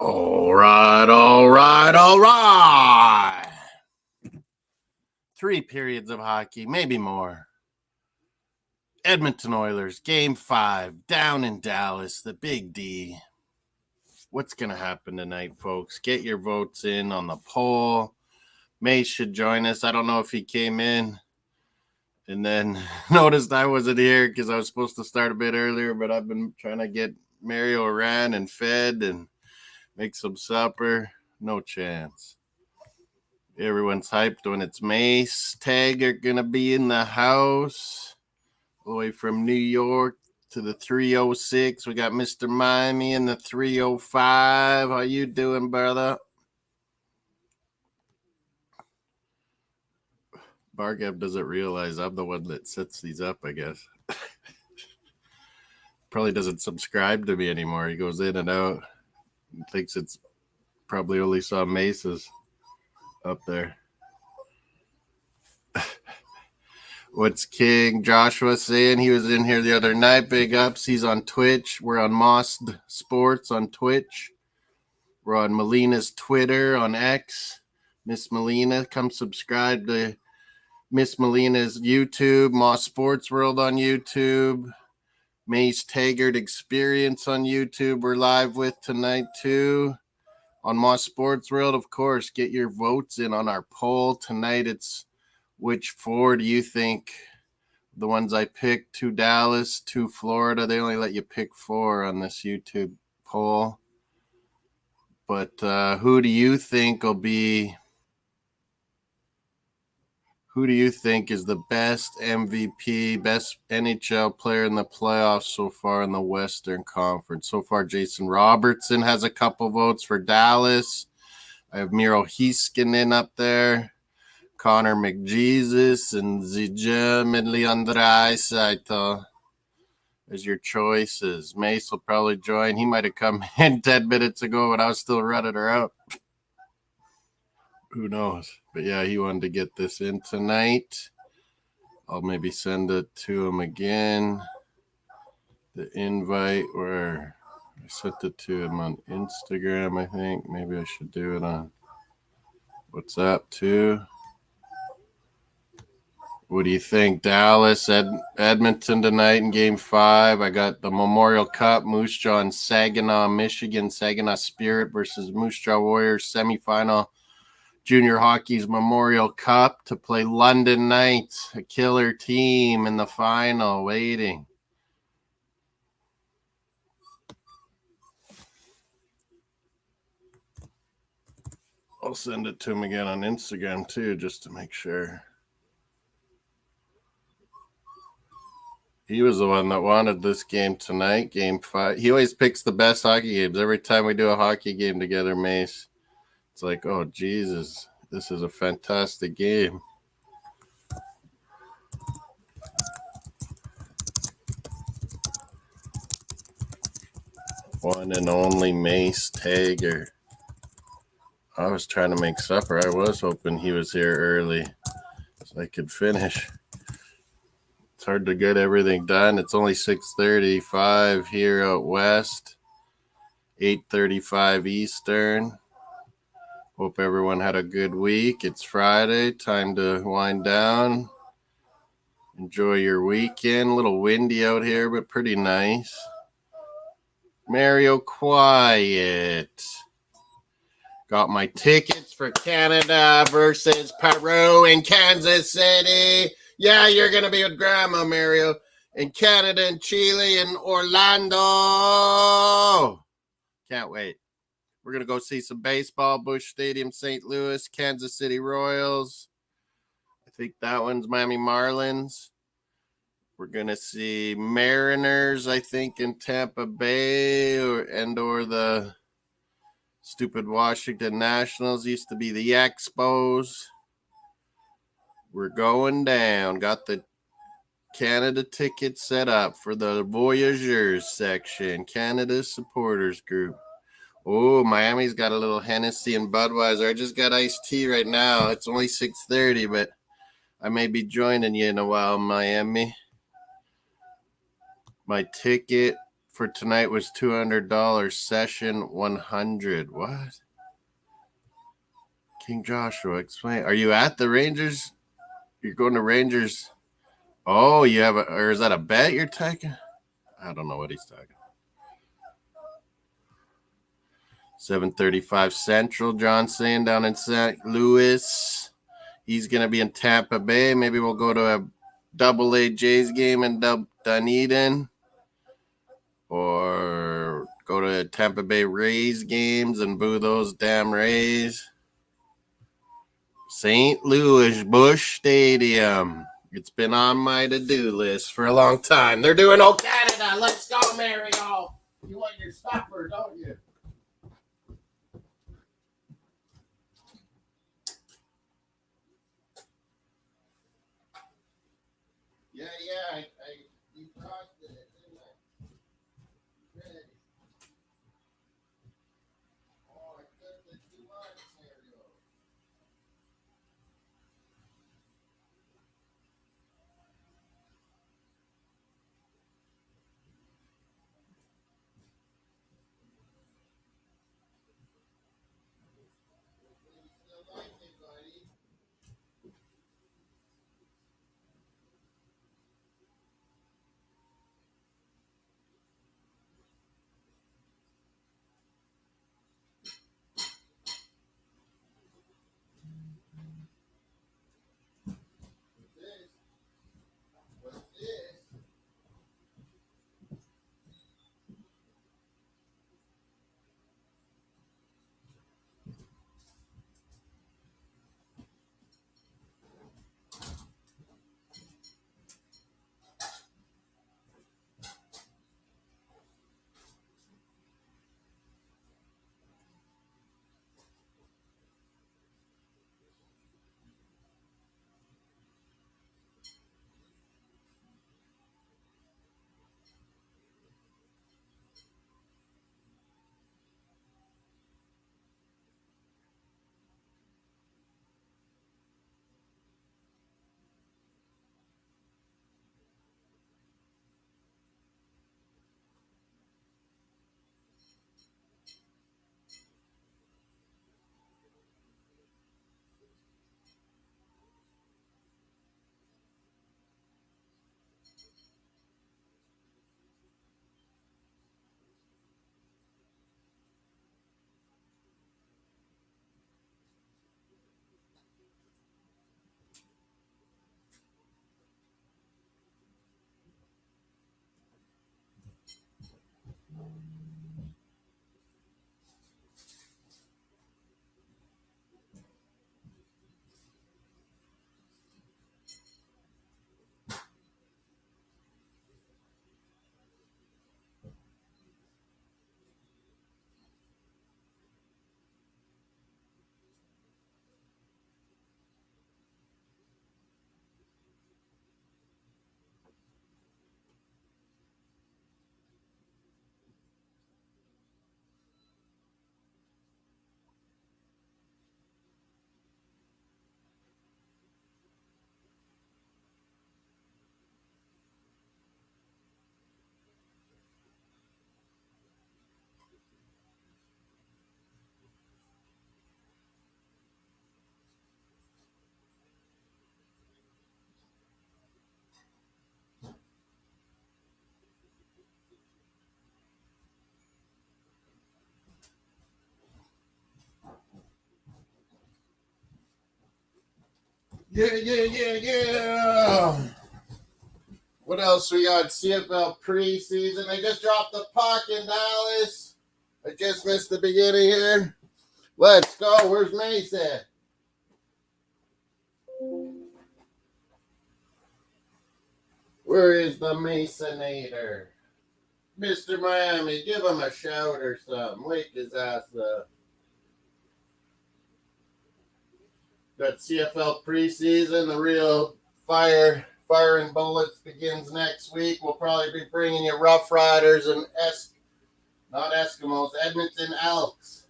All right. 3 periods of hockey, maybe more. Edmonton Oilers, Game 5, down in Dallas, the Big D. What's going to happen tonight, folks? Get your votes in on the poll. Mace should join us. I don't know if he came in and then noticed I wasn't here because I was supposed to start a bit earlier, but I've been trying to get Mario ran and fed and make some supper. No chance. Everyone's hyped when it's Mace. Taggart going to be in the house. All the way from New York to the 306. We got Mr. Miami in the 305. How you doing, brother? Bargab doesn't realize I'm the one that sets these up, I guess. Probably doesn't subscribe to me anymore. He goes in and out and thinks it's probably only saw Mace's up there. What's King Joshua saying? He was in here the other night. Big ups. He's on Twitch. We're on Mossdsports on Twitch. We're on Melina's Twitter on X. Miss Melina, come subscribe to Miss Melina's YouTube. Moss Sports World on YouTube. Mace Taggart Experience on YouTube. We're live with tonight too. On Moss Sports World, of course, get your votes in on our poll. Tonight it's which 4 do you think? The ones I picked, 2 Dallas, 2 Florida. They only let you pick 4 on this YouTube poll. But who do you think will be? Who do you think is the best MVP, best NHL player in the playoffs so far in the Western Conference? So far, Jason Robertson has a couple votes for Dallas. I have Miro Heiskanen up there. Connor McJesus and Zija Midley-Andrei-Saito as your choices. Mace will probably join. He might have come in 10 minutes ago when I was still running her out. Who knows? But yeah, he wanted to get this in tonight. I'll maybe send it to him again. The invite where I sent it to him on Instagram, I think. Maybe I should do it on WhatsApp too. What do you think? Dallas, Edmonton tonight in Game 5. I got the Memorial Cup, Moose Jaw and Saginaw, Michigan. Saginaw Spirit versus Moose Jaw Warriors semifinal. Junior Hockey's Memorial Cup to play London Knights, a killer team in the final waiting. I'll send it to him again on Instagram too, just to make sure. He was the one that wanted this game tonight, Game 5. He always picks the best hockey games. Every time we do a hockey game together, Mace, it's like, oh, Jesus, this is a fantastic game. One and only Mace Taggart. I was trying to make supper. I was hoping he was here early so I could finish. It's hard to get everything done. It's only 6:35 here out west, 8:35 Eastern. Hope everyone had a good week. It's Friday, time to wind down. Enjoy your weekend. A little windy out here, but pretty nice. Mario, quiet. Got my tickets for Canada versus Peru in Kansas City. Yeah, you're going to be with Grandma, Mario. In Canada and Chile and Orlando. Can't wait. We're going to go see some baseball. Busch Stadium, St. Louis, Kansas City Royals. I think that one's Miami Marlins. We're going to see Mariners, I think, in Tampa Bay or the stupid Washington Nationals. Used to be the Expos. We're going down. Got the Canada ticket set up for the Voyageurs section. Canada supporters group. Oh, Miami's got a little Hennessy and Budweiser. I just got iced tea right now. It's only 6:30, but I may be joining you in a while, Miami. My ticket for tonight was $200. Session 100. What? King Joshua, explain. Are you at the Rangers? You're going to Rangers. Oh, you have or is that a bet you're taking? I don't know what he's talking. 7:35 Central. John saying down in St. Louis. He's going to be in Tampa Bay. Maybe we'll go to a Double-A Jays game in Dunedin. Or go to Tampa Bay Rays games and boo those damn Rays. St. Louis Busch Stadium. It's been on my to-do list for a long time. They're doing "Oh Canada, let's go, Mario." You want your stopper, don't you? Yeah, you frosted it, didn't I? Ready. Oh, I cooked it too much, Mario. You still like it, buddy? What's this? Yeah. What else we got? CFL preseason. They just dropped the puck in Dallas. I just missed the beginning here. Let's go. Where's Mace at? Where is the Masonator? Mr. Miami, give him a shout or something. Wake his ass up. Got CFL preseason. The real firing bullets begins next week. We'll probably be bringing you Rough Riders and not Eskimos, Edmonton Elks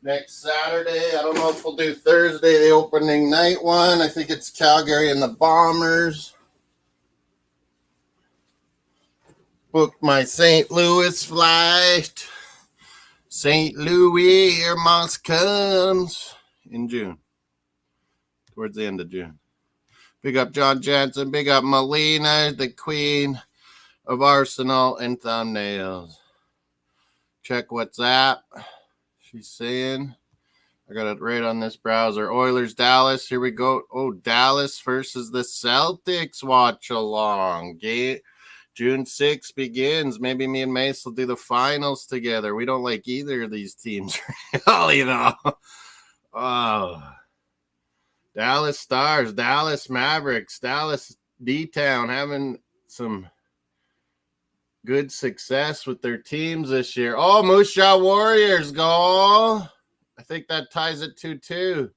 next Saturday. I don't know if we'll do Thursday, the opening night one. I think it's Calgary and the Bombers. Booked my St. Louis flight. St. Louis Air Moss comes in June. Towards the end of June. Big up John Jansen. Big up Melina, the queen of Arsenal and thumbnails. Check WhatsApp. She's saying, I got it right on this browser. Oilers, Dallas. Here we go. Oh, Dallas versus the Celtics watch along. June 6th begins. Maybe me and Mace will do the finals together. We don't like either of these teams, really, though. Oh. Dallas Stars, Dallas Mavericks, Dallas D-Town having some good success with their teams this year. Oh, Moose Jaw Warriors goal. I think that ties it 2-2.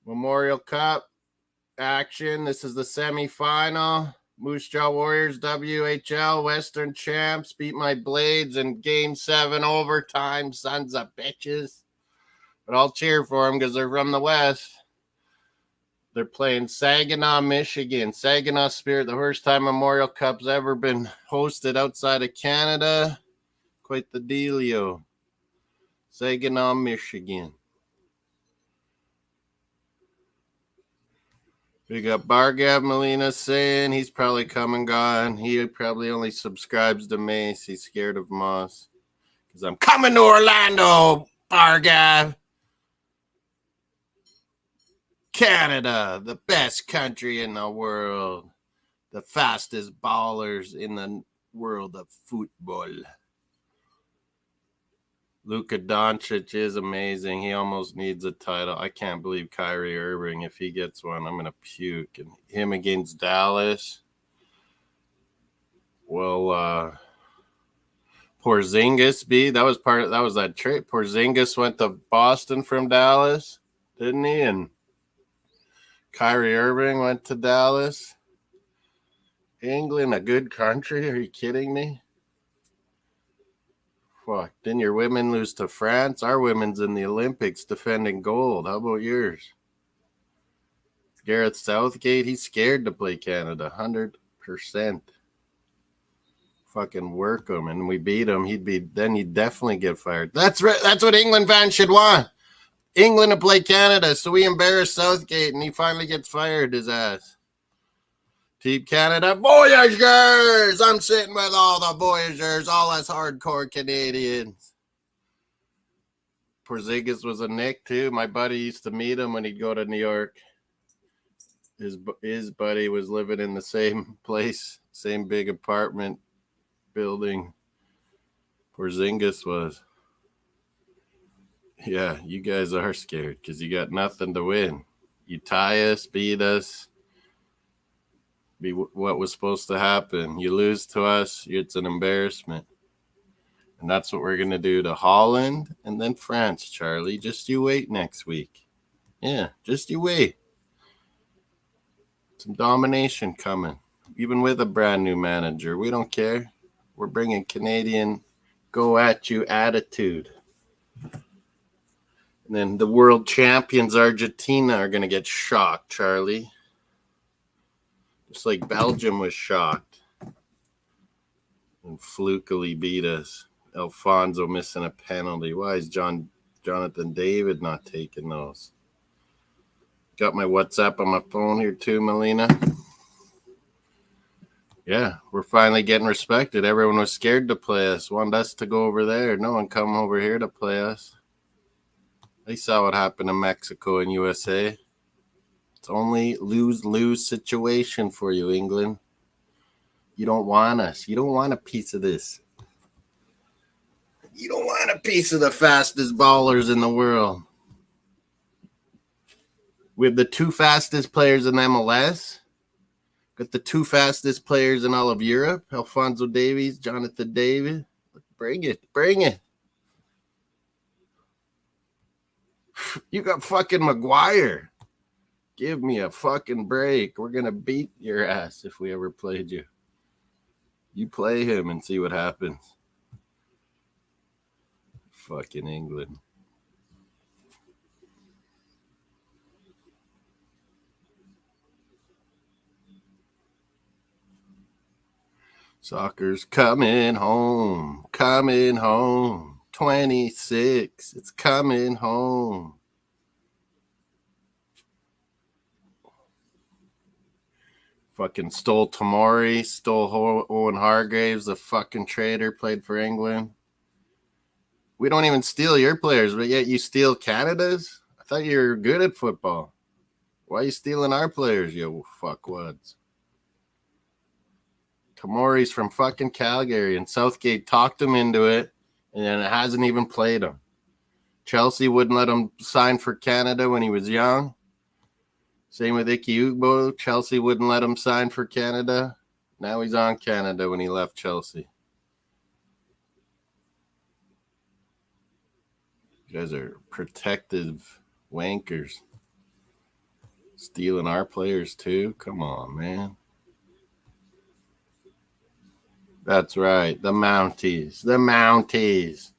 Memorial Cup action. This is the semifinal. Moose Jaw Warriors, WHL Western Champs, beat my Blades in Game 7 overtime. Sons of bitches. But I'll cheer for them because they're from the West. They're playing Saginaw, Michigan. Saginaw Spirit, the first time Memorial Cup's ever been hosted outside of Canada. Quite the dealio. Saginaw, Michigan. Big up Bargav Molina saying he's probably come and gone. He probably only subscribes to Mace. He's scared of Moss. Because I'm coming to Orlando, Bargav. Canada, the best country in the world. The fastest ballers in the world of football. Luka Doncic is amazing. He almost needs a title. I can't believe Kyrie Irving. If he gets one, I'm going to puke. And him against Dallas. Well, Porzingis, that was that trade. Porzingis went to Boston from Dallas, didn't he? And Kyrie Irving went to Dallas. England, a good country? Are you kidding me? Fuck, didn't your women lose to France? Our women's in the Olympics defending gold. How about yours? Gareth Southgate, he's scared to play Canada, 100%. Fucking work him, and we beat him. He'd definitely get fired. That's right. That's what England fans should want. England to play Canada, so we embarrass Southgate, and he finally gets fired, his ass. Team Canada, Voyagers! I'm sitting with all the Voyagers, all us hardcore Canadians. Porzingis was a Nick, too. My buddy used to meet him when he'd go to New York. His buddy was living in the same place, same big apartment building Porzingis was. Yeah, you guys are scared because you got nothing to win. You tie us, beat us. Be what was supposed to happen. You lose to us, it's an embarrassment. And that's what we're going to do to Holland and then France, Charlie. Just you wait next week. Yeah, just you wait. Some domination coming. Even with a brand new manager. We don't care. We're bringing Canadian go-at-you attitude. And then the world champions, Argentina, are going to get shocked, Charlie. Just like Belgium was shocked and flukily beat us. Alfonso missing a penalty. Why is Jonathan David not taking those? Got my WhatsApp on my phone here too, Melina. Yeah, we're finally getting respected. Everyone was scared to play us, wanted us to go over there. No one come over here to play us. They saw what happened in Mexico and USA. It's only lose-lose situation for you, England. You don't want us. You don't want a piece of this. You don't want a piece of the fastest ballers in the world. We have the two fastest players in MLS. Got the two fastest players in all of Europe. Alfonso Davies, Jonathan David. Bring it. Bring it. You got fucking Maguire. Give me a fucking break. We're going to beat your ass if we ever played you. You play him and see what happens. Fucking England. Soccer's coming home. 26. It's coming home. Fucking stole Tomori, stole Owen Hargraves, the fucking traitor, played for England. We don't even steal your players, but yet you steal Canada's? I thought you were good at football. Why are you stealing our players, you fuckwads? Tomori's from fucking Calgary, and Southgate talked him into it, and then it hasn't even played him. Chelsea wouldn't let him sign for Canada when he was young. Same with Ike Ugbo. Chelsea wouldn't let him sign for Canada. Now he's on Canada when he left Chelsea. You guys are protective wankers. Stealing our players too? Come on, man. That's right. The Mounties. The Mounties.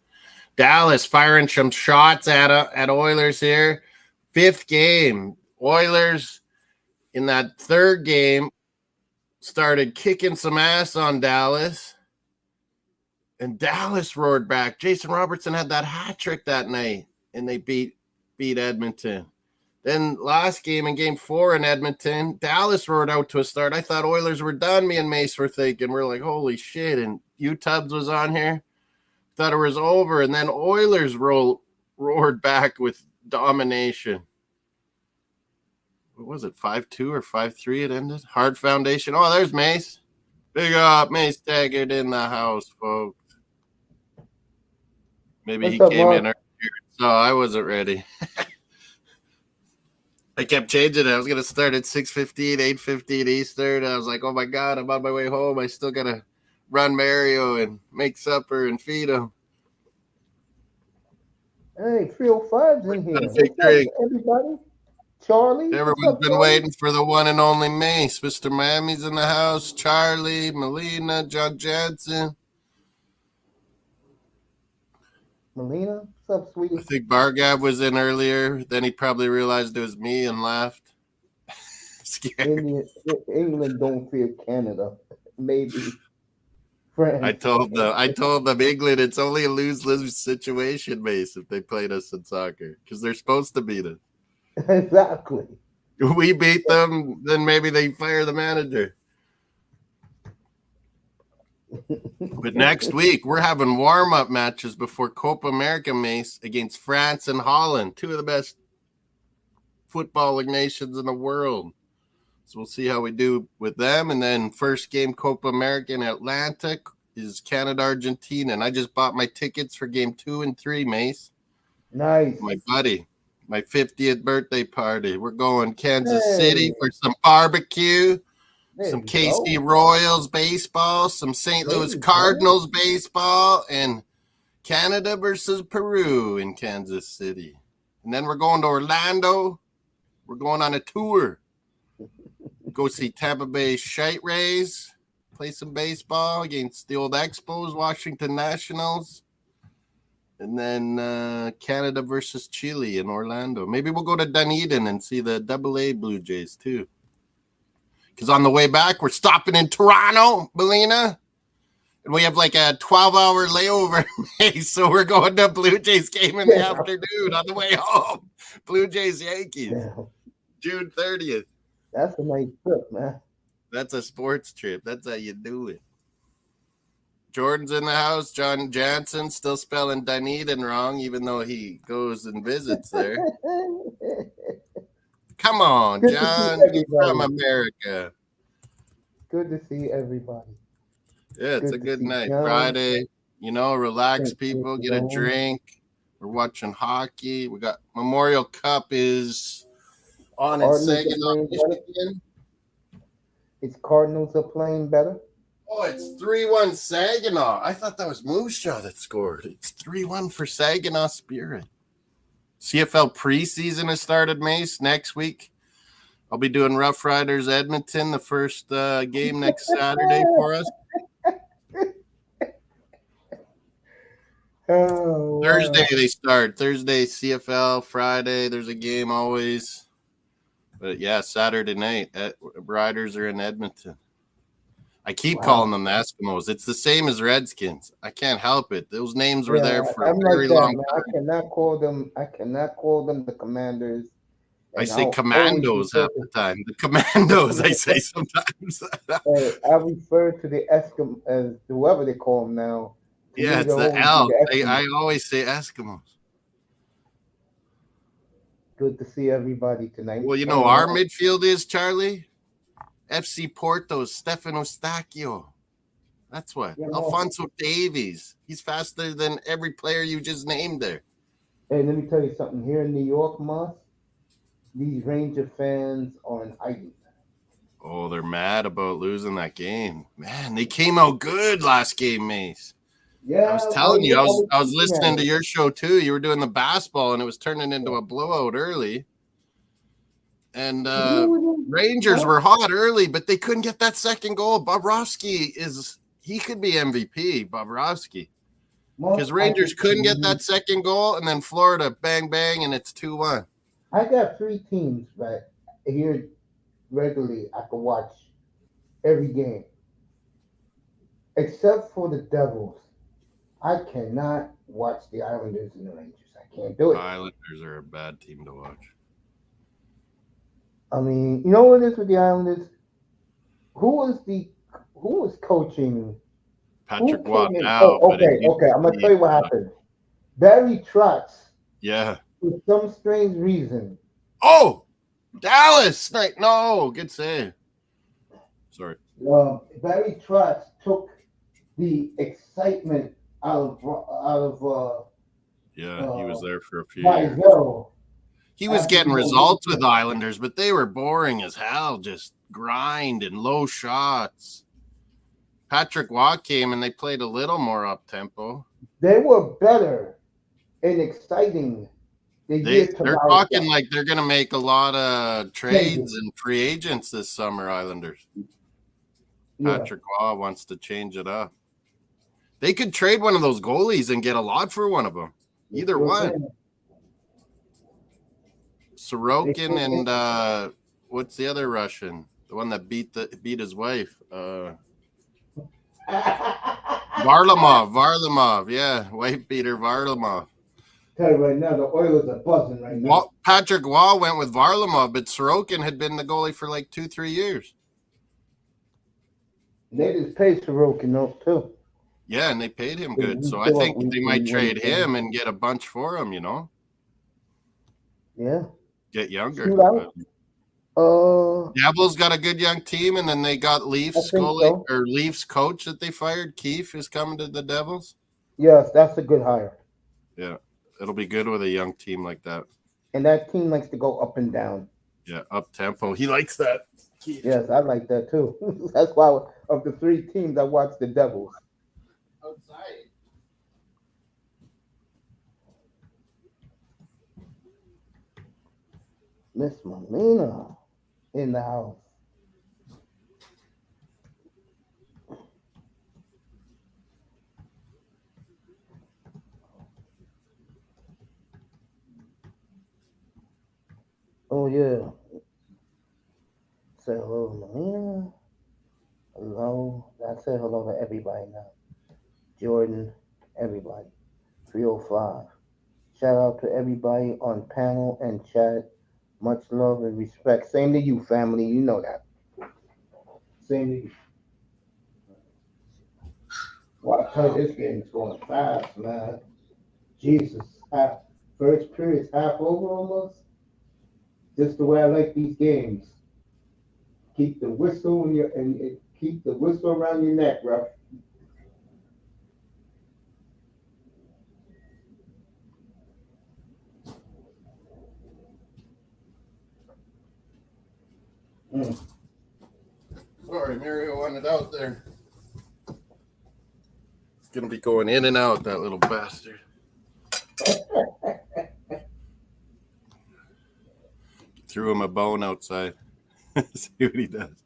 Dallas firing some shots at Oilers here. 5th game. Oilers in that 3rd game started kicking some ass on Dallas. And Dallas roared back. Jason Robertson had that hat trick that night. And they beat Edmonton. Then last game in game 4 in Edmonton, Dallas roared out to a start. I thought Oilers were done. Me and Mace were thinking. We're like, holy shit. And U-Tubbs was on here. Thought it was over. And then Oilers roared back with domination. What was it, 5-2 or 5-3 it ended? Hard foundation. Oh, there's Mace. Big up, Mace Taggart in the house, folks. Maybe he came in earlier, so I wasn't ready. I kept changing it. I was going to start at 6:15, 8:15 Eastern. I was like, oh, my God, I'm on my way home. I still got to run Mario and make supper and feed him. Hey, 305's in here. What's up, everybody? Charlie? Everyone's been waiting for the one and only Mace. Mr. Miami's in the house. Charlie, Melina, John Jansen. Melina, what's up, sweetie? I think Bargab was in earlier. Then he probably realized it was me and laughed. Scared. England don't fear Canada. Maybe. France. I told them England, it's only a lose-lose situation, Mace, if they played us in soccer. Because they're supposed to beat us. Exactly. If we beat them, then maybe they fire the manager. But next week, we're having warm-up matches before Copa America, Mace, against France and Holland, 2 of the best footballing nations in the world. So we'll see how we do with them. And then first game Copa America in Atlanta is Canada-Argentina. And I just bought my tickets for game 2 and 3, Mace. Nice. My buddy. My 50th birthday party. We're going Kansas City for some barbecue, some KC Royals baseball, some St. Louis Cardinals baseball, and Canada versus Peru in Kansas City. And then we're going to Orlando. We're going on a tour. Go see Tampa Bay Shite Rays, play some baseball against the old Expos, Washington Nationals. And then Canada versus Chile in Orlando. Maybe we'll go to Dunedin and see the AA Blue Jays too. Because on the way back, we're stopping in Toronto, Melina. And we have like a 12-hour layover. So we're going to Blue Jays game in the afternoon on the way home. Blue Jays Yankees. June 30th. That's a nice trip, man. That's a sports trip. That's how you do it. Jordan's in the house. John Jansen still spelling Dunedin wrong, even though he goes and visits there. Come on, Good John. You're from America. Good to see everybody. Yeah, it's a good night. John. Friday, relax, people. Get a drink. We're watching hockey. We got Memorial Cup is on in Saginaw, Michigan. Its Cardinals are playing better. Oh, it's 3-1 Saginaw. I thought that was Moose Jaw that scored. It's 3-1 for Saginaw Spirit. CFL preseason has started, Mace, next week. I'll be doing Rough Riders Edmonton, the first game next Saturday for us. Oh, Thursday they start. Thursday CFL, Friday there's a game always. But yeah, Saturday night Riders are in Edmonton. I keep calling them the Eskimos. It's the same as Redskins. I can't help it. Those names were there for I'm a very like that, long man. time. I cannot call them the Commanders. I say commandos half the time. The commandos, I say sometimes. I refer to the Eskimo as whoever they call them now. Yeah, it's the L. I always say Eskimos. Good to see everybody tonight. Well, you know, our midfield is, Charlie, FC Porto's Stefano Stacchio. That's what. Alfonso Davies. He's faster than every player you just named there. Hey, let me tell you something. Here in New York, Moss, these Ranger fans are an item. Oh, they're mad about losing that game. Man, they came out good last game, Mace. Yeah, I was telling you, I was listening to your show too. You were doing the basketball, and it was turning into a blowout early. And Rangers were hot early, but they couldn't get that second goal. Bobrovsky he could be MVP, Bobrovsky. Because Rangers couldn't get that second goal, and then Florida, bang, bang, and it's 2-1. I got 3 teams right here regularly. I can watch every game. Except for the Devils. I cannot watch the Islanders and the Rangers. I can't do it. Islanders are a bad team to watch. I mean, you know what it is with the Islanders? Who was coaching? Patrick Watt now. Okay. I'm gonna tell you what happened. Barry Trotz. Yeah. For some strange reason. Oh, Dallas! No, good save. Sorry. Barry Trotz took the excitement out of. Yeah, he was there for a few years. He was getting results with Islanders, but they were boring as hell. Just grind and low shots. Patrick Watt came and they played a little more up tempo. They were better and exciting. They're talking like they're going to make a lot of trades and free agents this summer, Islanders. Yeah. Patrick Watt wants to change it up. They could trade one of those goalies and get a lot for one of them. Either one. Sorokin and what's the other Russian? The one that beat his wife. Varlamov. Yeah, wife beater Varlamov. Tell you right now, the Oilers are buzzing right now. Patrick Waugh went with Varlamov, but Sorokin had been the goalie for like 2-3 years. They just paid Sorokin too. Yeah, and they paid him good. So I think they might trade him and get a bunch for him, you know? Yeah. Get younger. Devils got a good young team, and then they got Leafs goalie or Leafs coach that they fired. Keefe is coming to the Devils. Yes, that's a good hire. Yeah, it'll be good with a young team like that. And that team likes to go up and down. Yeah, up tempo. He likes that. Keefe. Yes, I like that too. That's why of the 3 teams I watch the Devils. Outside. Miss Molina in the house. Oh yeah. Say hello to Molina. Hello. I say hello to everybody now. Jordan, everybody. 305. Shout out to everybody on panel and chat. Much love and respect. Same to you, family. You know that. Same to you. Wow, I tell you, this game's going fast, man. Jesus. First period's half over almost. Just the way I like these games. Keep the whistle and keep the whistle around your neck, ref. Sorry, Mario wanted out there. It's gonna be going in and out, that little bastard. Threw him a bone outside. See what he does.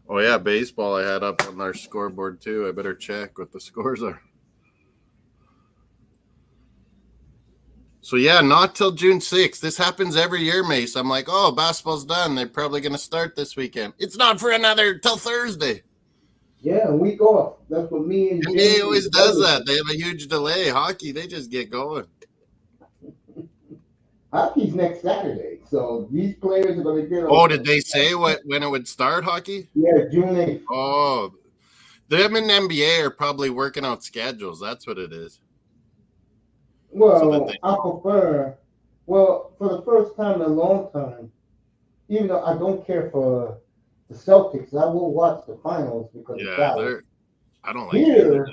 Oh yeah, baseball I had up on our scoreboard too. I better check what the scores are. So, yeah, not till June 6th. This happens every year, Mace. I'm like, oh, basketball's done. They're probably going to start this weekend. It's not for another till Thursday. Yeah, a week off. That's what me and Jim. NBA always does that. They have a huge delay. Hockey, they just get going. Hockey's next Saturday, so these players are going to get. Oh, did they say when it would start, hockey? Yeah, June 8th. Oh, them and NBA are probably working out schedules. That's what it is. Well, I prefer. Well, for the first time in a long time, even though I don't care for the Celtics, I will watch the finals because of Dallas. I don't like here.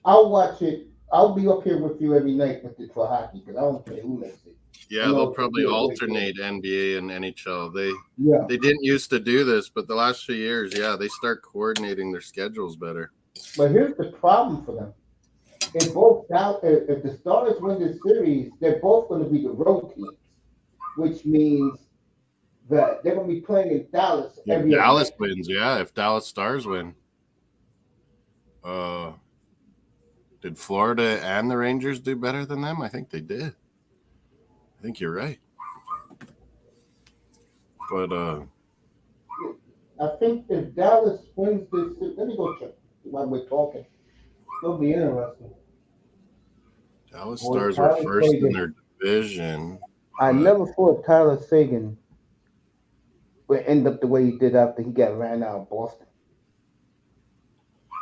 I'll watch it. I'll be up here with you every night with it for hockey because I don't care who makes it. Yeah, they'll probably alternate NBA and NHL. They didn't used to do this, but the last few years, yeah, they start coordinating their schedules better. But here's the problem for them. If the Stars win this series, they're both going to be the road teams, which means that they're going to be playing in Dallas every year. Dallas wins, yeah. If Dallas Stars win, did Florida and the Rangers do better than them? I think they did. I think you're right. But I think if Dallas wins this, let me go check while we're talking. It'll be interesting. Dallas Stars were first in their division. I never thought Tyler Seguin would end up the way he did after he got ran out of Boston.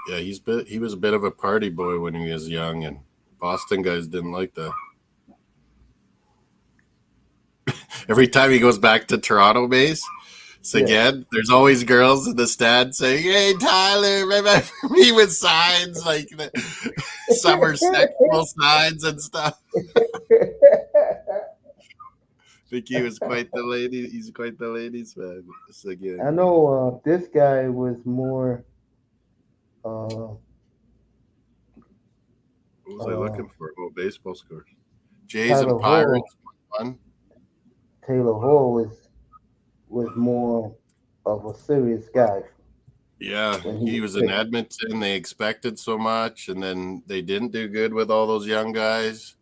Yeah, he was a bit of a party boy when he was young, and Boston guys didn't like that. Every time he goes back to Toronto, Mace, again, there's always girls in the stand saying, "Hey, Tyler, remember me?" with signs like the summer sexual signs and stuff. I think he was quite the lady. He's quite the ladies' man. I know this guy was more. What was I looking for? Oh, baseball scores. Jays and Pirates won. Taylor Hall was more of a serious guy. Yeah, he was in Edmonton. They expected so much, and then they didn't do good with all those young guys.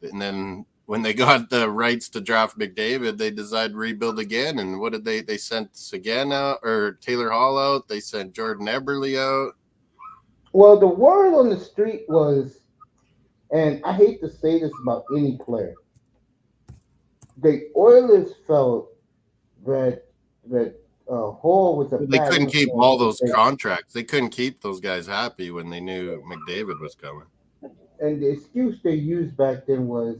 And then when they got the rights to draft McDavid, they decided to rebuild again. And what did they? They sent Seguin out, or Taylor Hall out. They sent Jordan Eberle out. Well, the word on the street was, and I hate to say this about any player, the Oilers felt that Hall was a. They couldn't keep all those contracts. They couldn't keep those guys happy when they knew McDavid was coming. And the excuse they used back then was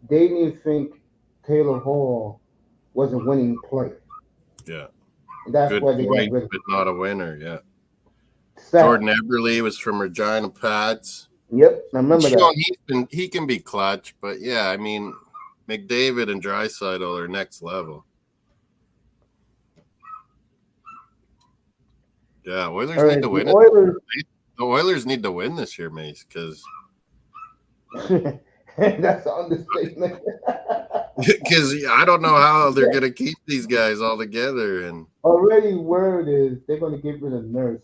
they didn't think Taylor Hall was a winning player. Yeah, and that's good why they point, got rid of but not a winner. Yeah. Sad. Jordan Eberle was from Regina Pats. Yep, I remember that. He can be clutch, but yeah, I mean, McDavid and Draisaitl are next level. Yeah, Oilers need to win it. The Oilers need to win this year, Mace, because that's an understatement. Because I don't know how they're going to keep these guys all together. And already, word is they're going to get rid of Nurse,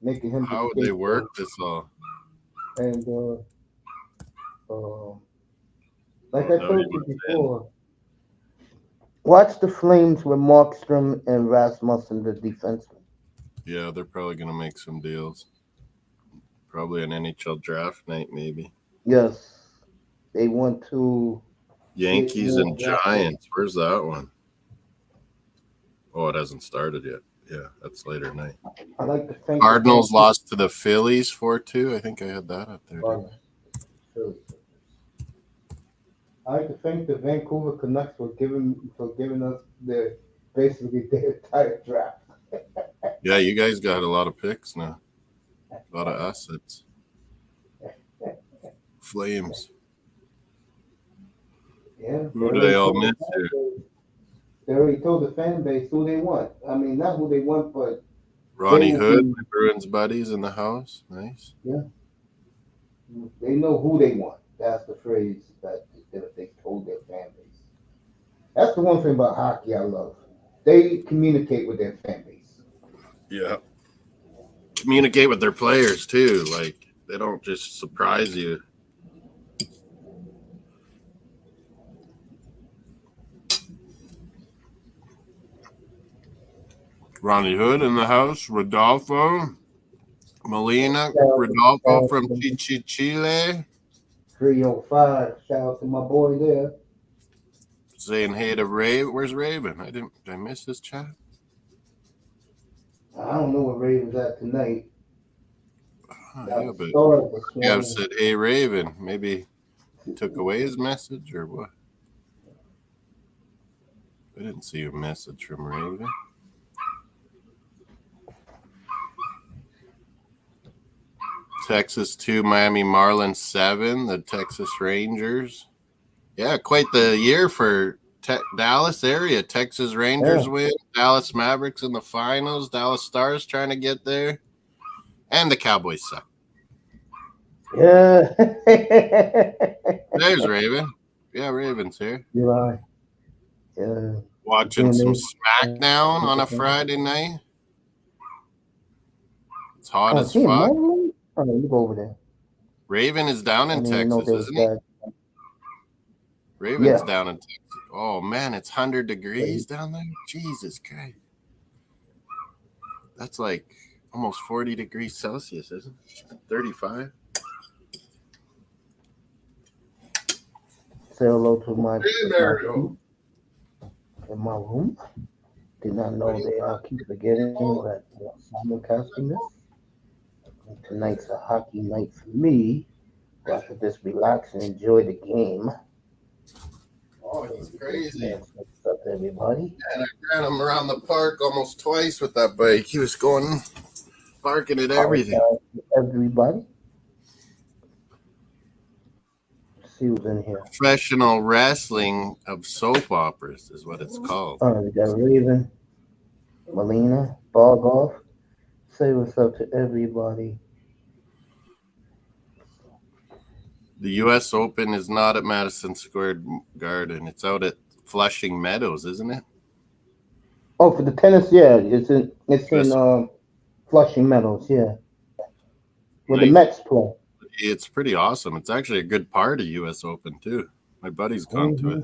making him. How would they work this all? And like I told you before, watch the Flames with Markstrom and Rasmussen, the defenseman. Yeah, they're probably going to make some deals. Probably an NHL draft night, maybe. Yes, they want to. Yankees and Giants. Where's that one? Oh, it hasn't started yet. Yeah, that's later night. I like to think Cardinals lost to the Phillies 4-2. I think I had that up there. I like to thank the Vancouver Canucks for giving us basically their entire draft. Yeah, you guys got a lot of picks now. A lot of assets. Flames. Yeah. Who do they all miss here? They already told the fan base who they want. I mean, not who they want, but Ronnie Hood, my Bruins buddies in the house. Nice. Yeah. They know who they want. That's the phrase that they told their fan base. That's the one thing about hockey I love. They communicate with their fan base. Yeah. Communicate with their players too. Like, they don't just surprise you. Ronnie Hood in the house. Rodolfo. Molina. Shout out Rodolfo from to Chile. 305. Shout out to my boy there. Saying hey to Raven. Where's Raven? Did I miss his chat? I don't know where Raven's at tonight. Yeah, but Started this yeah, morning. said hey Raven. Maybe he took away his message or what? I didn't see a message from Raven. Texas 2, Miami Marlins 7, the Texas Rangers. Yeah, quite the year for Dallas area. Texas Rangers win. Dallas Mavericks in the finals. Dallas Stars trying to get there. And the Cowboys suck. Yeah. There's Raven. Yeah, Raven's here. July. Yeah. Watching some SmackDown on a Friday night. It's hot as fuck. Oh, you go over there. Raven is down in Texas, isn't he? Raven's down in Texas. Oh, man, it's 100 degrees down there? Jesus Christ. That's like almost 40 degrees Celsius, isn't it? 35? Say hello to my in my room. Did not know they keep forgetting that simulcasting this. Tonight's a hockey night for me. I could just relax and enjoy the game. Oh, he's crazy. What's up, everybody? And I ran him around the park almost twice with that bike. He was going, barking at everything. Everybody. Let's see who's in here. Professional wrestling of soap operas is what it's called. We got Raven, Molina, Bogoff. Say what's up to everybody. The U.S. Open is not at Madison Square Garden. It's out at Flushing Meadows, isn't it? Oh, for the tennis, yeah. It's in Flushing Meadows, yeah. Where the Mets play. It's pretty awesome. It's actually a good part of U.S. Open, too. My buddy's gone to it.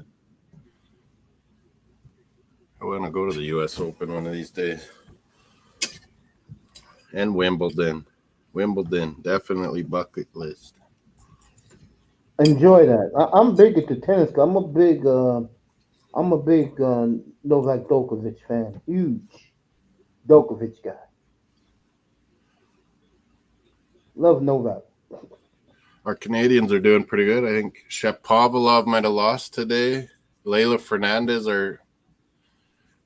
I want to go to the U.S. Open one of these days. And Wimbledon. Wimbledon, definitely bucket list. Enjoy that. I'm big into tennis. I'm a big Novak Djokovic fan. Huge Djokovic guy. Love Novak. Our Canadians are doing pretty good. I think Shapovalov might have lost today. Leylah Fernandez, our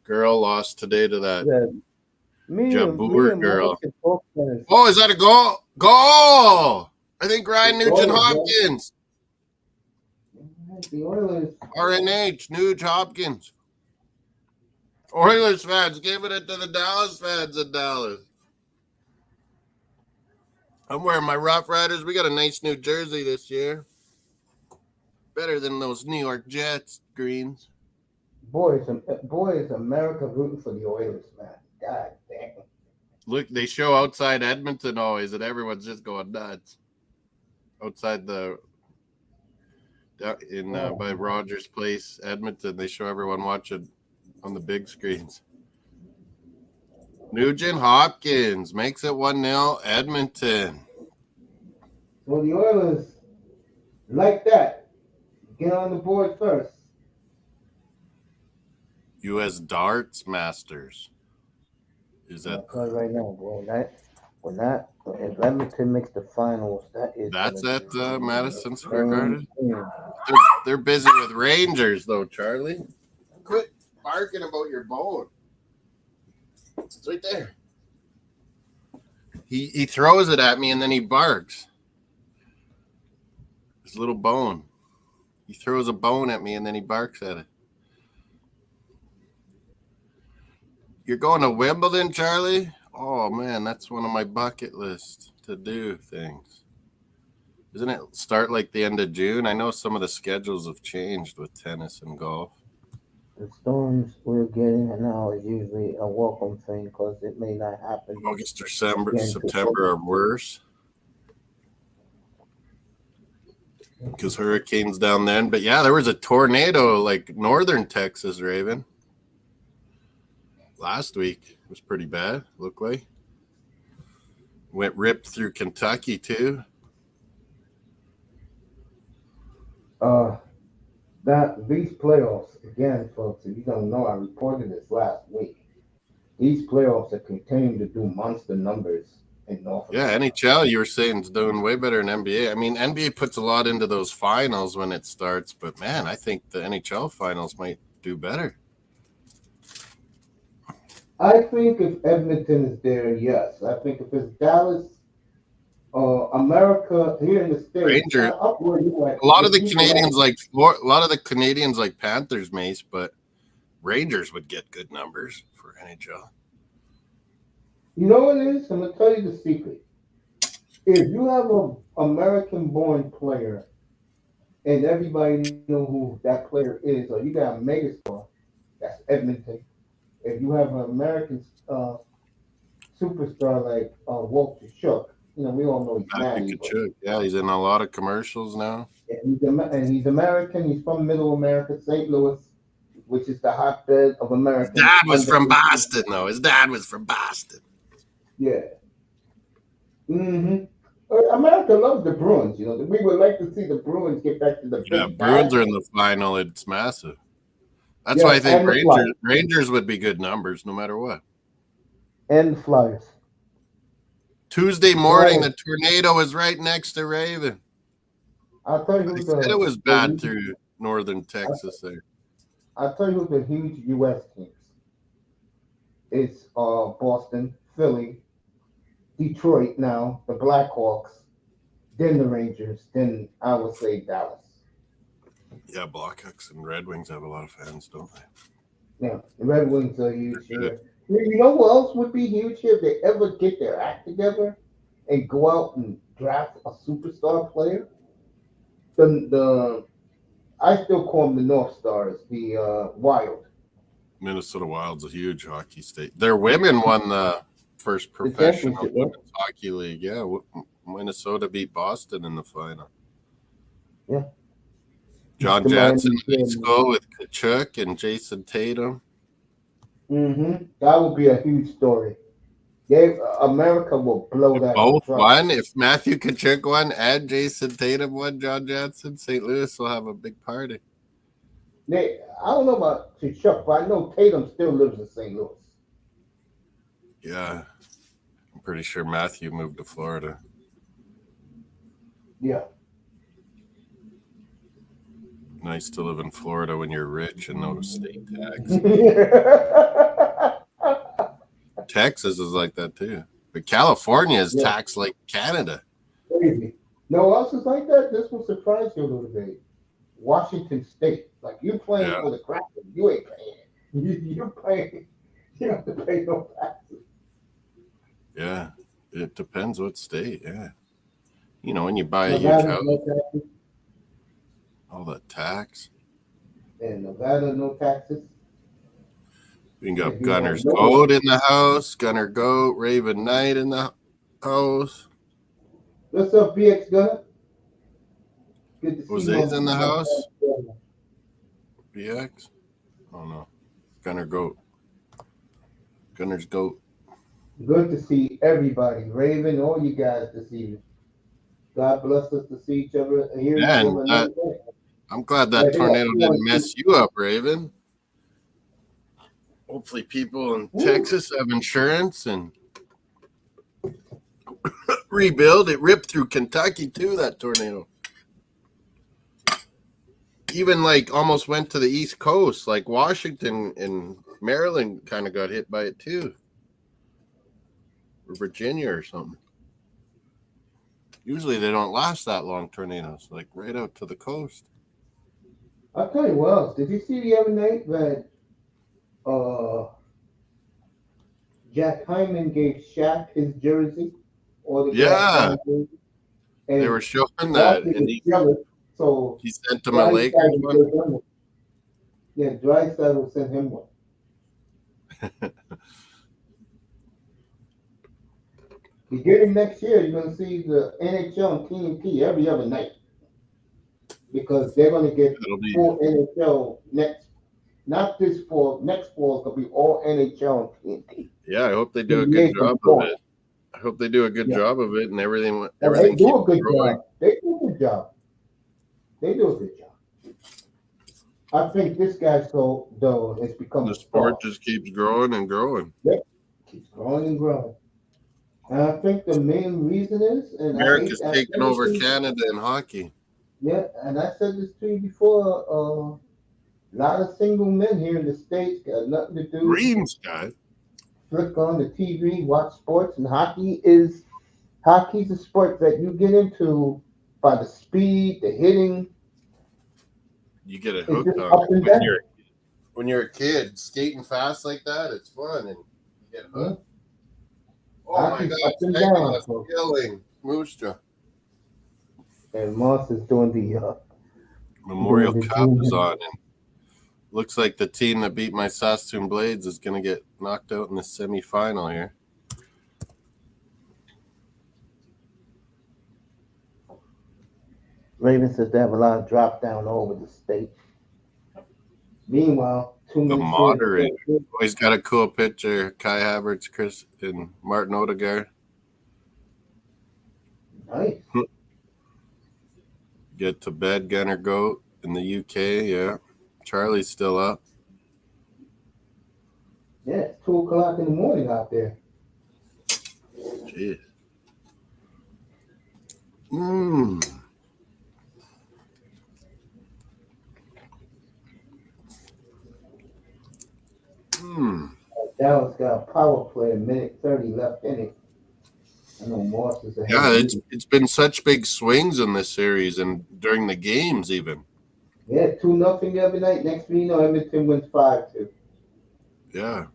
girl, lost today to that Jabeur girl. Oh, is that a goal? Goal! I think Ryan Nugent-Hopkins. The Oilers. RNH, Nuge-Hopkins. Oilers fans, giving it to the Dallas fans in Dallas. I'm wearing my Rough Riders. We got a nice new jersey this year. Better than those New York Jets greens. Boy, is America rooting for the Oilers, man. God damn. Look, they show outside Edmonton always, and everyone's just going nuts. Outside by Rogers Place, Edmonton, they show everyone watching on the big screens. Nugent Hopkins makes it 1-0 Edmonton. Well, the Oilers, like that, get on the board first. U.S. Darts Masters. Is that right now, bro? If Edmonton makes the finals, that's at Madison Square Garden. They're busy with Rangers though, Charlie. Quit barking about your bone. It's right there. He throws it at me and then he barks. His little bone. He throws a bone at me and then he barks at it. You're going to Wimbledon, Charlie? Oh, man, that's one of my bucket lists to do things. Doesn't it start like the end of June? I know some of the schedules have changed with tennis and golf. The storms we're getting now is usually a welcome thing because it may not happen. August or September are worse. Because hurricanes down then. But, yeah, there was a tornado like northern Texas, Raven. last week. It was pretty bad. Looked like went ripped through Kentucky too. That these playoffs again, folks. If you don't know, I reported this last week. These playoffs are continuing to do monster numbers in North Yeah, America. NHL you were saying is doing way better than NBA. I mean, NBA puts a lot into those finals when it starts, but man, I think the NHL finals might do better. I think if Edmonton is there, yes. I think if it's Dallas, America here in the states, Rangers. up where you at, A lot the of the people Canadians like like Panthers, Mace, but Rangers would get good numbers for NHL. you know what it is. I'm gonna tell you the secret. If you have an American-born player and everybody know who that player is, or you got a megastar, that's Edmonton. If you have an American superstar like Walter Shook, we all know he's Matthew Matty, but Tkachuk, yeah, he's in a lot of commercials now. and he's American. He's from Middle America, St. Louis, which is the hotbed of His Americans. dad was from Boston, though. His dad was from Boston. Yeah. Mm-hmm. America loves the Bruins. We would like to see the Bruins get back to the Yeah, Big Bruins Five. are in the final. It's massive. That's why Yeah, I think and the Flyers. Rangers would be good numbers no matter what. And the Flyers. Tuesday morning, Flyers. the tornado was right next to Raven. I'll tell you I who said it was the bad through northern Texas there. I'll tell you who the huge U.S. teams. It's Boston, Philly, Detroit now, the Blackhawks, then the Rangers, then I would say Dallas. Yeah, Blackhawks and Red Wings have a lot of fans, don't they? Yeah, the Red Wings are huge They're here. good. You know who else would be huge here if they ever get their act together and go out and draft a superstar player? The I still call them the North Stars, the Wild. Minnesota Wild's a huge hockey state. Their women won the first The professional championship, right? women's hockey league. Yeah, Minnesota beat Boston in the final. Yeah. John The Jansen Miami High Heat. School with Kachuk and Jason Tatum. That would be a huge story. America will blow If that up. both Trust won, if Matthew Kachuk won and Jason Tatum won, John Jansen, St. Louis will have a big party. I don't know about Chuck, but I know Tatum still lives in St. Louis. Yeah, I'm pretty sure Matthew moved to Florida. Yeah. Nice to live in Florida when you're rich and no state tax. Texas is like that too. But California is taxed like Canada. Crazy. No else is like that. This will surprise you a little bit. Washington State. Like you playing for the Kraken. You ain't paying. You're paying. You have to pay no taxes. Yeah. It depends what state. Yeah. When you buy a Nevada, huge house, no taxes. all that tax. And Nevada, no taxes. We got Gunner's Goat in the house, Gunner Goat, Raven Knight in the house. What's up, BX Gunner? Good to see you. Jose's in the house. BX? Oh no. Gunner Goat. Gunner's Goat. Good to see everybody. Raven, all you guys this evening. God bless us to see each other here. Yeah, I'm glad that tornado didn't mess you up, Raven. Hopefully people in Texas have insurance and rebuild. It ripped through Kentucky too, that tornado. Even almost went to the East Coast, like Washington and Maryland kind of got hit by it too. Or Virginia or something. Usually they don't last that long, tornadoes, like right out to the coast. I'll tell you what else. Did you see the other night that Jack Hyman gave Shaq his jersey? Yeah. They were showing that. And he sent him a Lakers one. Yeah, Drysdale will send him one. Beginning next year, you're going to see the NHL and TNT every other night because they're going to get full NHL next not this fall. Next fall is gonna be all NHL and TNT. Yeah, I hope they do a good 38 job and of 4. it. I hope they do a good Yeah. job of it, and everything And they do keeps a good growing. job. They do a good job. They do a good job. I think this guy though has become The a sport star. just keeps growing and growing. Yep. Keeps growing and growing. And I think the main reason is, and America's I taking said this over to you, Canada in hockey. yeah, and I said this to you before. A lot of single men here in the States got nothing to do. Green Sky. Flick on the TV, watch sports, and hockey's a sport that you get into by the speed, the hitting. You get it It's hooked just on up it and down. when you're a kid skating fast like that. It's fun, and you get Yeah. hooked. Oh my Hockey's God! up and Taggart down. is killing Moose Jaw. And Moss is doing Memorial the Cup is junior. on, and looks like the team that beat my Saskatoon Blades is going to get knocked out in the semifinal here. Ravens says they have a lot of drop down all over the state. Meanwhile, 2 The minutes here. moderator. Oh, he's got a cool picture. Kai Havertz, Chris, and Martin Odegaard. Nice. Get to bed, Gunner Goat in the UK. Yeah. Charlie's still up. Yeah, it's 2 o'clock in the morning out there. Jeez. Mmm. Mmm. Dallas got a power play, a minute 30 left in it. I know Moss is ahead. Yeah, it's been such big swings in this series and during the games even. Yeah, 2-0 every night. Next thing you know, Edmonton wins 5-2. Yeah.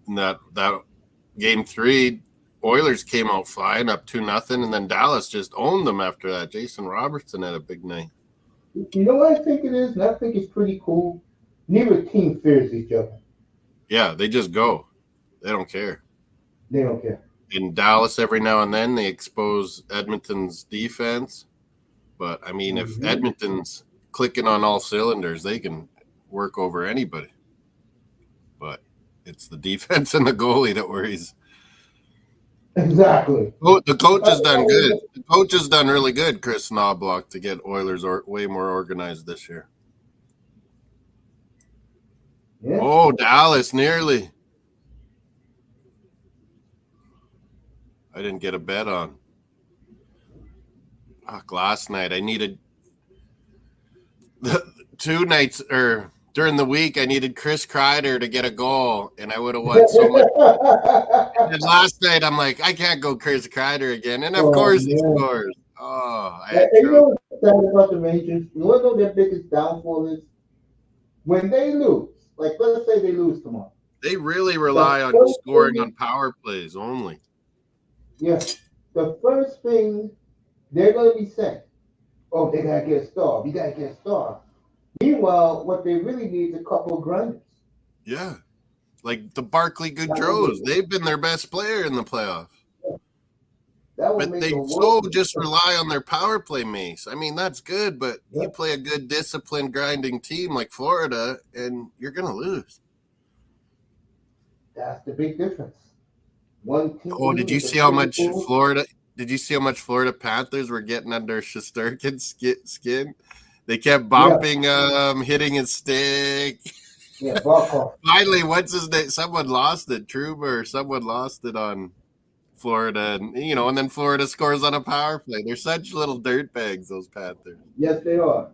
And that game 3, Oilers came out flying up 2-0, and then Dallas just owned them after that. Jason Robertson had a big night. You know what I think it is? And I think it's pretty cool. Neither team fears each other. Yeah, they just go. They don't care. They don't care. In Dallas, every now and then, they expose Edmonton's defense. But, I mean, if Edmonton's clicking on all cylinders, they can work over anybody. But it's the defense and the goalie that worries. Exactly. The coach has done good. The coach has done really good, Chris Knobloch, to get Oilers way more organized this year. Yeah. Oh, Dallas, nearly. I didn't get a bet on. Fuck, last night I needed 2 nights or during the week I needed Chris Kreider to get a goal, and I would have won so much. And last night I'm like, I can't go Chris Kreider again, and of course he scores. Oh, you know what's sad about the Rangers? You want to know their biggest downfall is? When they lose, like let's say they lose tomorrow. They really rely on scoring on power plays only. Yeah. The first thing they're going to be saying, oh, they got to get a star. We got to get a star. Meanwhile, what they really need is a couple of grinders. Yeah. Like the Barclay Goodrows. They've been their best player in the playoffs. But they just rely on their power play, Mace. I mean, that's good, but you play a good, disciplined, grinding team like Florida, and you're going to lose. That's the big difference. One team. Oh, did you see how much Florida? Did you see how much Florida Panthers were getting under Shesterkin's skin? They kept bumping him, hitting his stick. Yeah, Barkov. Finally, what's his name? Someone lost it. Truber. Someone lost it on Florida, and then Florida scores on a power play. They're such little dirtbags, those Panthers. Yes, they are.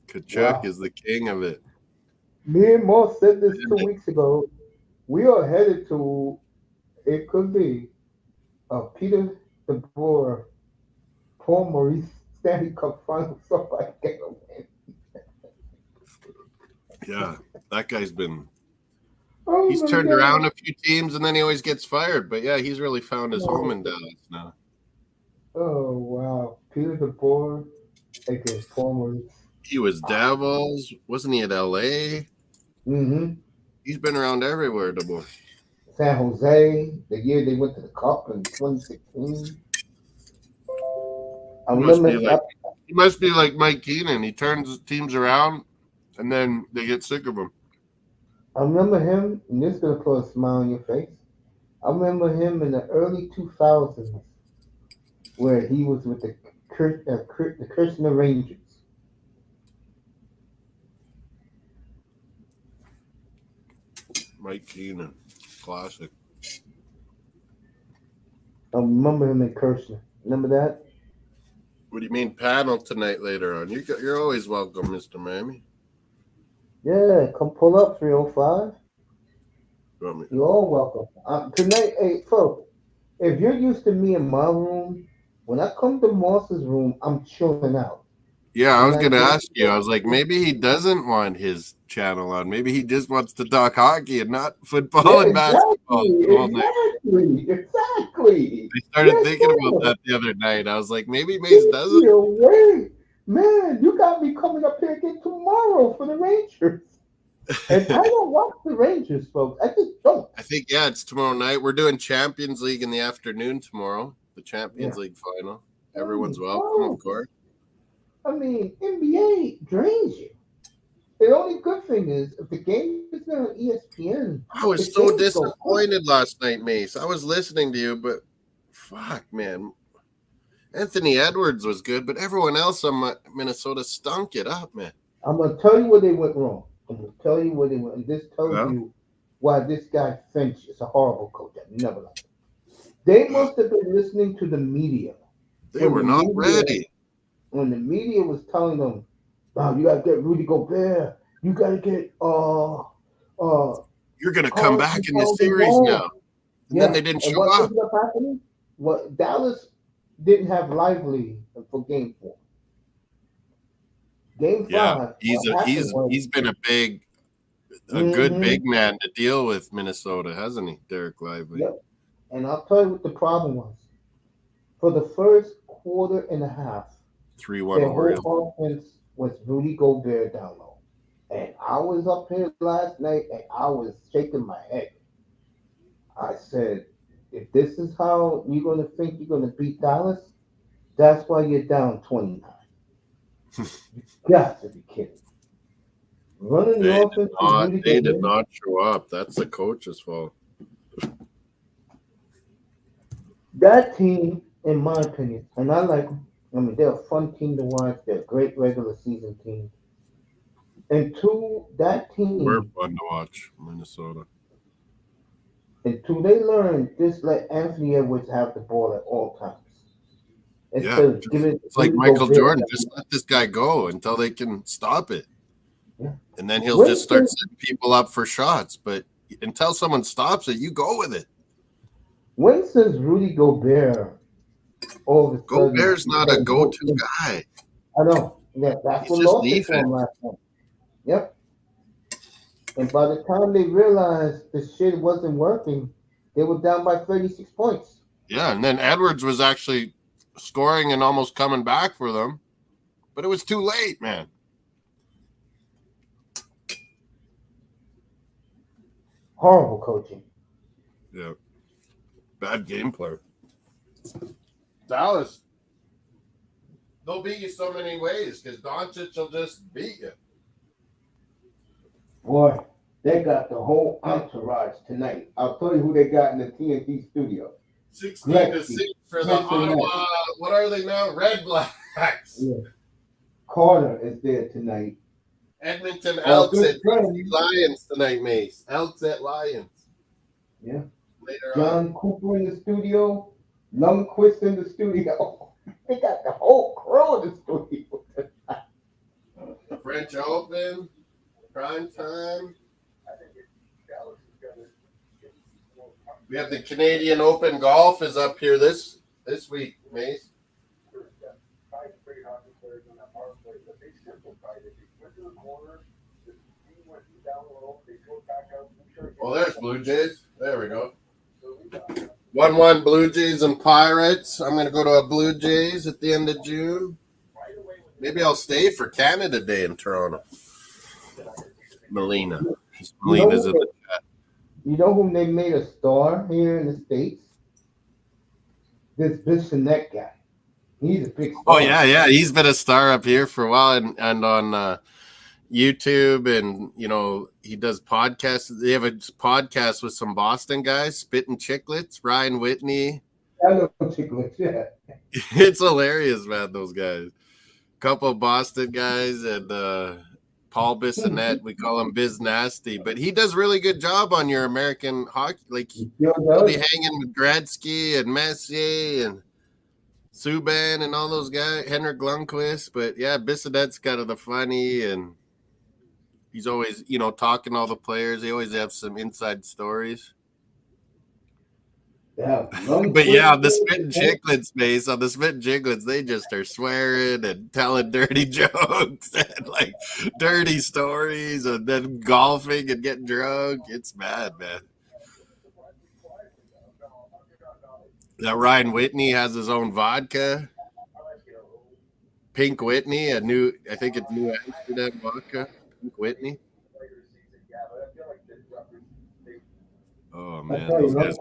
Kachuk is the king of it. Me and Moss said this 2 weeks ago. We are headed to, it could be, Peter DeBoer, Paul Maurice Stanley Cup final, something like that. Yeah, that guy's been. He's turned around a few teams, and then he always gets fired. But yeah, he's really found his home in Dallas now. Oh wow, Peter DeBoer, aka Paul Maurice. He was Devils, wasn't he at LA? Mm-hmm. He's been around everywhere, DeBoer. San Jose, the year they went to the Cup in 2016. He must be like Mike Keenan. He turns teams around and then they get sick of him. I remember him, and this is gonna put a smile on your face. I remember him in the early 2000s, where he was with the the Krishna Rangers. Mike Keenan, classic. I remember him in Krishna. Remember that? What do you mean panel tonight later on? You're always welcome, Mr. Miami. Yeah, come pull up 305. You want me- You're all welcome. Tonight, hey, folks, if you're used to me in my room, when I come to Moss's room, I'm chilling out. Yeah, I When was I gonna go ask you. I was like, maybe he doesn't want his channel on. Maybe he just wants to talk hockey and not football yeah, and basketball all night. exactly. I started Yes, thinking about sir. that the other night. I was like, maybe Mace Keep doesn't. me away. Man, you got me coming up here again tomorrow for the Rangers. And I don't watch the Rangers, folks. I just don't. I think it's tomorrow night. We're doing Champions League in the afternoon tomorrow. The Champions Yeah. League final. Everyone's welcome, Oh, of course. I mean, NBA drains you. The only good thing is if the game is on ESPN, I the was so games go quick. disappointed last night, Mace. I was listening to you, but fuck, man. Anthony Edwards was good, but everyone else on Minnesota stunk it up, man. I'm gonna tell you where they went wrong. I'm gonna tell you where they went, and this tells Yeah. you why this guy Finch is a horrible coach. I never liked him. They must have been listening to the media. They were not ready. When the media was telling them, "Wow, you gotta get Rudy Gobert. You gotta get You're gonna come Carl back in the Towns series involved." now. And then they didn't and show what up. ended up happening? What Dallas didn't have Lively for Game 4. Game 5. What happened was, He's been a good big man to deal with Minnesota, hasn't he, Derek Lively? Yep. And I'll tell you what the problem was. For the first quarter and a half, 3-1 their Orioles. whole offense was Rudy Gobert down low. And I was up here last night and I was shaking my head. I said, if this is how you're going to think you're going to beat Dallas, that's why you're down 29. You got to be kidding. Running the offense with Rudy They did Gobert. not show up. That's the coach's fault. That team, in my opinion, and I like them. I mean, they're a fun team to watch. They're a great regular season team. And two, that team, We're fun to watch, Minnesota. until they learn, just let Anthony Edwards have the ball at all times. Yeah, it's like Michael Jordan. Just let this guy go until they can stop it. Yeah. And then he'll just start setting people up for shots. But until someone stops it, you go with it. When says Rudy Gobert all of a sudden? Gobert's not a go-to guy. I know. Yeah, that's what lost it for him last time. Yep. And by the time they realized the shit wasn't working, they were down by 36 points. Yeah, and then Edwards was actually scoring and almost coming back for them. But it was too late, man. Horrible coaching. Yeah. Bad game player. Dallas, they'll beat you so many ways because Doncic will just beat you. Boy, they got the whole entourage tonight. I'll tell you who they got in the TNT studio. 16-6 for the Ottawa. What are they now? Red Blacks. Yeah. Carter is there tonight. Edmonton Elks at Lions tonight, Mace. Elks at Lions. Yeah. Later John Cooper in the studio. Lundqvist in the studio. They got the whole crew in the studio. French Open. Prime time. We have the Canadian Open golf is up here this week, Mace. Oh, there's Blue Jays. There we go. 1-1 Blue Jays and Pirates. I'm going to go to a Blue Jays at the end of June. Maybe I'll stay for Canada Day in Toronto. Melina's in the chat. You know whom they made a star here in the States? This Bissonnette guy. He's a big star. Oh, yeah. He's been a star up here for a while and on YouTube, and he does podcasts. They have a podcast with some Boston guys, Spittin' Chicklets, Ryan Whitney. I know Chicklets, yeah. It's hilarious, man. Those guys, couple of Boston guys, and Paul Bissonnette. We call him Biz Nasty, but he does really good job on your American hockey. Like he'll be hanging with Gretzky and Messier and Subban and all those guys, Henrik Lundqvist. But yeah, Bissonnette's kind of the funny, and he's always, talking to all the players. They always have some inside stories. Yeah, but yeah, on the Spittin' Chicklets base, on the Spittin' Chicklets, they just are swearing and telling dirty jokes and like dirty stories, and then golfing and getting drunk. It's bad, man. That Ryan Whitney has his own vodka. Pink Whitney, I think it's New Amsterdam vodka. Pink Whitney. Oh man, those guys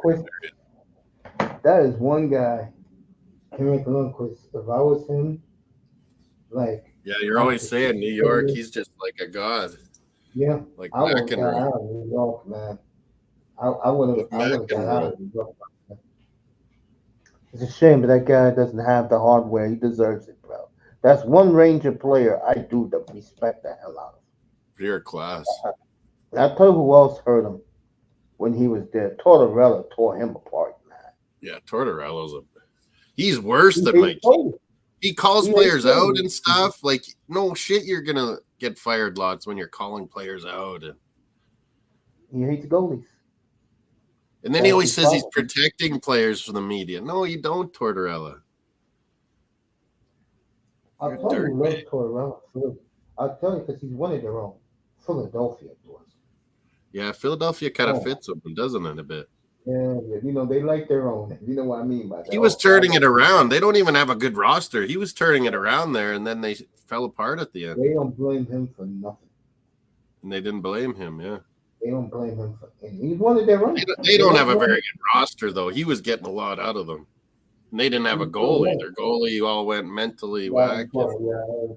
that is one guy. Henrik Lundqvist. If I was him, like. Yeah, you're always saying New York. He's just like a god. Yeah, like I would have got out of New York, man. I would have got out of New York. It's a shame that guy doesn't have the hardware. He deserves it, bro. That's one Ranger player I do respect the hell out of. Pure class. I'll tell you who else hurt him when he was there. Tortorella tore him apart, man. Yeah, Tortorella's he's worse than Mike. He calls players out and stuff. Like, no shit, you're gonna get fired lots when you're calling players out. And he hates goalies. And then he always says he's protecting players from the media. No, you don't, Tortorella. I'll tell you who loves Tortorella. I'll tell you because he's one of their own. Philadelphia does. Yeah, Philadelphia kind of fits him, doesn't it, a bit? Yeah, they like their own. You know what I mean by that. He was turning it around. They don't even have a good roster. He was turning it around there, and then they fell apart at the end. They don't blame him for nothing. And they didn't blame him, yeah. They don't blame him for anything. He's one of their own. They don't have a very good roster, though. He was getting a lot out of them. And they didn't have a goalie. Their goalie all went mentally whacked. Yeah.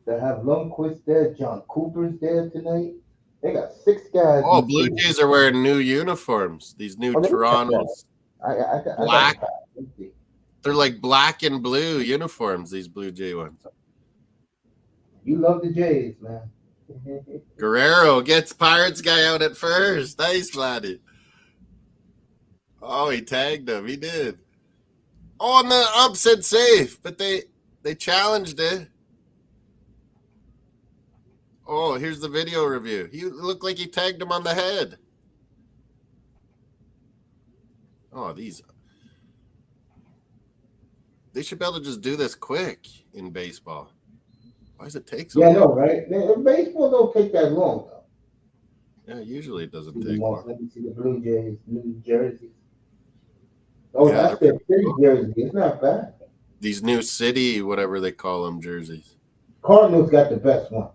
They have Lundqvist there. John Cooper's there tonight. They got 6 guys. Oh, Blue Jays are wearing new uniforms. These new Toronto's. Black. They're like black and blue uniforms, these Blue Jay ones. You love the Jays, man. Guerrero gets Pirates guy out at first. Nice, laddie. Oh, he tagged him. He did. Oh, and the ump said safe, but they challenged it. Oh, here's the video review. He looked like he tagged him on the head. Oh, they should be able to just do this quick in baseball. Why does it take so long? Yeah, I know, right? Baseball don't take that long, though. Yeah, usually it doesn't take long. Let me see the Blue Jays, new jerseys. Oh, yeah, that's their city jersey. It's not bad. These new city, whatever they call them, jerseys. Cardinals got the best one.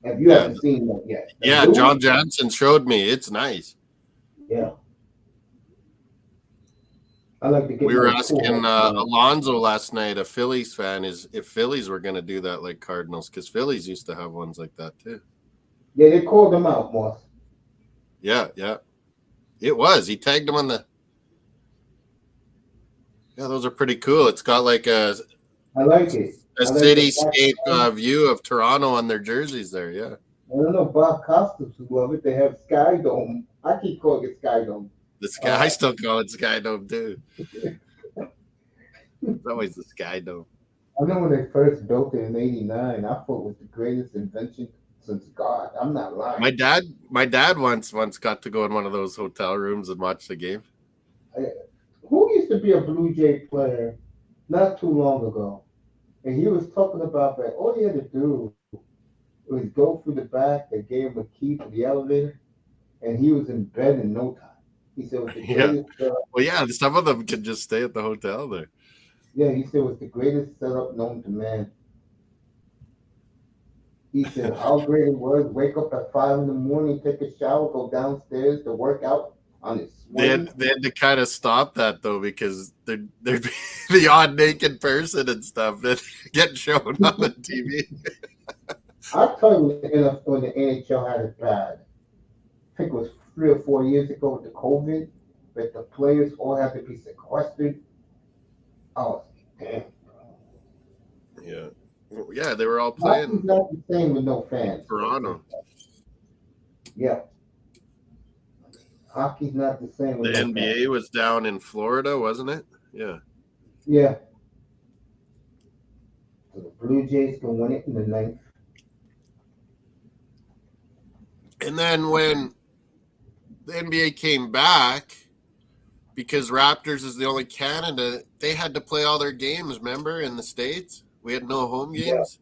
If you haven't seen that yet. Yeah, John Johnson showed me. It's nice. Yeah. I like to get. We were asking Alonzo last night, a Phillies fan, if Phillies were going to do that like Cardinals, because Phillies used to have ones like that too. Yeah, they called them out, Moss. Yeah. It was. He tagged them on the. Yeah, those are pretty cool. It's got like I like it. A cityscape view of Toronto on their jerseys there, yeah. I don't know, Bob Costas who love it. They have Sky Dome. I keep calling it Sky Dome. I still call it Sky Dome too. It's always the Sky Dome. I know when they first built it in '89, I thought it was the greatest invention since God. I'm not lying. My dad once got to go in one of those hotel rooms and watch the game. Who used to be a Blue Jay player not too long ago? And he was talking about that all he had to do was go through the back. They gave him a key for the elevator, and he was in bed in no time. He said it was the greatest setup. Well, yeah, some of them can just stay at the hotel there. Yeah, he said it was the greatest setup known to man. He said how great it was. Wake up at 5 a.m, take a shower, go downstairs to work out on his swing. They had to kind of stop that though, because there'd be the odd naked person and stuff that get shown on the TV. I tell you, when the NHL had it bad, I think it was 3 or 4 years ago with the COVID, that the players all had to be sequestered. I was like, damn. Yeah. Yeah, they were all Hockey's playing not the same with no in fans, though. Toronto. Yeah, hockey's not the same with The no fans. NBA was down in Florida, wasn't it? Yeah. Yeah, so the Blue Jays can win it in the ninth. And then when the NBA came back, because Raptors is the only Canada, they had to play all their games, remember, in the States? We had no home Yeah, games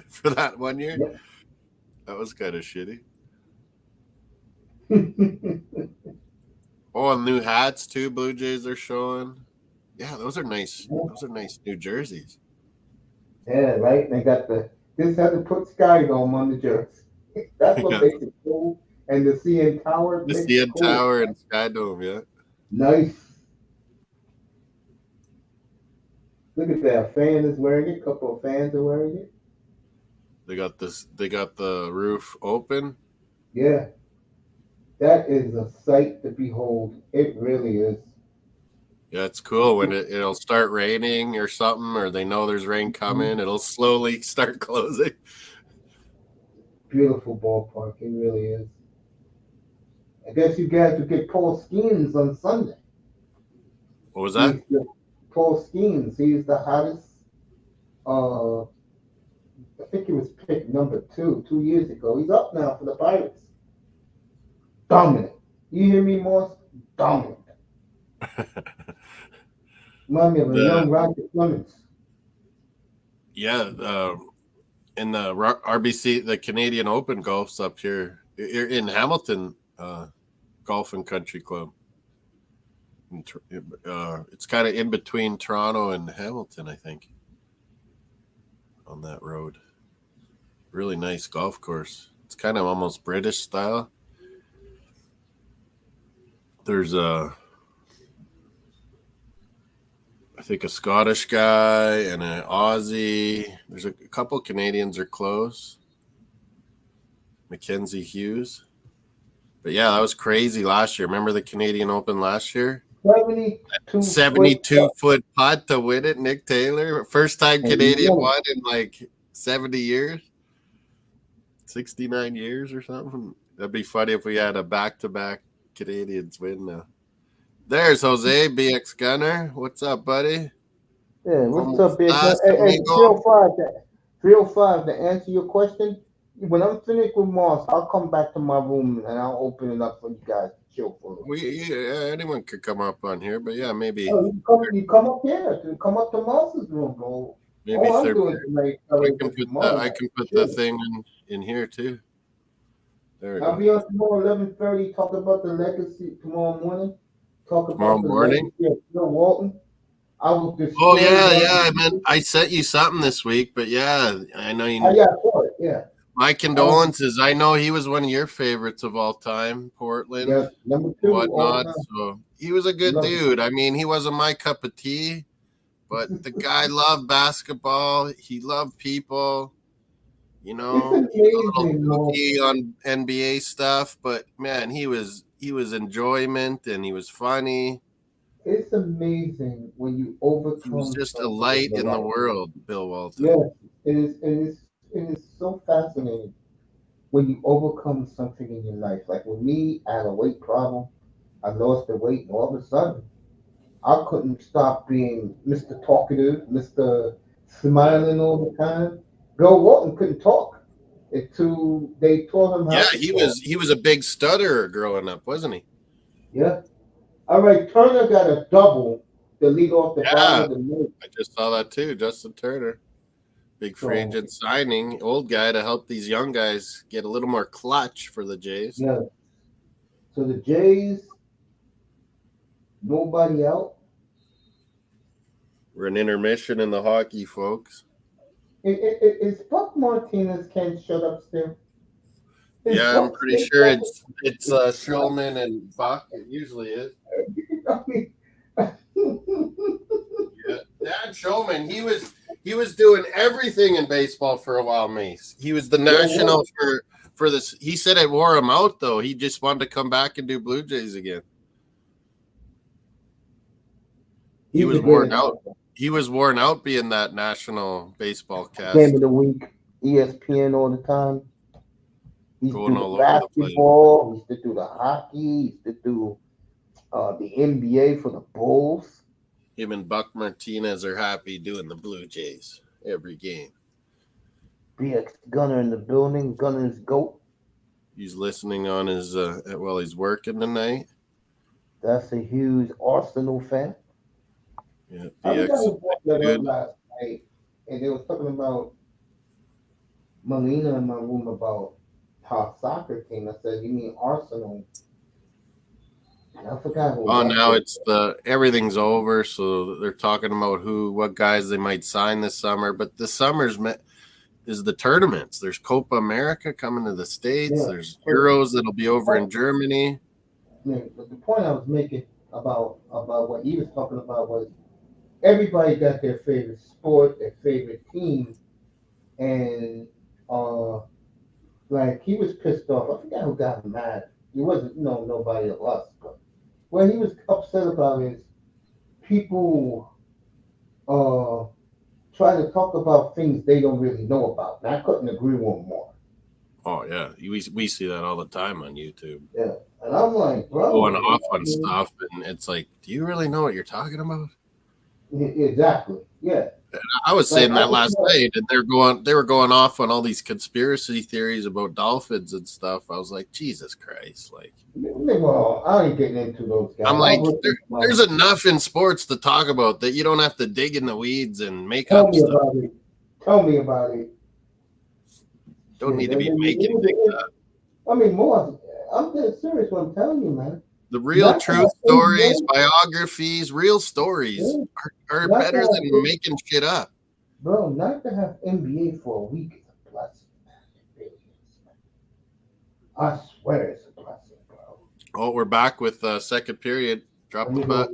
for that 1 year. yeah. That was kind of shitty. Oh, and new hats too, Blue Jays are showing. Yeah, those are nice. Those are nice new jerseys. Yeah, right. And they got just had to put Sky Dome on the jersey. That's what Yeah, makes it cool. And the CN Tower the makes it CN cool. Tower and Sky Dome, yeah. Nice. Look at that. A fan is wearing it. A couple of fans are wearing it. They got this. They got the roof open. Yeah. That is a sight to behold. It really is. Yeah, it's cool when it'll start raining or something, or they know there's rain coming. It'll slowly start closing. Beautiful ballpark. It really is. I guess you guys will get Paul Skeens on Sunday. What was that? Paul Skeens. He's the hottest. Uh, I think he was picked number 2 years ago. He's up now for the Pirates. Dominant. You hear me, Moss? Dominant. Remind me of a young Roger Clemens. Yeah, in the RBC, the Canadian Open golf's up here. You're in Hamilton Golf and Country Club. It's kind of in between Toronto and Hamilton, I think, on that road. Really nice golf course. It's kind of almost British style. There's I think a Scottish guy and an Aussie. There's a couple Canadians are close. Mackenzie Hughes. But yeah, that was crazy last year. Remember the Canadian Open last year? 72-foot putt to win it, Nick Taylor. First time Canadian won in like 70 years. 69 years or something. That'd be funny if we had a back-to-back Canadians win now. There's Jose, BX Gunner. What's up, buddy? Yeah, what's up, BX Gunner? Hey, 305, to answer your question, when I'm finished with Moss, I'll come back to my room and I'll open it up for you guys to chill for a little. Anyone could come up on here, but yeah, maybe. Oh, you come up here. Come up to Moss's room, bro. Maybe I'm doing tonight. I can put the thing in here too. There we go. I'll be on tomorrow 11:30. Talk about the legacy tomorrow morning. Talk about the legacy of Bill Walton. I will destroy. Oh yeah. I sent you something this week, but yeah, I know you. Yeah, I saw it. Yeah. My condolences. I know he was one of your favorites of all time, Portland. Yeah, number 2. Whatnot. So he was a good dude. I mean, he wasn't my cup of tea, but the guy loved basketball. He loved people. You know, he was a little kooky on NBA stuff, but man, he was enjoyment and he was funny. It's amazing when you overcome. He was just a light in the world, Bill Walton. Yes, it is so fascinating when you overcome something in your life. Like with me, I had a weight problem. I lost the weight, and all of a sudden, I couldn't stop being Mr. Talkative, Mr. Smiling all the time. Bill Walton couldn't talk until they taught him how. Yeah, he was a big stutterer growing up, wasn't he? Yeah. All right, Turner got a double to lead off the bottom of the minute. I just saw that too, Justin Turner. Big free agent signing, old guy to help these young guys get a little more clutch for the Jays. Yeah. So the Jays, nobody out. We're in intermission in the hockey, folks. Is Buck Martinez can't shut up still? Yeah, I'm pretty sure it's Shulman and Buck. It usually is. I mean, yeah. Dad Showman, he was doing everything in baseball for a while, Mace. He was the national for this. He said it wore him out though. He just wanted to come back and do Blue Jays again. He was worn out. He was worn out being that national baseball cast. Game of the week, ESPN all the time. He's Going do all the over the place. basketball. He's to do the hockey. He's to do the NBA for the Bulls. Him and Buck Martinez are happy doing the Blue Jays every game. BX Gunner in the building. Gunner's GOAT. He's listening on his while he's working tonight. That's a huge Arsenal fan. Yeah, BX. I was that up last night, and they was talking about Melina in my room about how soccer team. I said, "You mean Arsenal?" And I forgot who. Oh, now it's everything's over, so they're talking about what guys they might sign this summer. But the summer's is the tournaments. There's Copa America coming to the States. Yeah. There's Euros that'll be over in Germany. Yeah, but the point I was making about what he was talking about was everybody got their favorite sport, their favorite team, and like he was pissed off. I forgot who got mad. He wasn't nobody of us, but what he was upset about is people try to talk about things they don't really know about. And I couldn't agree with him more. Oh yeah, we see that all the time on YouTube. Yeah, and I'm like, bro, going off on stuff, and it's like, do you really know what you're talking about? Exactly. Yeah. And I was saying that last night, and they were going off on all these conspiracy theories about dolphins and stuff. I was like, Jesus Christ, like. Well, I ain't getting into those guys. I'm like, there's enough in sports to talk about that you don't have to dig in the weeds and make up stuff. Tell me about it. Don't need to be making things up. I mean, more. I'm dead serious when I'm telling you, man. The real truth stories, biographies, real stories are better than making shit up. Bro, not to have NBA for a week is a blessing. I swear it's a blessing, bro. Oh, we're back with second period. Drop the butt.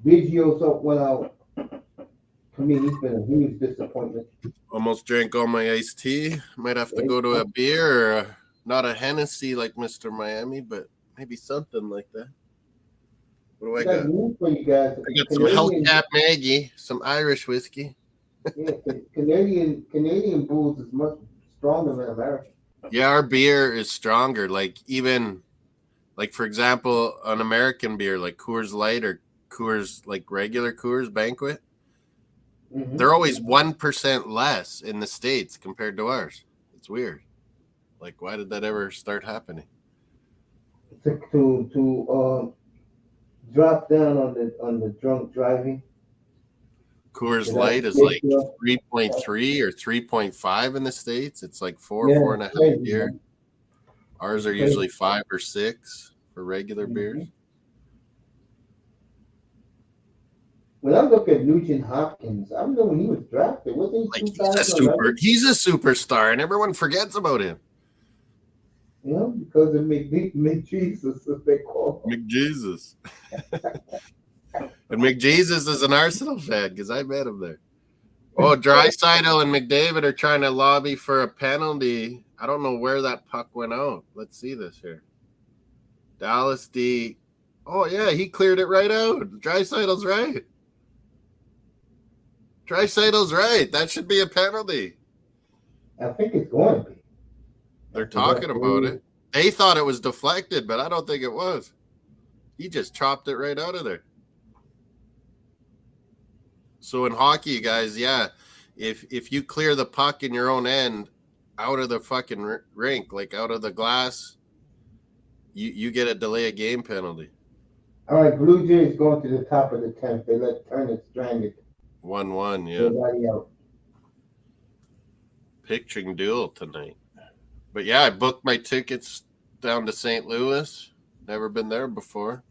Biggio's went out. I mean, he's been a huge disappointment. Almost drank all my iced tea. Might have to go to a beer or not a Hennessy like Mr. Miami, but maybe something like that. What do I got? For you guys. I got some Hellcat Maggie, some Irish whiskey. Yeah, Canadian booze is much stronger than American. Yeah, our beer is stronger. Like for example, an American beer like Coors Light or Coors, like regular Coors Banquet, they're always 1% less in the States compared to ours. It's weird. Like, why did that ever start happening? To drop down on the drunk driving. Coors Light is like 3.3 or 3.5 in the States. It's like 4.5 beer. Ours are usually 5 or 6 for regular beers. When I look at Nugent Hopkins, I remember when he was drafted. Wasn't he he's a superstar, and everyone forgets about him. Yeah, because of McJesus, as they call him. McJesus. And McJesus is an Arsenal fan because I met him there. Oh, Draisaitl and McDavid are trying to lobby for a penalty. I don't know where that puck went out. Let's see this here. Dallas D. Oh, yeah, he cleared it right out. Draisaitl's right. Draisaitl's right. That should be a penalty. I think it's going to be. They're talking about it. They thought it was deflected, but I don't think it was. He just chopped it right out of there. So in hockey, guys, yeah, if you clear the puck in your own end out of the fucking rink, like out of the glass, you get a delay of game penalty. All right, Blue Jays going to the top of the 10th. They let Turner stranded. 1-1, yeah. Everybody out. Pitching duel tonight. But yeah, I booked my tickets down to St. Louis. Never been there before.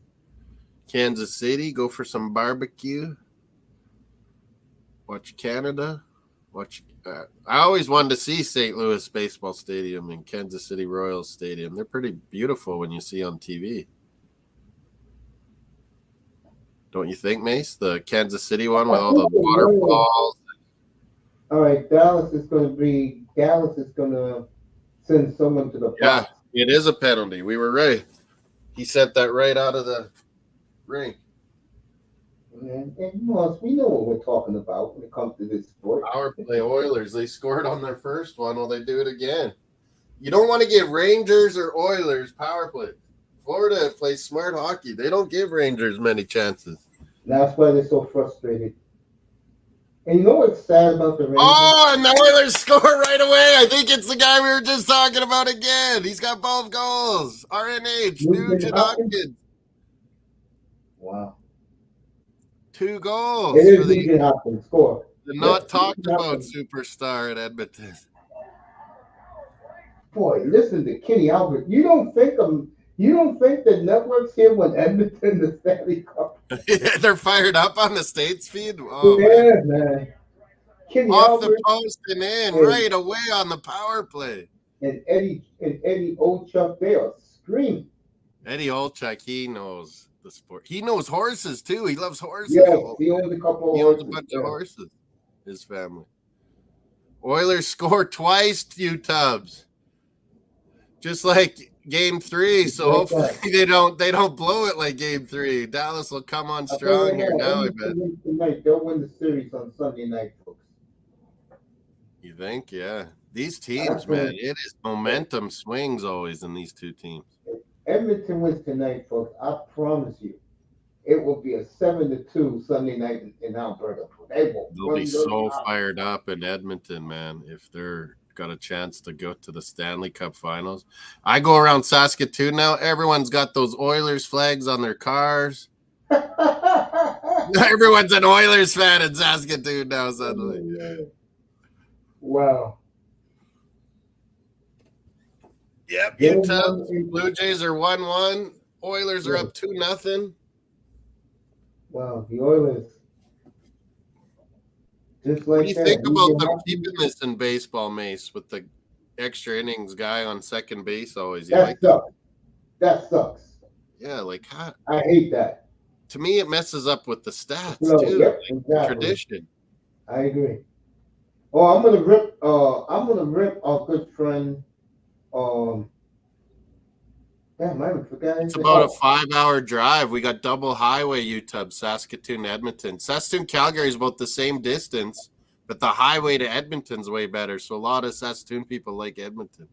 Kansas City, go for some barbecue. Watch Canada. I always wanted to see St. Louis Baseball Stadium and Kansas City Royals Stadium. They're pretty beautiful when you see on TV. Don't you think, Mace? The Kansas City one with all the waterfalls. All right, Dallas is going to send someone to the box. Yeah, it is a penalty. We were right. He sent that right out of the ring. And Moss, we know what we're talking about when it comes to this sport. Power play Oilers. They scored on their first one. Will they do it again? You don't want to give Rangers or Oilers power play. Florida plays smart hockey. They don't give Rangers many chances. That's why they're so frustrated. And you know what's sad about the Rangers? Oh, and the Oilers score right away. I think it's the guy we were just talking about again. He's got both goals. RNH, Nugent Hopkins. Wow. 2 goals. It is Nugent Hopkins score. The not talked about superstar at Edmonton. Boy, listen to Kenny Albert. You don't think the networks here when Edmonton the Stanley Cup? They're fired up on the States feed. Oh, yeah, man. Kenny off Albert the post and in right away on the power play. And Eddie Olchuk, they are screaming. Eddie Olchuk, he knows the sport. He knows horses too. He loves horses. Yes, he owns a couple of horses. He owns a bunch of horses. His family. Oilers score twice, U-Tubs. Just like Game 3, so hopefully they don't blow it like Game 3. Dallas will come on strong here now, I bet. Tonight, they'll win the series on Sunday night, folks. You think? Yeah. These teams, man, it is momentum swings always in these two teams. If Edmonton wins tonight, folks, I promise you, it will be a 7-2 Sunday night in Alberta. They'll be so fired up in Edmonton, man, if they're got a chance to go to the Stanley Cup Finals. I go around Saskatoon now. Everyone's got those Oilers flags on their cars. Everyone's an Oilers fan in Saskatoon now suddenly. Wow. Yep, Utah Blue Jays are 1-1. Oilers are up 2-0. Wow, the Oilers. Just like what do you think about them keeping this in baseball, Mace, with the extra innings guy on second base always? That sucks. That sucks. Yeah, like how? I hate that. To me, it messes up with the stats too. Yep, like exactly. Tradition. I agree. Oh, I'm gonna rip our good friend. Damn, I forgot. It's about a 5-hour drive. We got double highway UTUB, Saskatoon, Edmonton. Saskatoon, Calgary is about the same distance, but the highway to Edmonton's way better. So a lot of Saskatoon people like Edmonton.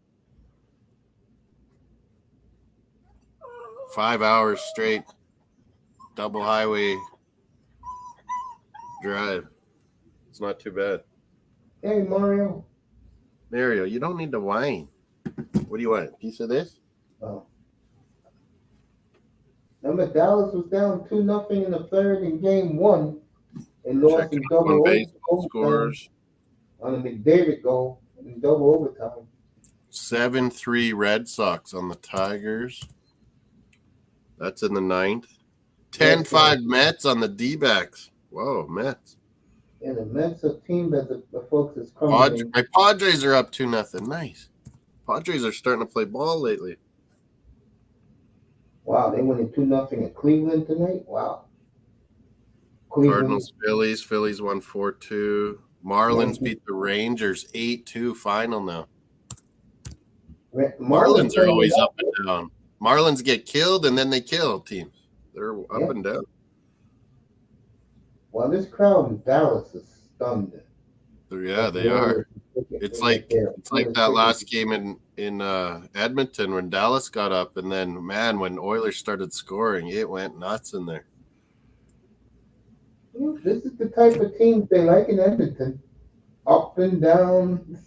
5 hours straight, double highway drive. It's not too bad. Hey, Mario, you don't need to whine. What do you want? A piece of this? Oh. Remember, Dallas was down 2-0 in the third in Game 1 and lost in double scores on a McDavid goal in double overtime. 7-3 Red Sox on the Tigers. That's in the 9th. 10-5 Mets on the D-backs. Whoa, Mets. Yeah, the Mets are a team that the folks is coming. My Padres are up 2-0. Nice. Padres are starting to play ball lately. Wow, they went 2-0 at Cleveland tonight. Wow. Cardinals, Phillies. Phillies won 4-2. Marlins beat the Rangers 8-2 final now. Marlins are always up and down. Marlins get killed and then they kill teams. They're up and down. Well, this crowd in Dallas is stunned. Yeah, they are. It's like that last game in Edmonton when Dallas got up, and then when Oilers started scoring, it went nuts in there. This is the type of teams they like in Edmonton. Up and down.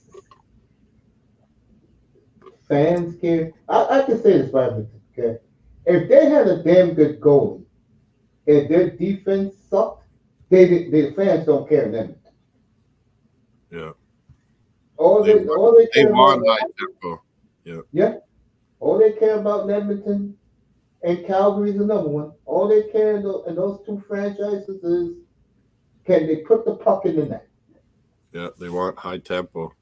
Fans care. I can say this about Edmonton, okay? If they had a damn good goalie and their defense sucked, the fans don't care in Edmonton. Yeah. They want high tempo. Yeah. Yeah. All they care about in Edmonton and Calgary is another one. All they care in those two franchises is can they put the puck in the net? Yeah, they want high tempo.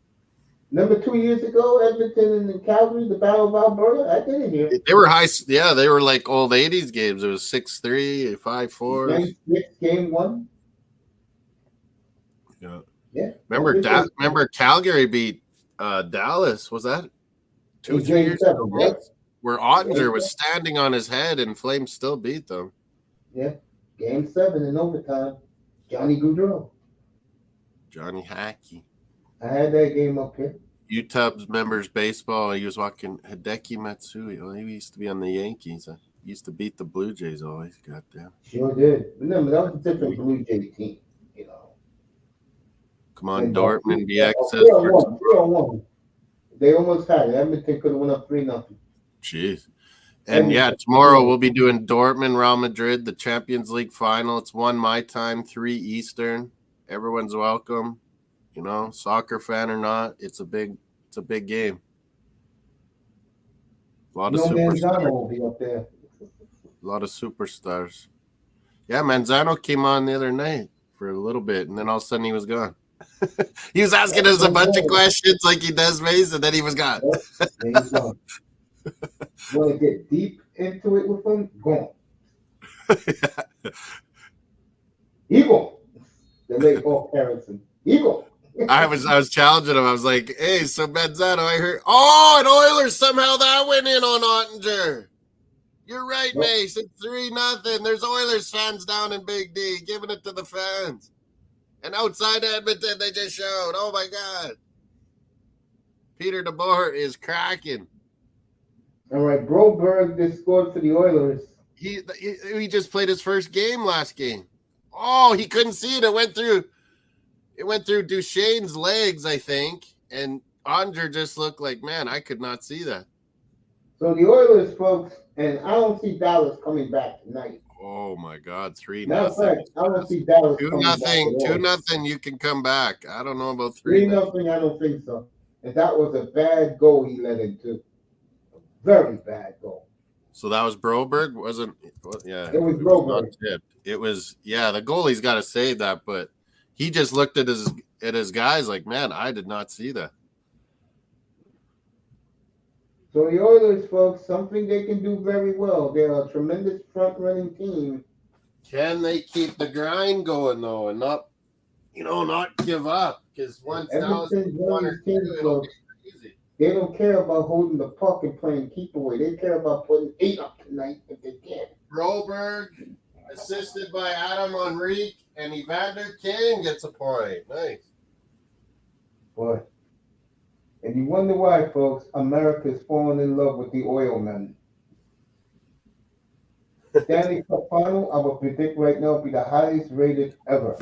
Remember 2 years ago, Edmonton and Calgary, the Battle of Alberta? I did it here. They were high. Yeah, they were like old 80s games. It was 6-3, 5-4. Game 6, game 1. Yeah. Yeah. Remember Calgary beat Dallas. Was that 2-3 years ago? Yep. Where Ottinger was standing on his head and Flames still beat them. Yeah. Game 7 in overtime. Johnny Gaudreau. Johnny Hackey. I had that game up here. UTUB's members baseball. He was walking Hideki Matsui. Well, he used to be on the Yankees. He used to beat the Blue Jays always. Goddamn. Sure did. Remember, that was a different Blue Jay team, you know. Come on, Dortmund, BX says. 3-1. They almost had it. Edmonton could have went up 3-0. Jeez. And yeah, tomorrow we'll be doing Dortmund, Real Madrid, the Champions League final. It's 1 my time, 3 Eastern. Everyone's welcome. You know, soccer fan or not, it's a big game. A lot of Manzano will be up there. A lot of superstars. Yeah, Manzano came on the other night for a little bit, and then all of a sudden he was gone. He was asking us a bunch of questions like he does Mace, and then he was gone. He's gone. You want to get deep into it with him? Gone. He gone. The late Paul Harrison. He gone. I was challenging him. I was like, hey, so Manzano, I heard, and Oilers, somehow that went in on Ottinger. You're right, Mace. It's 3-0. There's Oilers fans down in Big D giving it to the fans. And outside Edmonton, they just showed. Oh, my God. Peter DeBoer is cracking. All right, Broberg just scored for the Oilers. He just played his first game last game. Oh, he couldn't see it. It went through Duchesne's legs, I think. And Ottinger just looked like, man, I could not see that. So the Oilers, folks, and I don't see Dallas coming back tonight. Oh my God, 3-0. I don't see Dallas 2-0. You can come back. I don't know about 3-0. I don't think so. And that was a bad goal he let into. A very bad goal. So that was Broberg, wasn't? Yeah, it was Broberg. It was. Yeah, the goalie's got to save that, but he just looked at his guys like, man, I did not see that. So the Oilers, folks, something they can do very well. They're a tremendous front-running team. Can they keep the grind going though, and not give up? Because once Edmonton's one of these teams, folks, they don't care about holding the puck and playing keep away. They care about putting 8 up tonight if they can. Broberg, assisted by Adam Henrique, and Evander Kane gets a point. Nice. Boy. And you wonder why, folks, America's fallen in love with the oil men. Stanley Cup final, I will predict right now, will be the highest rated ever.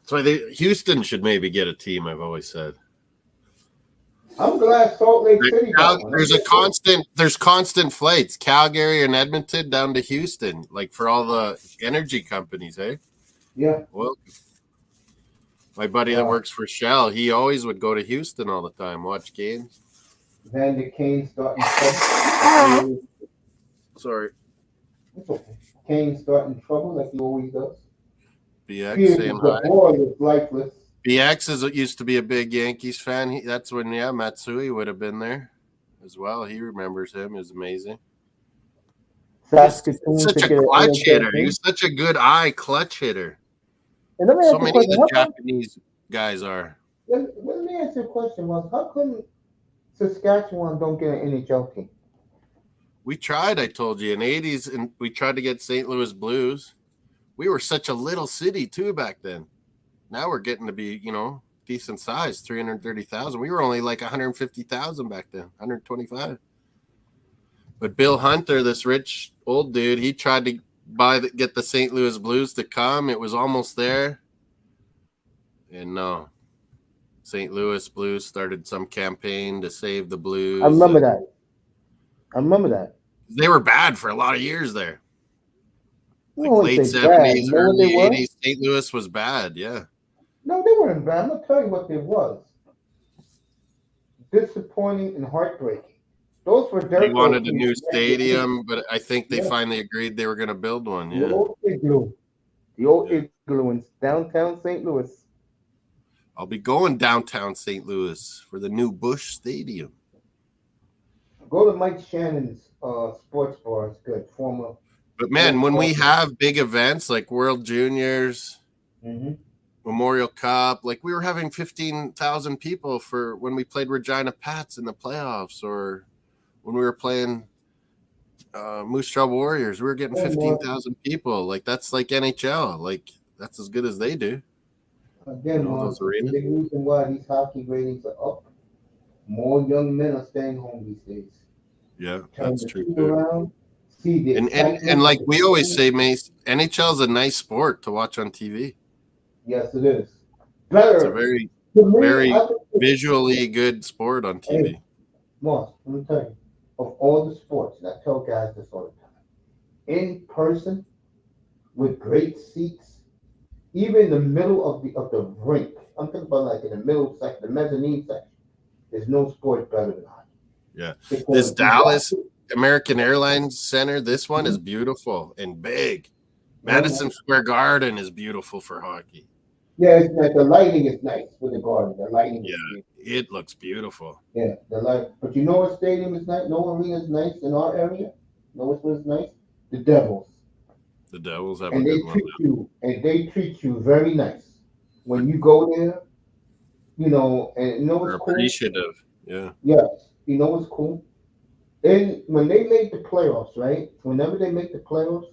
So Houston should maybe get a team, I've always said. I'm glad Salt Lake City got one. There's constant flights, Calgary and Edmonton down to Houston, like for all the energy companies, eh? Yeah. Well, my buddy that works for Shell, he always would go to Houston all the time, watch games. Evander Kane starting trouble. Sorry. It's okay. Kane starting trouble like he always does. BX saying hi. Boy is lifeless. BX used to be a big Yankees fan. That's when, Matsui would have been there as well. He remembers him. It was amazing. He's such a clutch hitter. He's such a good clutch hitter. And let me so many of the Japanese guys are. Let me ask you a question, Ross. How come Saskatchewan don't get an NHL team? We tried, I told you, in the 80s, and we tried to get St. Louis Blues. We were such a little city, too, back then. Now we're getting to be, decent size, 330,000. We were only like 150,000 back then, 125. But Bill Hunter, this rich old dude, he tried to get the St. Louis Blues to come. It was almost there. And no. St. Louis Blues started some campaign to save the Blues. I remember that. They were bad for a lot of years there. Like late 70s, early 80s, St. Louis was bad, yeah. No, they weren't bad. I'm going to tell you what they was. Disappointing and heartbreaking. Those were They wanted a new stadium, but I think they finally agreed they were going to build one, yeah. The old igloo in downtown St. Louis. I'll be going downtown St. Louis for the new Busch Stadium. Go to Mike Shannon's sports bar. It's good. Former. But man, when we have big events like World Juniors, Memorial Cup, like we were having 15,000 people for when we played Regina Pats in the playoffs, or when we were playing Moose Jaw Warriors, we were getting 15,000 people. Like that's like NHL. Like that's as good as they do. Again, those arenas. The reason why these hockey ratings are up, more young men are staying home these days. Yeah, that's true. Around, see the and like we always say, Mace, NHL is a nice sport to watch on TV. Yes, it is. Better. It's a very visually good sport on TV. Hey, Moss, let me tell you, of all the sports, and I tell guys this all the time, in person, with great seats, even in the middle of the rink, I'm talking about like in the middle section, the mezzanine section, there's no sport better than hockey. Yeah. This Dallas American Airlines Center, this one is beautiful and big. Madison Square Garden is beautiful for hockey. Yeah, it's like the lighting is nice with the garden. The lighting it looks beautiful. Yeah, the light. But you know what stadium is nice? No arena is nice in our area. Know what was nice? The Devils. The Devils have a good one. They treat you very nice when you go there. You know, and you know what's cool? Appreciative. Yeah. Yes. You know what's cool? And when they make the playoffs, right? Whenever they make the playoffs,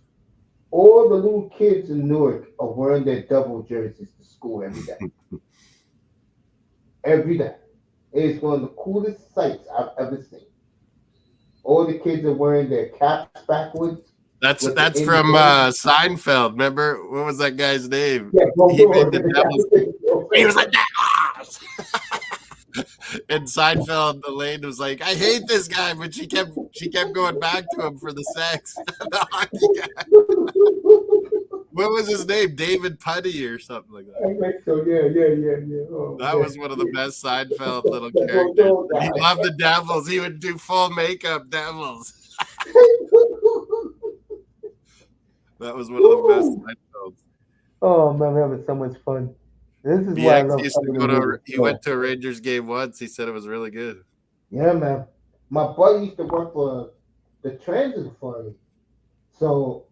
all the little kids in Newark are wearing their Devil jerseys to school every day. Every day. It's one of the coolest sights I've ever seen. All the kids are wearing their caps backwards. That's from Seinfeld. Remember, what was that guy's name? Yeah, he made the Devils. He was like, Devils! And Seinfeld, Elaine was like, I hate this guy, but she kept going back to him for the sex. The hockey guy. What was his name? David Putty or something like that. I think so. Yeah. Oh, that was one of the best Seinfeld little characters. He loved the Devils. He would do full makeup Devils. That was one of the best Seinfelds. Oh man, we're having so much fun. This is why I love he went to a Rangers game once. He said it was really good. Yeah, man. My buddy used to work for the transit authority. So,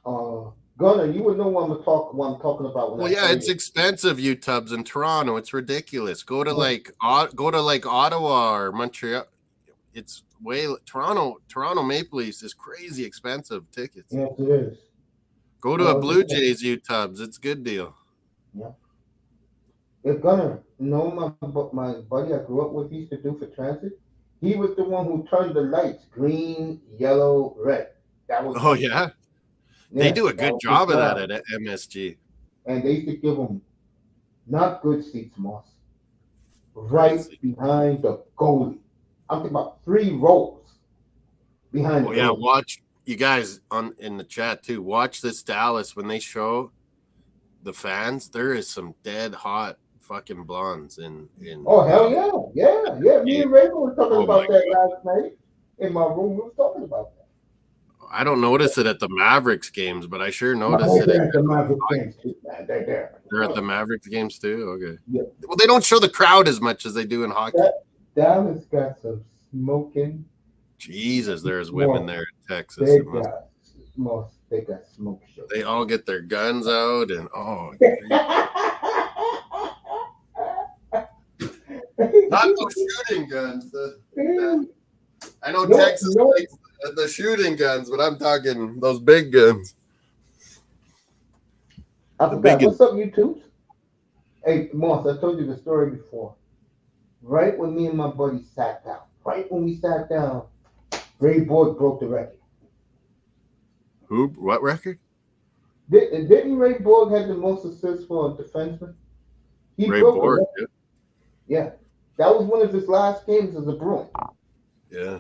Gunnar, you would know what I'm talking about. Well, yeah, it's expensive, UTubs in Toronto. It's ridiculous. Go to like Ottawa or Montreal. It's Toronto Maple Leafs is crazy expensive tickets. Yes, it is. Go to a Blue Jays UTubs. It's a good deal. Yeah. If Gunnar, my buddy I grew up with used to do for transit, he was the one who turned the lights green, yellow, red. That was. Oh yeah. They do a good job of that at MSG. And they used to give them not good seats, Moss. Right behind the goalie. I'm talking about 3 rows behind the goalie. Yeah, watch you guys in the chat too. Watch this Dallas when they show the fans. There is some dead hot fucking blondes in Oh hell yeah. Me and Raven were talking about that last night in my room. We were talking about that. I don't notice it at the Mavericks games, but I sure notice it at the Mavericks games too, man. They're there. They're at the Mavericks games too? Okay. Yeah. Well, they don't show the crowd as much as they do in hockey. Dallas got some smoking. Jesus, there's women there in Texas. They got smoke shows. They all get their guns out and not those shooting guns. I know Texas likes the shooting guns, but I'm talking those big guns. I forgot. What's up, YouTube? Hey, Moss, I told you the story before. Right when me and my buddy sat down, Ray Borg broke the record. Who? What record? Didn't Ray Borg have the most assists for a defenseman? Ray Borg, yeah. That was one of his last games as a Bruin. Yeah.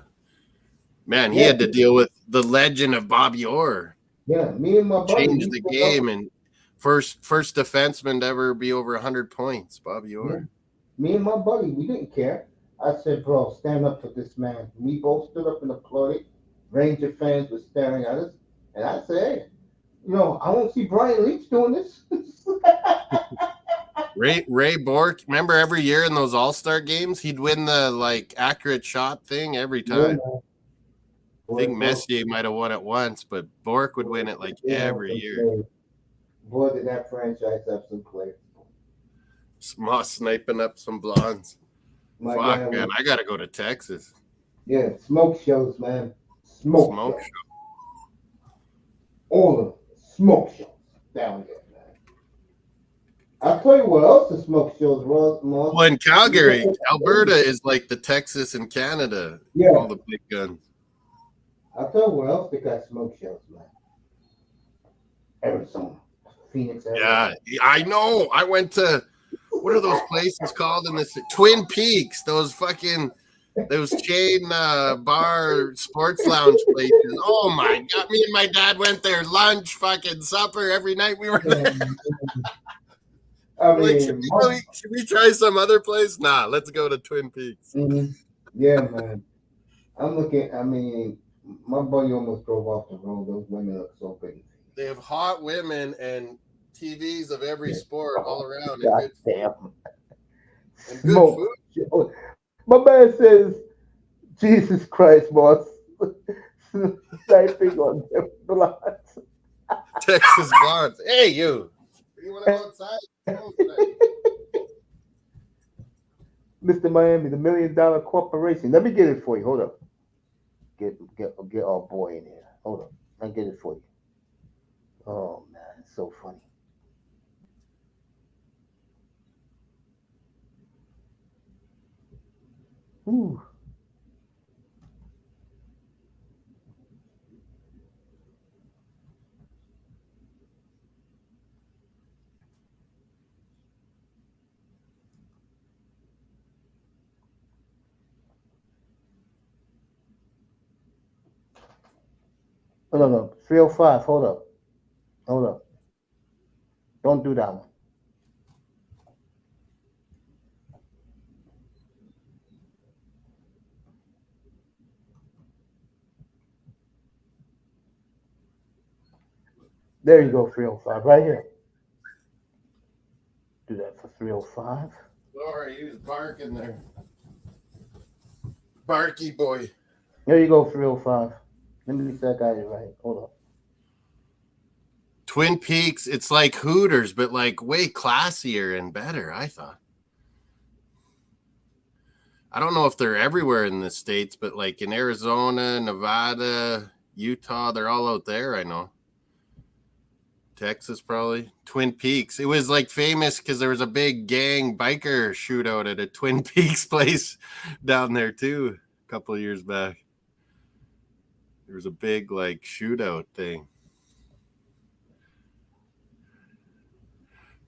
Man, he had to deal with the legend of Bobby Orr. Yeah, me and my buddy changed the game and first defenseman to ever be over 100 points, Bobby Orr. Yeah. Me and my buddy, we didn't care. I said, bro, stand up for this man. We both stood up and applauded. Ranger fans were staring at us. And I said, hey, I won't see Brian Leach doing this. Ray Bork, remember every year in those All-Star games, he'd win the like accurate shot thing every time. Yeah, I think Messier might have won it once, but Bork would win it like every year. Boy, did that franchise have some players. Moss sniping up some blondes. My Fuck, guy man, was, I gotta go to Texas. yeah, smoke shows, man. Smoke shows. All of them. Smoke shows down there, man. I'll tell you what else the smoke shows, Moss. Well, in Calgary, Alberta is like the Texas and Canada. Yeah. All the big guns. I'll tell you what else they got smoke shows, man. Arizona. Phoenix, Arizona. Yeah, I know. I went to, what are those places called in this? Twin Peaks. Those chain bar sports lounge places. Oh my God. Me and my dad went there. Lunch, fucking supper every night we were there. I mean, like, should we try some other place? Nah, let's go to Twin Peaks. Mm-hmm. Yeah, man. I'm looking, I mean, my buddy almost drove off the road. Those women look so pretty. They have hot women and TVs of every sport all around. God damn. And good food. My man says, Jesus Christ, boss. Sniping on them blondes. Texas blondes. Hey, you. You want to go outside? Mr. Miami, the $1 million corporation. Let me get it for you. Hold up. Get our boy in here. Hold up. I'll get it for you. Oh man, it's so funny. Ooh. No. 305. Hold up. Don't do that one. There you go, 305. Right here. Do that for 305. Sorry, he was barking there. Barky boy. There you go, 305. Let me see if that guy is right. Hold up. Twin Peaks, it's like Hooters, but like way classier and better, I thought. I don't know if they're everywhere in the States, but like in Arizona, Nevada, Utah, they're all out there, I know. Texas, probably. Twin Peaks. It was like famous because there was a big gang biker shootout at a Twin Peaks place down there too a couple of years back. There was a big like shootout thing.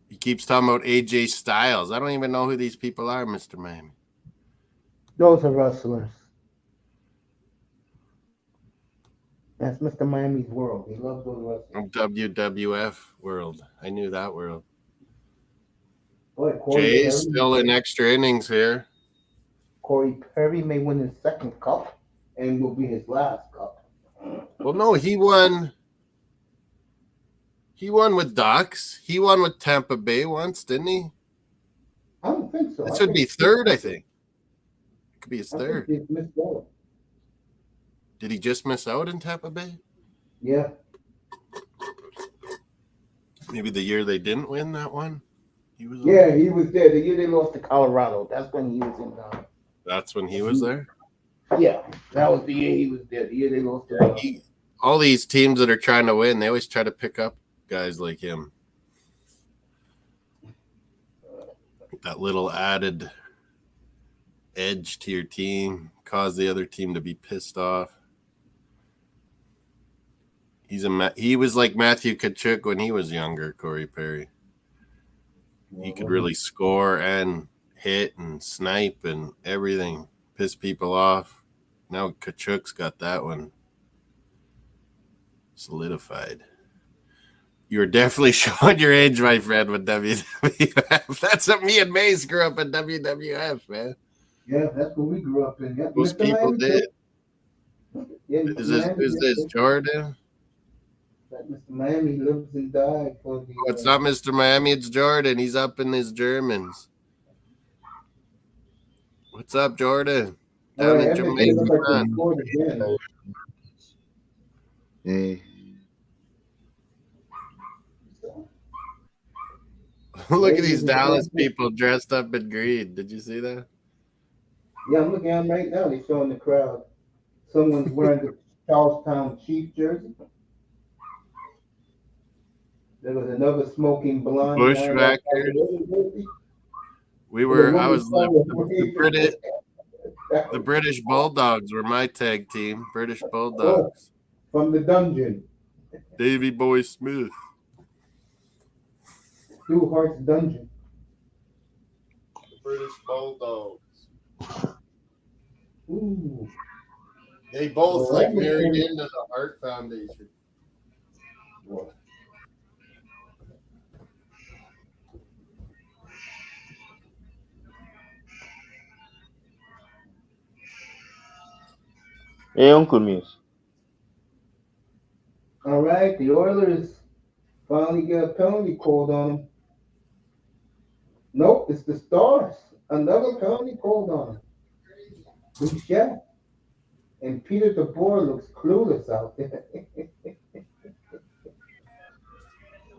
He keeps talking about AJ Styles. I don't even know who these people are, Mr. Miami. Those are wrestlers. That's Mr. Miami's world. He loves those wrestlers. WWF world. I knew that world. Boy, Jay's still in extra innings here. Corey Perry may win his second cup and will be his last cup. Well, no, he won. He won with Ducks. He won with Tampa Bay once, didn't he? I don't think so. This would be third, I think. It could be his third. Did he just miss out in Tampa Bay? Yeah. Maybe the year they didn't win that one? He was there. The year they lost to Colorado. That's when he was in. That's when he was there? Yeah. That was the year he was there. The year they lost to all these teams that are trying to win, they always try to pick up guys like him. That little added edge to your team, cause the other team to be pissed off. He was like Matthew Tkachuk when he was younger, Corey Perry. He could really score and hit and snipe and everything, piss people off. Now Tkachuk's got that one solidified. You're definitely showing your age, my friend, with WWF. That's what me and Mace grew up in WWF, man. Yeah, that's what we grew up in. Yeah. Most people did. Yeah, is this Jordan? That Mr. Miami lives and died for the. Oh, it's not Mr. Miami, it's Jordan. He's up in his Germans. What's up, Jordan? All Down right, in Emmett came Jamaica, up like man. the scored again. Hey, Look at Ladies these and Dallas gentlemen. people dressed up in green. Did you see that? Yeah, I'm looking at them right now. They're showing the crowd. Someone's wearing the Charlestown Chief jersey. There was another smoking blonde guy that had Bushwhackers. the jersey. We And the were. I woman was the waving British. that The was British Bulldogs were my tag team. British oh, Bulldogs. from the dungeon. Davy Boy Smith. Stu Hart's dungeon. The British Bulldogs. Ooh. They both Well, like that married became- into the Hart Foundation. hey, Uncle Muse. All right, the Oilers finally get a penalty called on them. Nope, it's the Stars. Another penalty called on them. Bouchette. And Peter DeBoer looks clueless out there.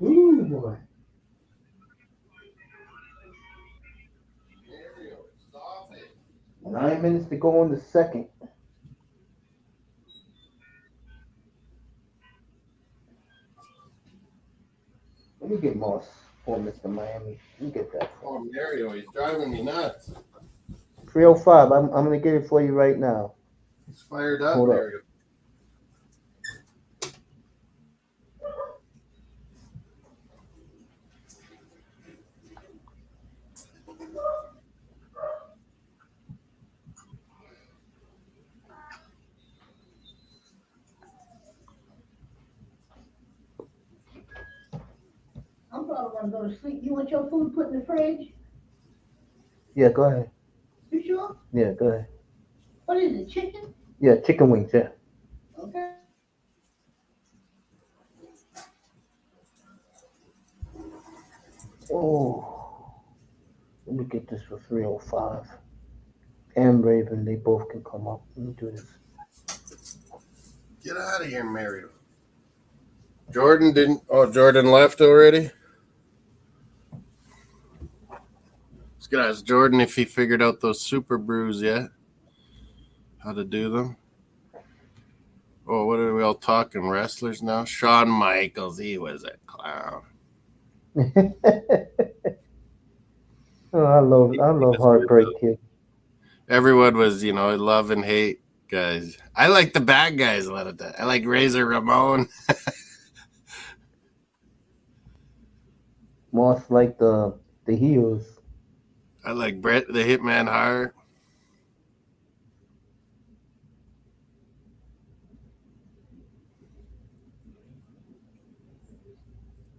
Ooh, boy. Stop it. 9 minutes to go in the second. Let me get Moss for Mr. Miami. Let me get that. Oh, Mario, he's driving me nuts. 305. I'm going to get it for you right now. He's fired up, Hold up. Mario. I'm probably gonna go to sleep. You want your food put in the fridge? Yeah, go ahead. You sure? Yeah, go ahead. What is it, chicken? Yeah, chicken wings, yeah. Okay. Oh, let me get this for 305. And Raven, they both can come up. Let me do this. Get out of here, Mario. Jordan didn't. Oh, Jordan left already? Let's gonna ask Jordan if he figured out those SUPERBRUs yet. How to do them. Oh, what are we all talking? Wrestlers now? Shawn Michaels, he was a clown. Oh, I love Heartbreak Kid. Everyone was, love and hate guys. I like the bad guys a lot of that. I like Razor Ramon. Moss like the heels. I like Bret the Hitman Hart.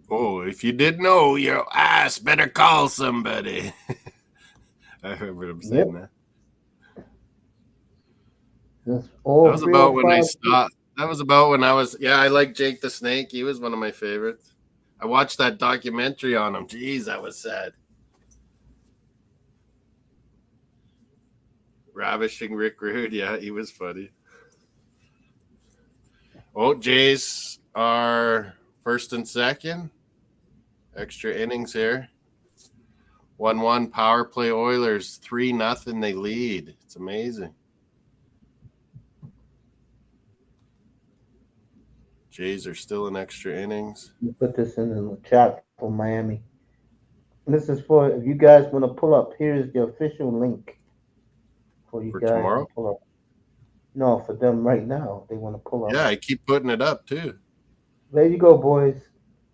Oh, if you didn't know, your ass better call somebody. I remember him saying that. That's all That was about when I 305. stopped. That was about when I was. Yeah, I like Jake the Snake. He was one of my favorites. I watched that documentary on him. Jeez, that was sad. Ravishing Rick Rude. Yeah, he was funny. Oh, Jays are first and second. Extra innings here. 1-1 power play Oilers. 3-0 they lead. It's amazing. Jays are still in extra innings. Let me put this in the chat for Miami. This is for if you guys want to pull up. Here's the official link for you For guys tomorrow? to pull up. No, for them right now. They want to pull up. Yeah, I keep putting it up too. There you go, boys.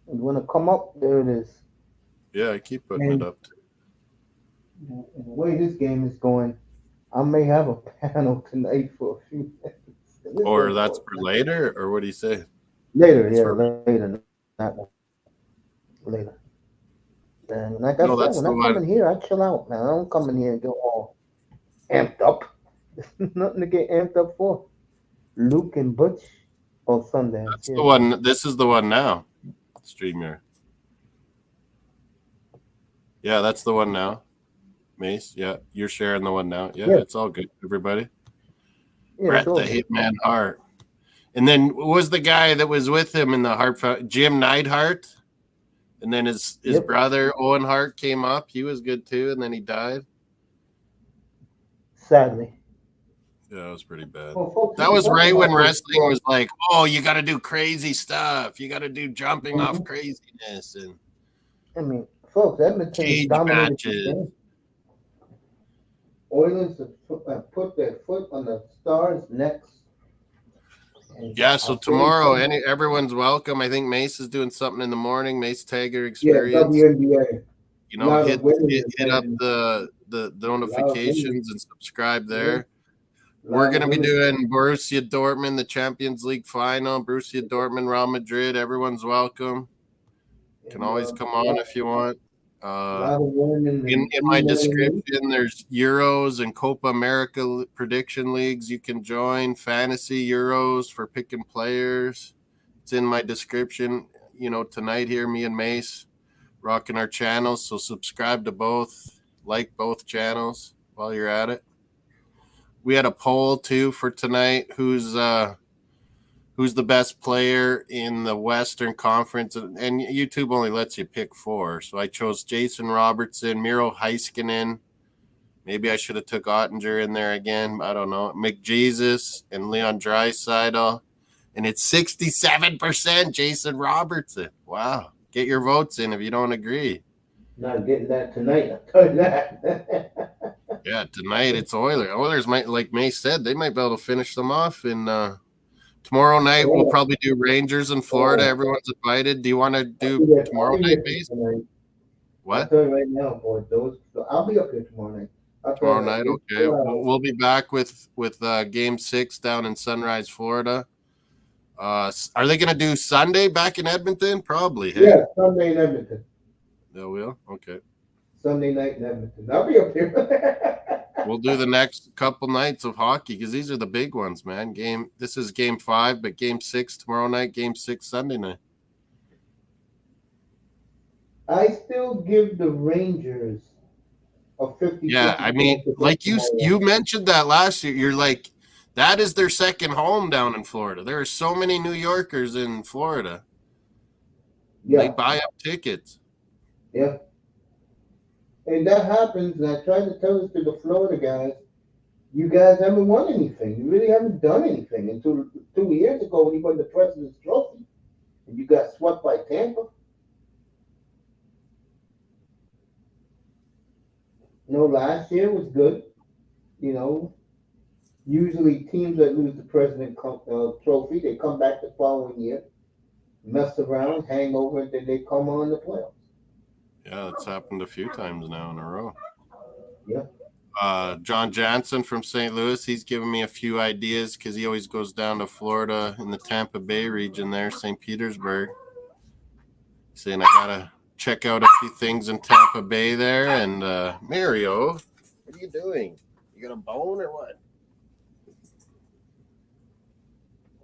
You want to come up? There it is. Yeah, I keep putting it up too. And the way this game is going, I may have a panel tonight for a few minutes. Or that's for later, or what do you say? Later, It's yeah, for- later. Not later. And like I No, said, that's when the I one. come in here, I chill out, man. I don't come in here and get all amped up. There's nothing to get amped up for. Luke and Butch Oh, Sundance. That's the one. This is the one now. StreamYard. Yeah, that's the one now. Mace, yeah, you're sharing the one now. Yeah, it's all good, everybody. Yeah, Brett the Hitman Hart. And then what was the guy that was with him in the Hart? Jim Neidhart. And then his brother Owen Hart came up. He was good too, and then he died. Sadly. Yeah, it was pretty bad. Well, folks, that was right when wrestling was like, oh, you got to do crazy stuff. You got to do jumping off craziness. And I mean, folks, Edmonton dominated the game. Oilers put their foot on the Stars' necks. Yeah, so tomorrow, everyone's welcome. I think Mace is doing something in the morning. Mace Taggart Experience. Yeah, WNBA. You know, hit up the notifications and subscribe there. We're going to be doing Borussia Dortmund, the Champions League final. Borussia Dortmund, Real Madrid. Everyone's welcome. You can always come on if you want. In my description, there's Euros and Copa America prediction leagues you can join. Fantasy Euros for picking players. It's in my description. You know, tonight here, me and Mace rocking our channels. So subscribe to both. Like both channels while you're at it. We had a poll too for tonight. Who's the best player in the Western Conference? And YouTube only lets you pick 4. So I chose Jason Robertson, Miro Heiskanen. Maybe I should have took Ottinger in there again. I don't know. McJesus and Leon Draisaitl. And it's 67% Jason Robertson. Wow. Get your votes in if you don't agree. Not getting that tonight. I'll tell you that. Yeah, tonight it's Oilers. Oilers might, like May said, they might be able to finish them off. And tomorrow night we'll probably do Rangers in Florida. Everyone's invited. Do you want to do tomorrow night, Mace? What? I'll tell you right now, boys. So I'll be up here tomorrow night. Tomorrow night, okay. We'll be back with Game 6 down in Sunrise, Florida. Are they going to do Sunday back in Edmonton? Probably. Hey? Yeah, Sunday in Edmonton. They will? Okay. Sunday night in Edmonton. I'll be up here. We'll do the next couple nights of hockey because these are the big ones, man. This is Game 5, but Game 6 tomorrow night, Game 6 Sunday night. I still give the Rangers a 50. Yeah, I mean, like you mentioned that last year. You're like, that is their second home down in Florida. There are so many New Yorkers in Florida. Yeah. They buy up tickets. Yeah. And that happens, and I tried to tell this to the Florida guys, you guys haven't won anything. You really haven't done anything until 2 years ago when you won the President's Trophy. And you got swept by Tampa. Last year was good. Usually teams that lose the President's Trophy, they come back the following year, mess around, hang over, and then they come on the playoffs. Yeah, it's happened a few times now in a row. Yeah. John Jansen from St. Louis, he's given me a few ideas because he always goes down to Florida in the Tampa Bay region there, St. Petersburg. Saying I got to check out a few things in Tampa Bay there. And Mario, what are you doing? You got a bone or what?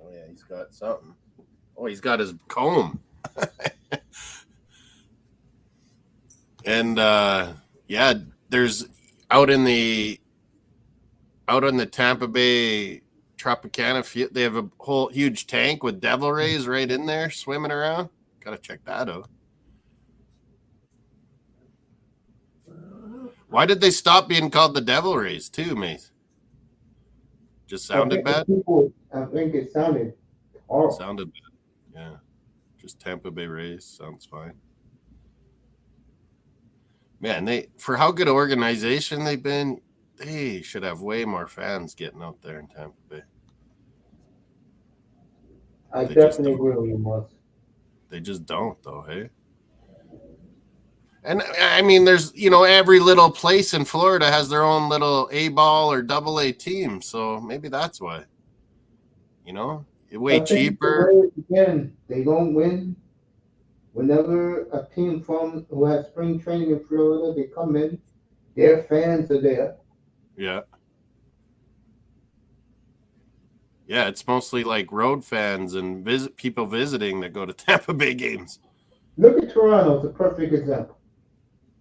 Oh, yeah, he's got something. Oh, he's got his comb. And yeah, there's out in the Tampa Bay Tropicana field, they have a whole huge tank with devil rays right in there swimming around. Gotta check that out. Why did they stop being called the Devil Rays too, Mace? Just sounded bad? I think it sounded horrible. Sounded bad, yeah. Just Tampa Bay Rays sounds fine. Man, for how good an organization they've been, they should have way more fans getting out there in Tampa Bay. I definitely agree with you, Moss. They just don't, though, hey? And, I mean, there's, every little place in Florida has their own little A-ball or double-A team, so maybe that's why. Way cheaper. Again, they don't win. Whenever a team who has spring training in Florida, they come in, their fans are there. Yeah. Yeah, it's mostly like road fans and people visiting that go to Tampa Bay games. Look at Toronto. It's a perfect example.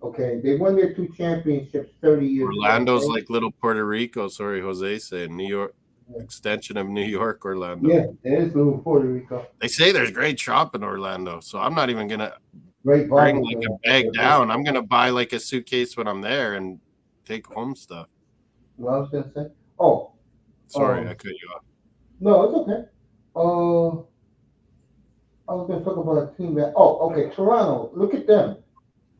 Okay, they won their 2 championships 30 years ago. Orlando's Okay? like little Puerto Rico. Sorry, Jose saying New York extension of New York, Orlando. Yeah, it is little Puerto Rico. They say there's great shop in Orlando, so I'm not even gonna Great bring barbecue. like a bag down. I'm gonna buy like a suitcase when I'm there and take home stuff. What I was gonna say? Oh, Sorry, I cut you off. no, it's okay. I was gonna talk about a team that. Oh, okay, Toronto. Look at them.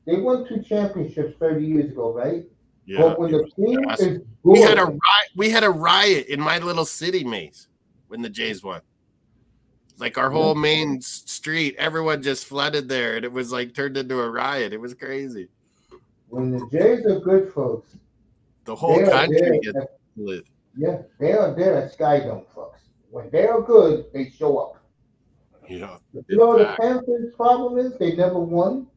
They won 2 championships 30 years ago, right? Yeah, But when the team awesome. is We had a good, we had a riot in my little city, Mace, when the Jays won. Like our whole main street, everyone just flooded there, and it was like turned into a riot. It was crazy. when the Jays are good, folks, The whole they are country there. gets lit. Yeah, they are there at Skydome, folks. When they are good, they show up. Yeah, You know the Panthers' problem is they never won.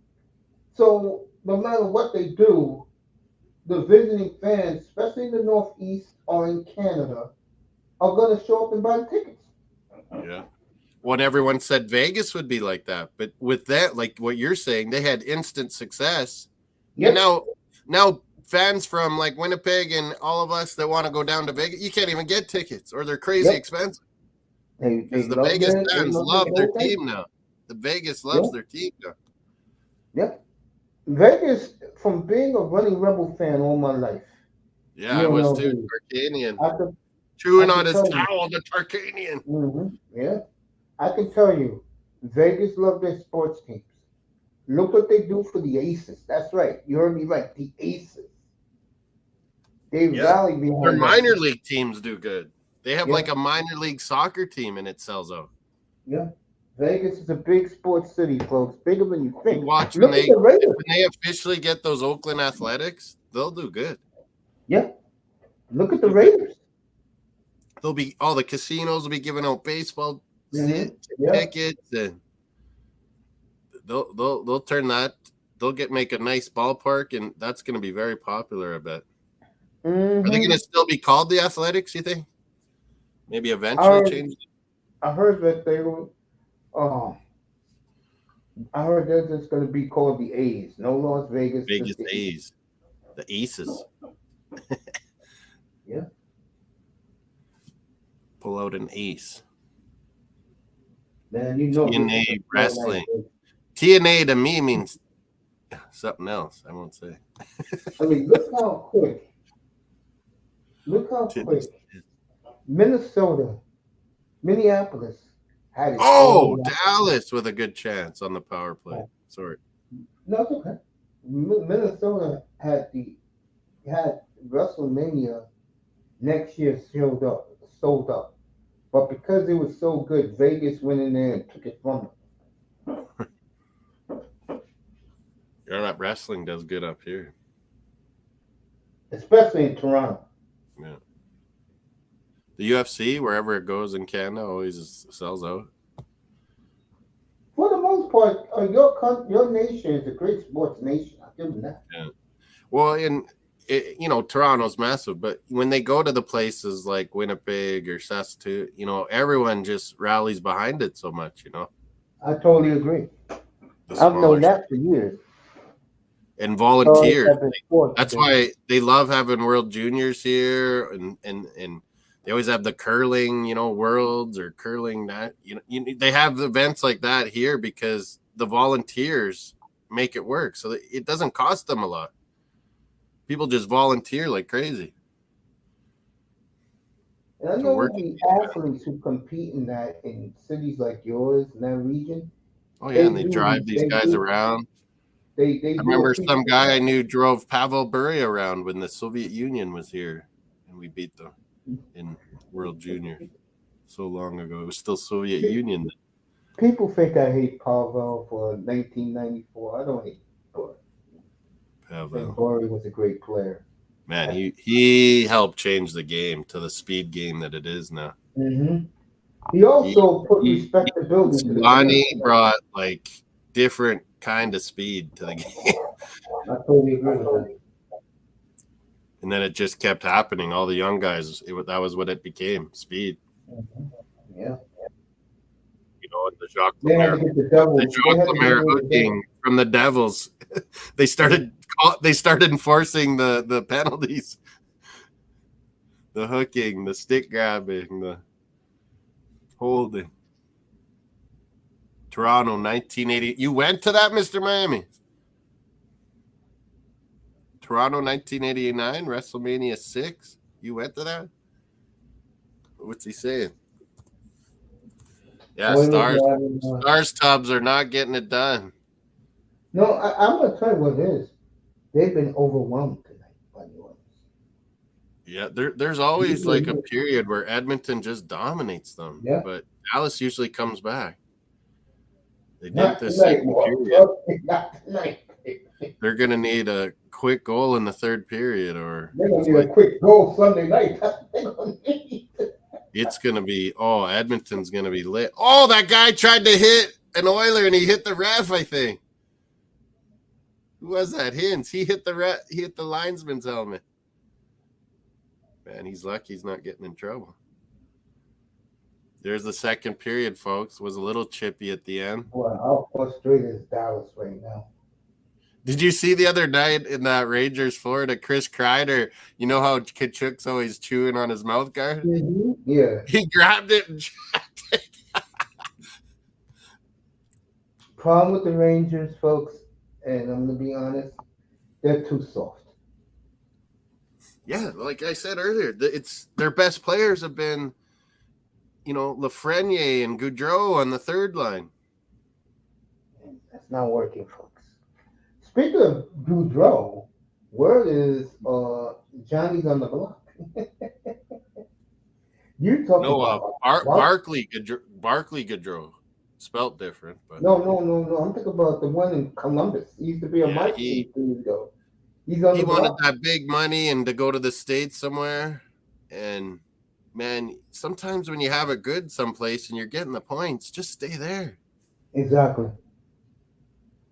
So no matter what they do, the visiting fans, especially in the Northeast or in Canada, are going to show up and buy tickets. yeah. What everyone said Vegas would be like that, but with that, like what you're saying, they had instant success. Yep. And now fans from like Winnipeg and all of us that want to go down to Vegas, you can't even get tickets, or they're crazy expensive. Because the Vegas fans love their team now. The Vegas loves their team now. Yep. Vegas, from being a Running Rebel fan all my life. Yeah, I was too. Tarkanian. Chewing on his towel, the Tarkanian. Mm-hmm. Yeah. I can tell you, Vegas love their sports teams. Look what they do for the Aces. That's right. You heard me right. The Aces. They rally behind their minor league teams do good. They have like a minor league soccer team and it sells out. Yeah. Vegas is a big sports city, folks. Bigger than you think. Watch when they officially get those Oakland Athletics, they'll do good. Yeah. Look at the Raiders. They'll be all the casinos will be giving out baseball tickets, and they'll turn that. They'll make a nice ballpark, and that's going to be very popular, I bet. Are they going to still be called the Athletics, you think? Maybe eventually change it? I heard that they were I heard they're just going to be called the A's. No Las Vegas. Vegas A's. The Aces. Yeah. Pull out an ace. Man, you know TNA wrestling. TNA to me means something else. I won't say. I mean, look how quick. Minneapolis had it. Dallas with a good chance on the power play. Sorry. No, it's okay. Minnesota had WrestleMania next year sold up. But because it was so good, Vegas went in there and took it from them. That wrestling does good up here. Especially in Toronto. Yeah. The UFC, wherever it goes in Canada, always sells out. For the most part, your nation is a great sports nation. I'll give them that. Yeah. Well, Toronto's massive, but when they go to the places like Winnipeg or Saskatoon, everyone just rallies behind it so much, I totally agree. I've known that for years. And volunteers. That's why they love having World Juniors here, and they always have the curling, worlds or curling that. They have events like that here because the volunteers make it work, so it doesn't cost them a lot. People just volunteer like crazy. And I know the athletes who compete in cities like yours in that region. Oh yeah, and they drive these guys around. I remember some guy I knew drove Pavel Bure around when the Soviet Union was here, and we beat them in World Junior so long ago. It was still Soviet Union. People think I hate Pavel for 1994. I don't hate Bure. Pavel Bure was a great player. Man, he helped change the game to the speed game that it is now. Mm-hmm. He also put respectability to the game. Brought like different kind of speed to the game. I totally agree with that. And then it just kept happening. All the young guys, that was what it became, speed. Yeah. You know, the Jacques They had to Lemaire, get the double. the Jacques Lemaire hooking from the Devils. They started enforcing the penalties, the hooking, the stick grabbing, the holding. Toronto, 1980. You went to that, Mr. Miami? Toronto, 1989, WrestleMania 6. You went to that? What's he saying? Yeah, Stars Tubs are not getting it done. No, I'm going to tell you what it is. They've been overwhelmed tonight by New Orleans. Yeah, there's always like a period where Edmonton just dominates them. Yeah. But Dallas usually comes back. They Not didn't this tonight, second period. Not tonight. They're going to need a quick goal in the third period, or They're going to need a quick goal Sunday night. it's going to be, Edmonton's going to be lit. Oh, that guy tried to hit an Oiler and he hit the ref, I think. Who was that? Hintz. He hit the linesman's helmet. Man, he's lucky he's not getting in trouble. There's the second period, folks. Was a little chippy at the end. Well, how frustrated is Dallas right now? Did you see the other night in that Rangers Florida, Chris Kreider, you know how Kachuk's always chewing on his mouth guard? Mm-hmm. Yeah. He grabbed it and jacked it. Problem with the Rangers, folks, and I'm going to be honest, they're too soft. Yeah, like I said earlier, it's their best players have been, Lafreniere and Gaudreau on the third line. That's not working, folks. Speaking of Gaudreau, word is Johnny's on the block. You talking about Barclay Gaudreau, spelt different, but no. I'm thinking about the one in Columbus. He used to be a Mike 2 years ago. He's on he the wanted block. that big money and to go to the States somewhere. And man, sometimes when you have it good someplace and you're getting the points, just stay there. Exactly.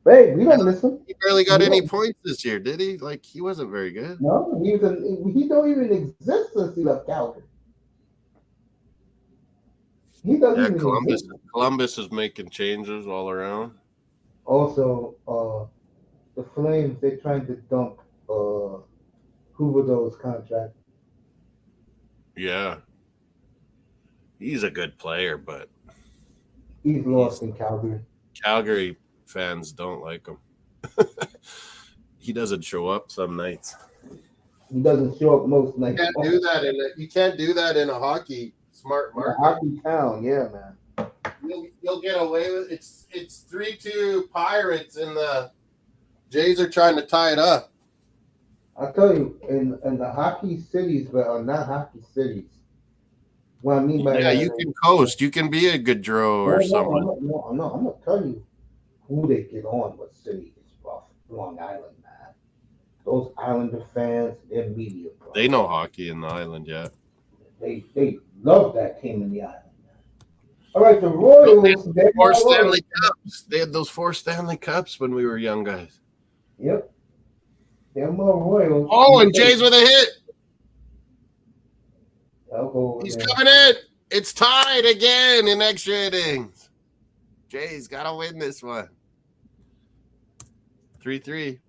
Hey, we don't miss him. He barely got any points this year, did he? Like, he wasn't very good. No, he don't even exist since he left Calgary. He doesn't even exist. Columbus is making changes all around. Also, the Flames, they're trying to dump Huberdeau's contract. Yeah. He's a good player, but he's lost in Calgary. Calgary fans don't like him. He doesn't show up some nights. He doesn't show up most nights. You can't do that in a hockey smart market. Hockey town, yeah, man. You'll get away with it. It's 3-2 Pirates, and the Jays are trying to tie it up. I'll tell you, in the hockey cities, but are not hockey cities. What I mean by that, you can coast. You can be a Gaudreau or someone. No, I'm gonna tell you who they get on. What city is rough? Long Island, man. Those Islander fans, they're media. Bro. They know hockey in the island, yeah. They love that team in the island. All right, the Royals. They had those 4 Stanley Cups when we were young guys. Yep. They're more Royals. Oh, and Jay's with a hit. He's coming in. It's tied again in extra innings. Jay's got to win this one. 3-3.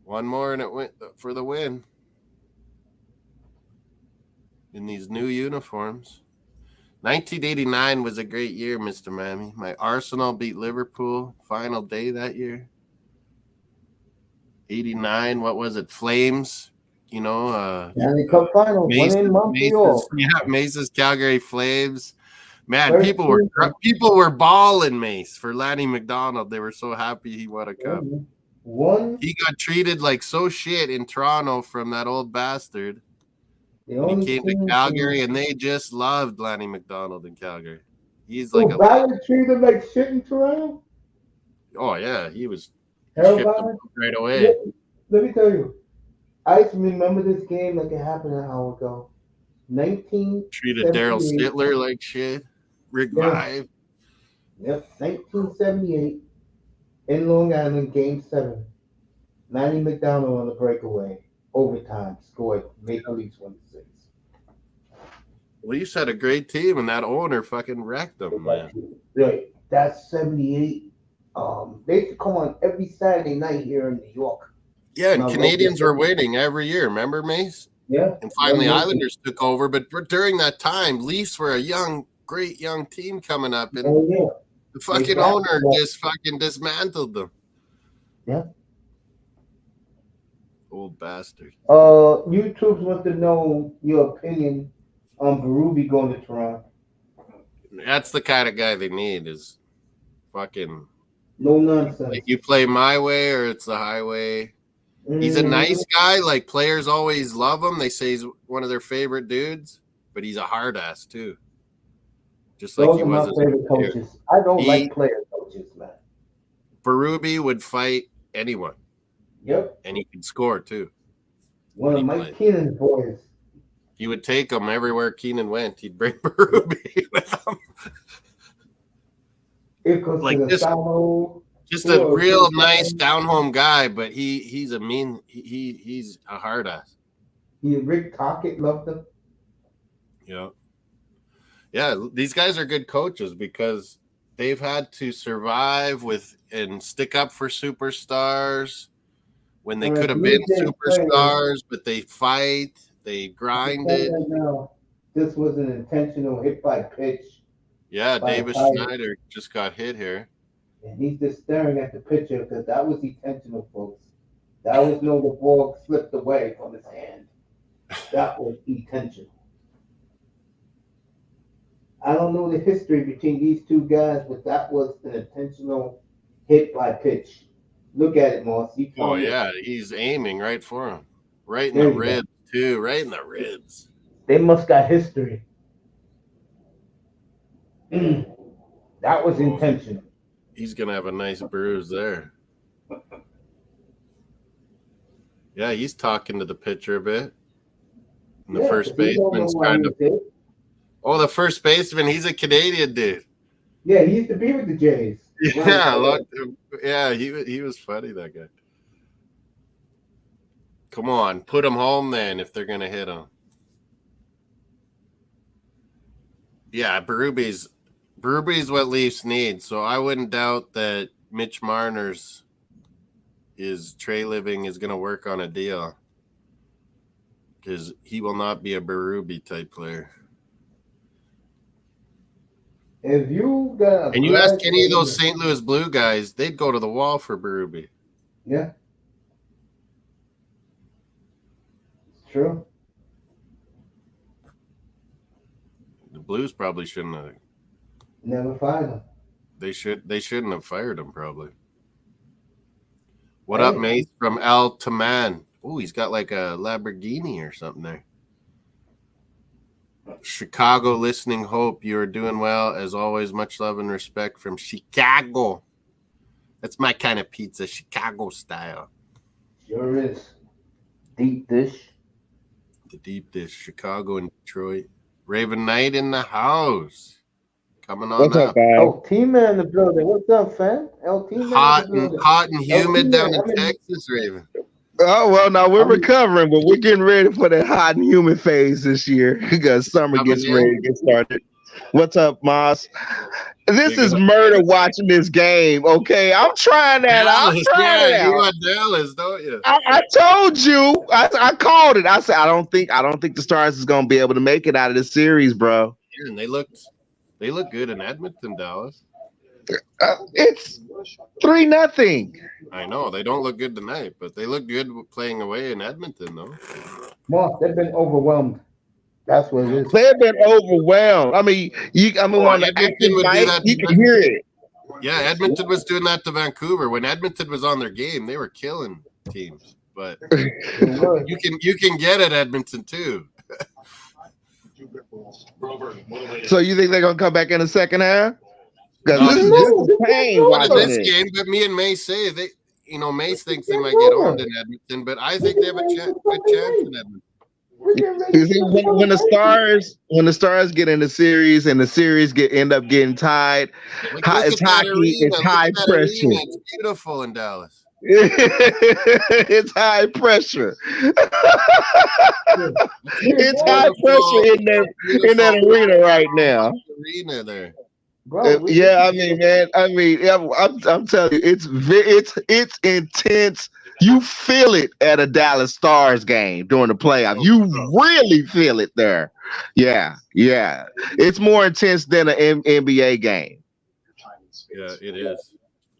One more and it went for the win. In these new uniforms. 1989 was a great year, Mr. Miami. My Arsenal beat Liverpool. Final day that year. 89, what was it? Flames. Stanley Cup final, one in Montreal. Mace's Calgary Flames. Man, people were balling Mace for Lanny McDonald. They were so happy he won a cup. He got treated like so shit in Toronto from that old bastard. He came to Calgary, and they just loved Lanny McDonald in Calgary. He's like a Ballard treated like shit in Toronto. Oh yeah, he was shipped right away. Let me tell you, I remember this game like it happened an hour ago. Treated Daryl Sittler like shit. Rick Vive. Yep, 1978 in Long Island, Game 7. Lanny McDonald on the breakaway, overtime, scored Maple Leafs 1-6. Leafs had a great team, and that owner fucking wrecked them, man. Right. That's 78. They used to come on every Saturday night here in New York. Yeah, and Canadians were winning every year. Remember, Mace? Yeah. And finally, Islanders took over. But during that time, Leafs were a great young team coming up, and the fucking owner just fucking dismantled them. Yeah. Old bastard. YouTubes want to know your opinion on Berube going to Toronto. That's the kind of guy they need. Is fucking no nonsense. Like you play my way or it's the highway. He's a nice guy. Like players always love him. They say he's one of their favorite dudes, but he's a hard ass too. Just like Those he are was my favorite coaches. I don't like player coaches, man. Berube would fight anyone. Yep. And he could score too. One of Mike Keenan's boys. He would take him everywhere Keenan went. He'd bring Berube with him. It goes like to the just a real nice down home guy, but he's a mean he's a hard ass. Rick Tocchet loved him. Yeah. Yeah, these guys are good coaches because they've had to survive with and stick up for superstars when they could have been superstars, but they fight, they grind it. Now, this was an intentional hit by pitch. Yeah, Davis Schneider just got hit here. And he's just staring at the pitcher because that was intentional, folks. That was no the ball slipped away from his hand. That was intentional. I don't know the history between these two guys, but that was an intentional hit by pitch. Look at it, Moss. Yeah, he's aiming right for him. Right in the ribs, too. Right in the ribs. They must got history. That was intentional. He's going to have a nice bruise there. Yeah, he's talking to the pitcher a bit. And the first baseman's trying to... Oh, the first baseman, he's a Canadian dude. Yeah, he used to be with the Jays. Yeah, he was funny, that guy. Come on, put him home then if they're going to hit him. Yeah, Berube's what Leafs need, so I wouldn't doubt that Mitch Marner's Trey Living is going to work on a deal because he will not be a Berube type player. If you got and you ask any of those St. Louis Blue guys, they'd go to the wall for Berube. Yeah. It's true. The Blues probably shouldn't have. Never fired him. They shouldn't have fired him probably. What up, Mace from Al Taman? Oh, he's got like a Lamborghini or something there. Chicago listening, hope you're doing well. As always, much love and respect from Chicago. That's my kind of pizza, Chicago style. Sure is. Deep dish. The deep dish, Chicago and Detroit. Raven Knight in the house. Coming on What's up, guys? Oh, T-Man in the building. What's up, fam? Hot and humid down in Texas, Raven. Oh, well, now we're recovering, but we're getting ready for that hot and humid phase this year because summer gets ready to get started. What's up, Moss? This is murder watching this game, okay? I'm trying that out. I'm trying it out. You want Dallas, don't you? I told you. I called it. I said I don't think the Stars is gonna be able to make it out of this series, bro. Yeah, and they look good in Edmonton, Dallas. It's 3-0. I know they don't look good tonight, but they look good playing away in Edmonton, though. Moss, they've been overwhelmed. That's what it is. They've been overwhelmed. I mean, when Edmonton would do that. You can hear it. Yeah, Edmonton was doing that to Vancouver. When Edmonton was on their game, they were killing teams. But you can get at Edmonton too. So you think they're gonna come back in the second half? This is pain watching this game, but me and Mace say Mace thinks they might get on in Edmonton, but I think they have a good chance in Edmonton. You see, when the Stars get in the series and the series end up getting tied, it's hockey, it's high pressure. It's beautiful in Dallas. It's high pressure. It's high pressure in that arena right now. Arena there. Bro, Yeah, I mean, man, I'm telling you, it's intense. You feel it at a Dallas Stars game during the playoff. You really feel it there. Yeah. It's more intense than an NBA game. Yeah, it is.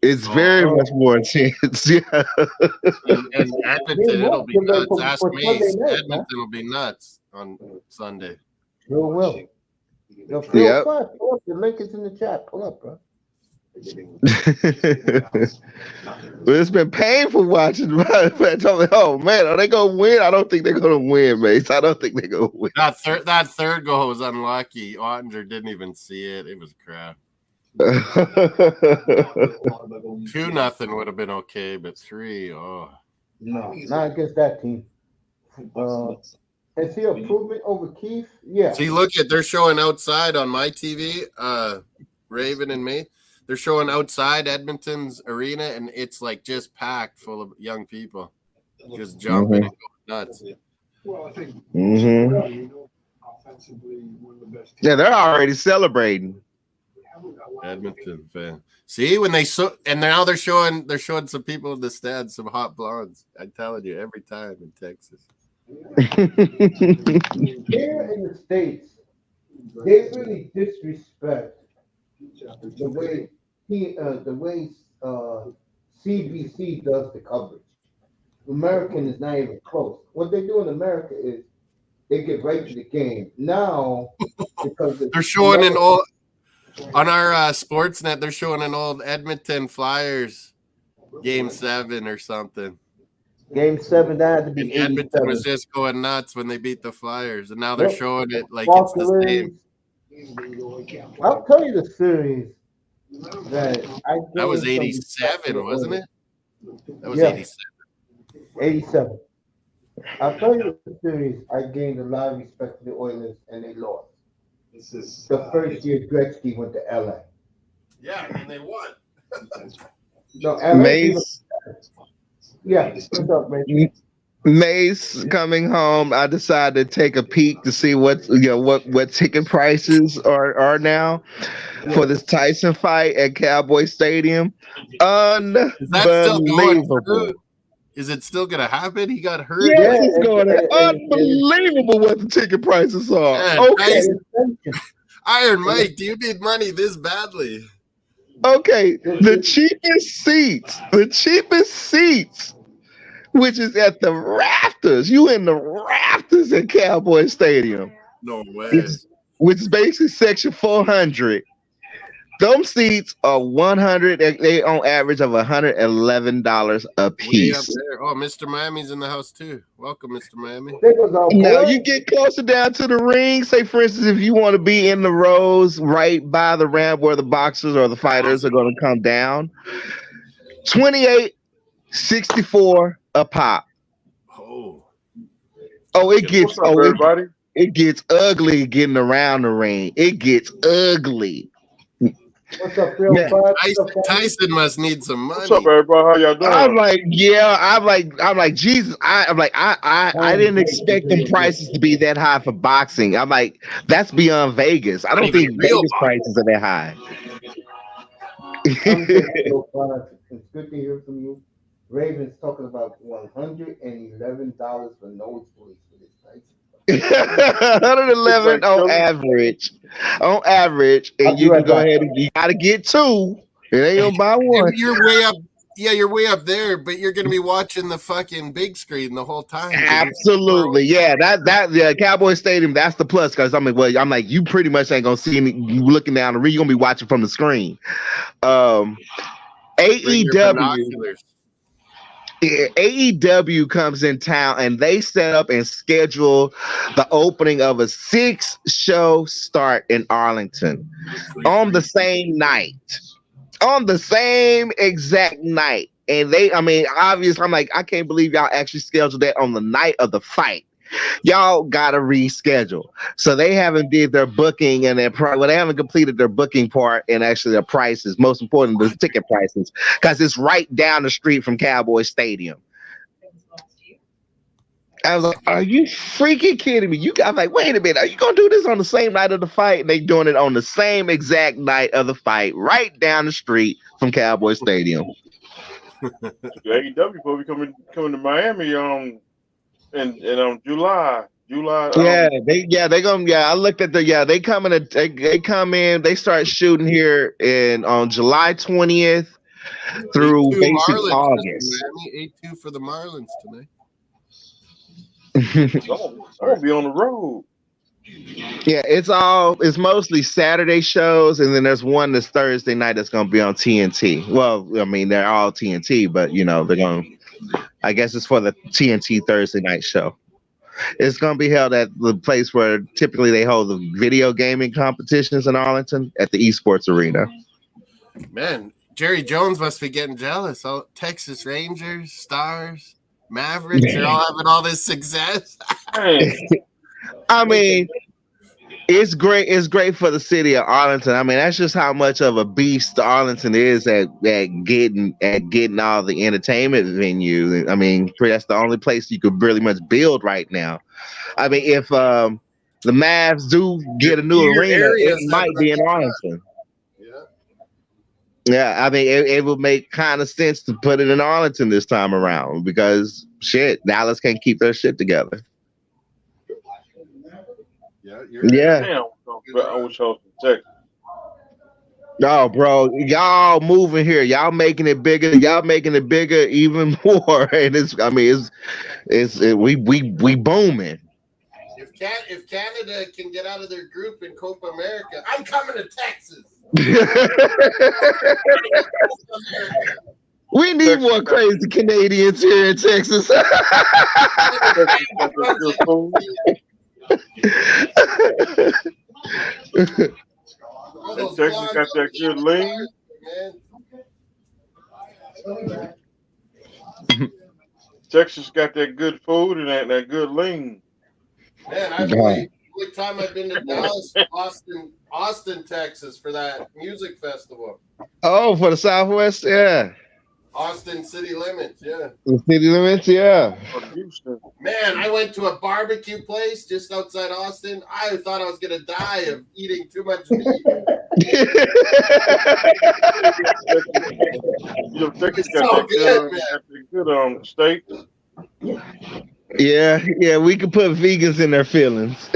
It's very much more intense. Yeah. And Edmonton, it'll be nuts. Ask Mace. Edmonton will be nuts on Sunday. Sure will. Yo, Phil, Yep. pull up. The link is in the chat. Pull up, bro. Well, it's been painful watching. Oh man, are they gonna win? I don't think they're gonna win, Mace. I don't think they're gonna win. That third goal was unlucky. Ottinger didn't even see it. It was crap. 2-0 would have been okay, but 3, no, not against that team. Is he improvement over Keith? Yeah. See, they're showing outside on my TV, Raven and me. They're showing outside Edmonton's arena, and it's like just packed full of young people, just jumping and going nuts. Yeah, they're already celebrating. Edmonton fan. See, when and now they're showing some people in the stands, some hot blondes. I'm telling you, every time in Texas. Here in the States, they really disrespect the way CBC does the coverage. American is not even close. What they do in America is they get right to the game. Now, because they're showing an old on our Sportsnet, they're showing an old Edmonton Flyers Game 7 or something. Game 7, that had to be Edmonton was just going nuts when they beat the Flyers, and now they're showing it like it's the same. I'll tell you the series that was 87, wasn't it? That was 87. 87. I'll tell you the series I gained a lot of respect for the Oilers, and they lost. The first year Gretzky went to LA. Yeah, and they won. No, LA Mace. Yeah, what's up, Mace? Mace coming home. I decided to take a peek to see what ticket prices are now for this Tyson fight at Cowboy Stadium. Unbelievable. Is it still gonna happen? He got hurt. Yes, it's going to. Unbelievable what the ticket prices are. Yeah, okay. Iron Mike, do you need money this badly? Okay, the cheapest seats, which is at the rafters. You in the rafters at Cowboy Stadium. No way. Which is basically section 400. Those seats are 100. They on average of $111 a piece. Oh, Mr. Miami's in the house too. Welcome, Mr. Miami. Now you get closer down to the ring. Say, for instance, if you want to be in the rows right by the ramp where the boxers or the fighters are going to come down, $28.64 a pop. It gets everybody. It gets ugly getting around the ring. It gets ugly. What's up, Phil? Tyson must need some money. What's up, everybody? How y'all doing? I'm like, Jesus. I didn't expect them prices to be that high for boxing. I'm like, that's beyond Vegas. I don't think Vegas prices are that high. It's good to hear from you. Raven's talking about $111 for nosebleeds for this Tyson. 111 on average, and you can go ahead and you gotta get 2. It ain't gonna buy 1. You're way up. Yeah, you're way up there, but you're gonna be watching the fucking big screen the whole time. Absolutely, yeah. That Cowboy Stadium. That's the plus, because I'm like, you pretty much ain't gonna see me. You looking down the ring, you're gonna be watching from the screen. AEW comes in town and they set up and schedule the opening of a 6-show start in Arlington on the same exact night. And obviously, I'm like, I can't believe y'all actually scheduled that on the night of the fight. y'all gotta reschedule. So they haven't did their booking and they haven't completed their booking part and actually their prices. Most important, the ticket prices, because it's right down the street from Cowboy Stadium. I was like, are you freaking kidding me? I'm like, wait a minute, are you gonna do this on the same night of the fight? And they doing it on the same exact night of the fight, right down the street from Cowboy Stadium. AEW probably coming to Miami in July. I looked at they come in, they start shooting here on July 20th through basically August. 8-2 for the Marlins tonight. I'm gonna be on the road. Yeah, it's mostly Saturday shows, and then there's one this Thursday night that's gonna be on TNT. Well, I mean they're all TNT, but I guess it's for the TNT Thursday night show. It's gonna be held at the place where typically they hold the video gaming competitions in Arlington at the esports arena. Man, Jerry Jones must be getting jealous. Oh, Texas Rangers, Stars, Mavericks are all having all this success. I mean, it's great. It's great for the city of Arlington. I mean, that's just how much of a beast Arlington is at getting all the entertainment venues. I mean, that's the only place you could really much build right now. I mean, if the Mavs do get a new arena, it might be in Arlington. Yeah, I mean, it would make kind of sense to put it in Arlington this time around because Dallas can't keep their shit together. Yeah. Damn, I wish I was from Texas. No, bro, y'all moving here. Y'all making it bigger. Y'all making it bigger even more. And we booming. If Canada can get out of their group in Copa America, I'm coming to Texas. We need more crazy Canadians here in Texas. Texas got that good lean. Texas got that good food and that good lean. Man, the only time I've been to Dallas, Austin, Texas for that music festival. Oh, for the Southwest, yeah. Austin City Limits, yeah. The City Limits, yeah. Man, I went to a barbecue place just outside Austin. I thought I was gonna die of eating too much meat. Texas got that good steak. Yeah, we can put vegans in their feelings.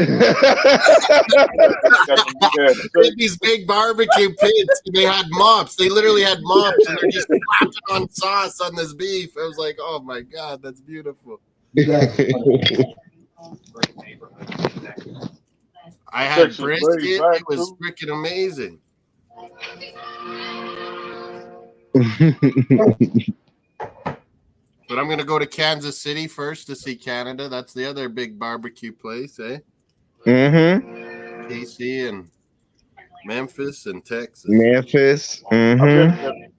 These big barbecue pits, they had mops. They literally had mops, and they're just slapping on sauce on this beef. I was like, oh my God, that's beautiful. I had Texas brisket. It was freaking amazing. But I'm going to go to Kansas City first to see Canada. That's the other big barbecue place, eh? Mm-hmm. KC and Memphis and Texas. Memphis. Mm-hmm.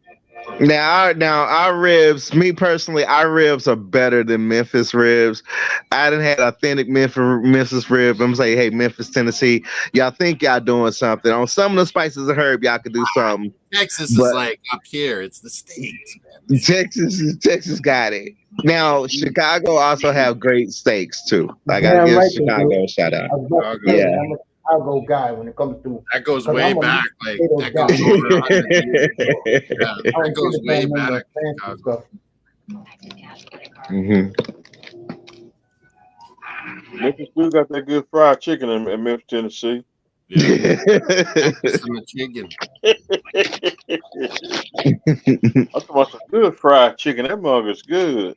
Now our ribs, me personally, our ribs are better than Memphis ribs. I done had authentic Memphis rib. I'm saying, hey, Memphis, Tennessee, y'all think y'all doing something. On some of the spices of herb, y'all could do something. Texas is like up here. It's the States, man. Texas got it. Now, Chicago also have great steaks too. I gotta give Chicago a shout out. Yeah. I'll go guy when it comes to that goes way back. Like that goes over 100 years. Yeah, that goes way back. Memphis still got that good fried chicken in Memphis, Tennessee. Yeah. The chicken. I'm talking about some good fried chicken. That mug is good.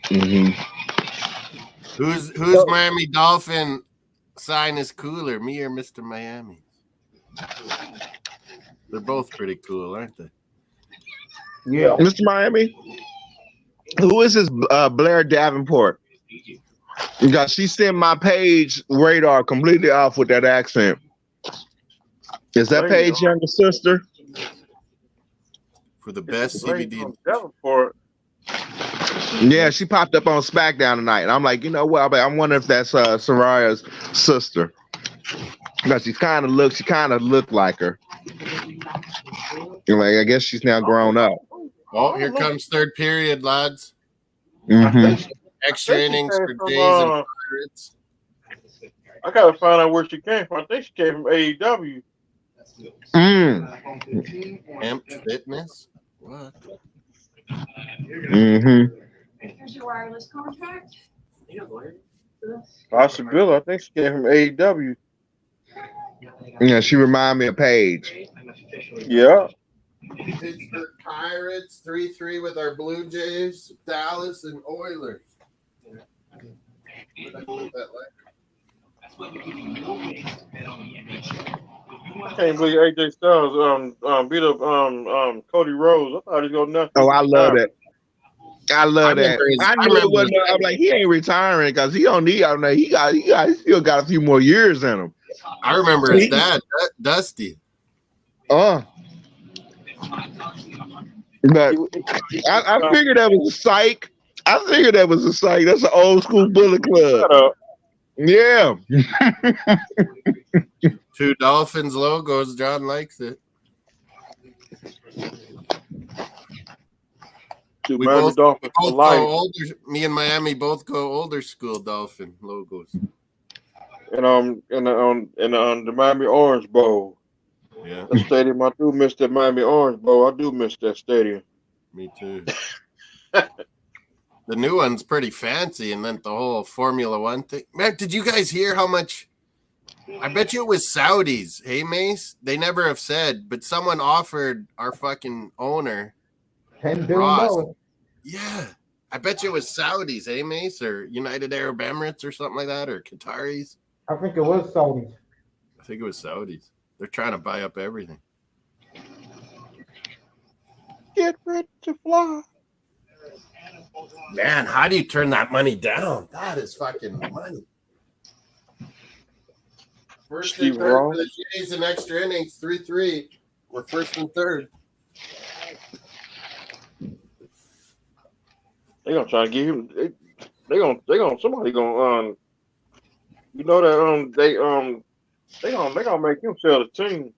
Mm-hmm. Who's Miami Dolphin sign is cooler, me or Mr. Miami? They're both pretty cool, aren't they? Yeah. Mr. Miami? Who is this Blair Davenport? God, she sent my page radar completely off with that accent. Is that Paige younger sister? For the best CBD. Davenport. Yeah, she popped up on SmackDown tonight, and I'm like, you know what? I wonder if that's Soraya's sister, because she kind of looked like her. Like, I guess she's now grown up. Oh, here comes third period, lads. Mm-hmm. Extra innings for from, Jays and Pirates. I gotta find out where she came from. I think she came from AEW. Hemp Fitness? What? Mm-hmm. Here's your wireless contract. Possibility. I think she came from AEW. Yeah, she reminded me of Paige. Yeah. Pittsburgh Pirates 3-3 with our Blue Jays, Dallas, and Oilers. Where'd I put that I can't believe AJ Styles beat up Cody Rhodes. I thought he was gonna nuts. Oh, I love that. I love that. I knew it wasn't. I'm like, he ain't retiring because he don't need. I'm like, he still got a few more years in him. I remember his dad, Dusty. But I figured that was a psych. That's an old school Bullet Club. Yeah. 2 Dolphins logos. John likes it. We both go older. Me and Miami both go older school Dolphin logos. And the Miami Orange Bowl. Yeah. The stadium, I do miss that Miami Orange Bowl. I do miss that stadium. Me too. The new one's pretty fancy, and then the whole Formula One thing. Man, did you guys hear how much? I bet you it was Saudis. Hey, Mace? They never have said, but someone offered our fucking owner $10 billion. Yeah. I bet you it was Saudis, hey, Mace? Or United Arab Emirates or something like that, or Qataris. I think it was Saudis. I think it was Saudis. They're trying to buy up everything. Get ready to fly. Man, how do you turn that money down? That is fucking money. First and third for the Jays in extra innings, 3-3. We're first and third. They gonna try to give him. They gonna somebody gonna you know that they gonna make him sell the team.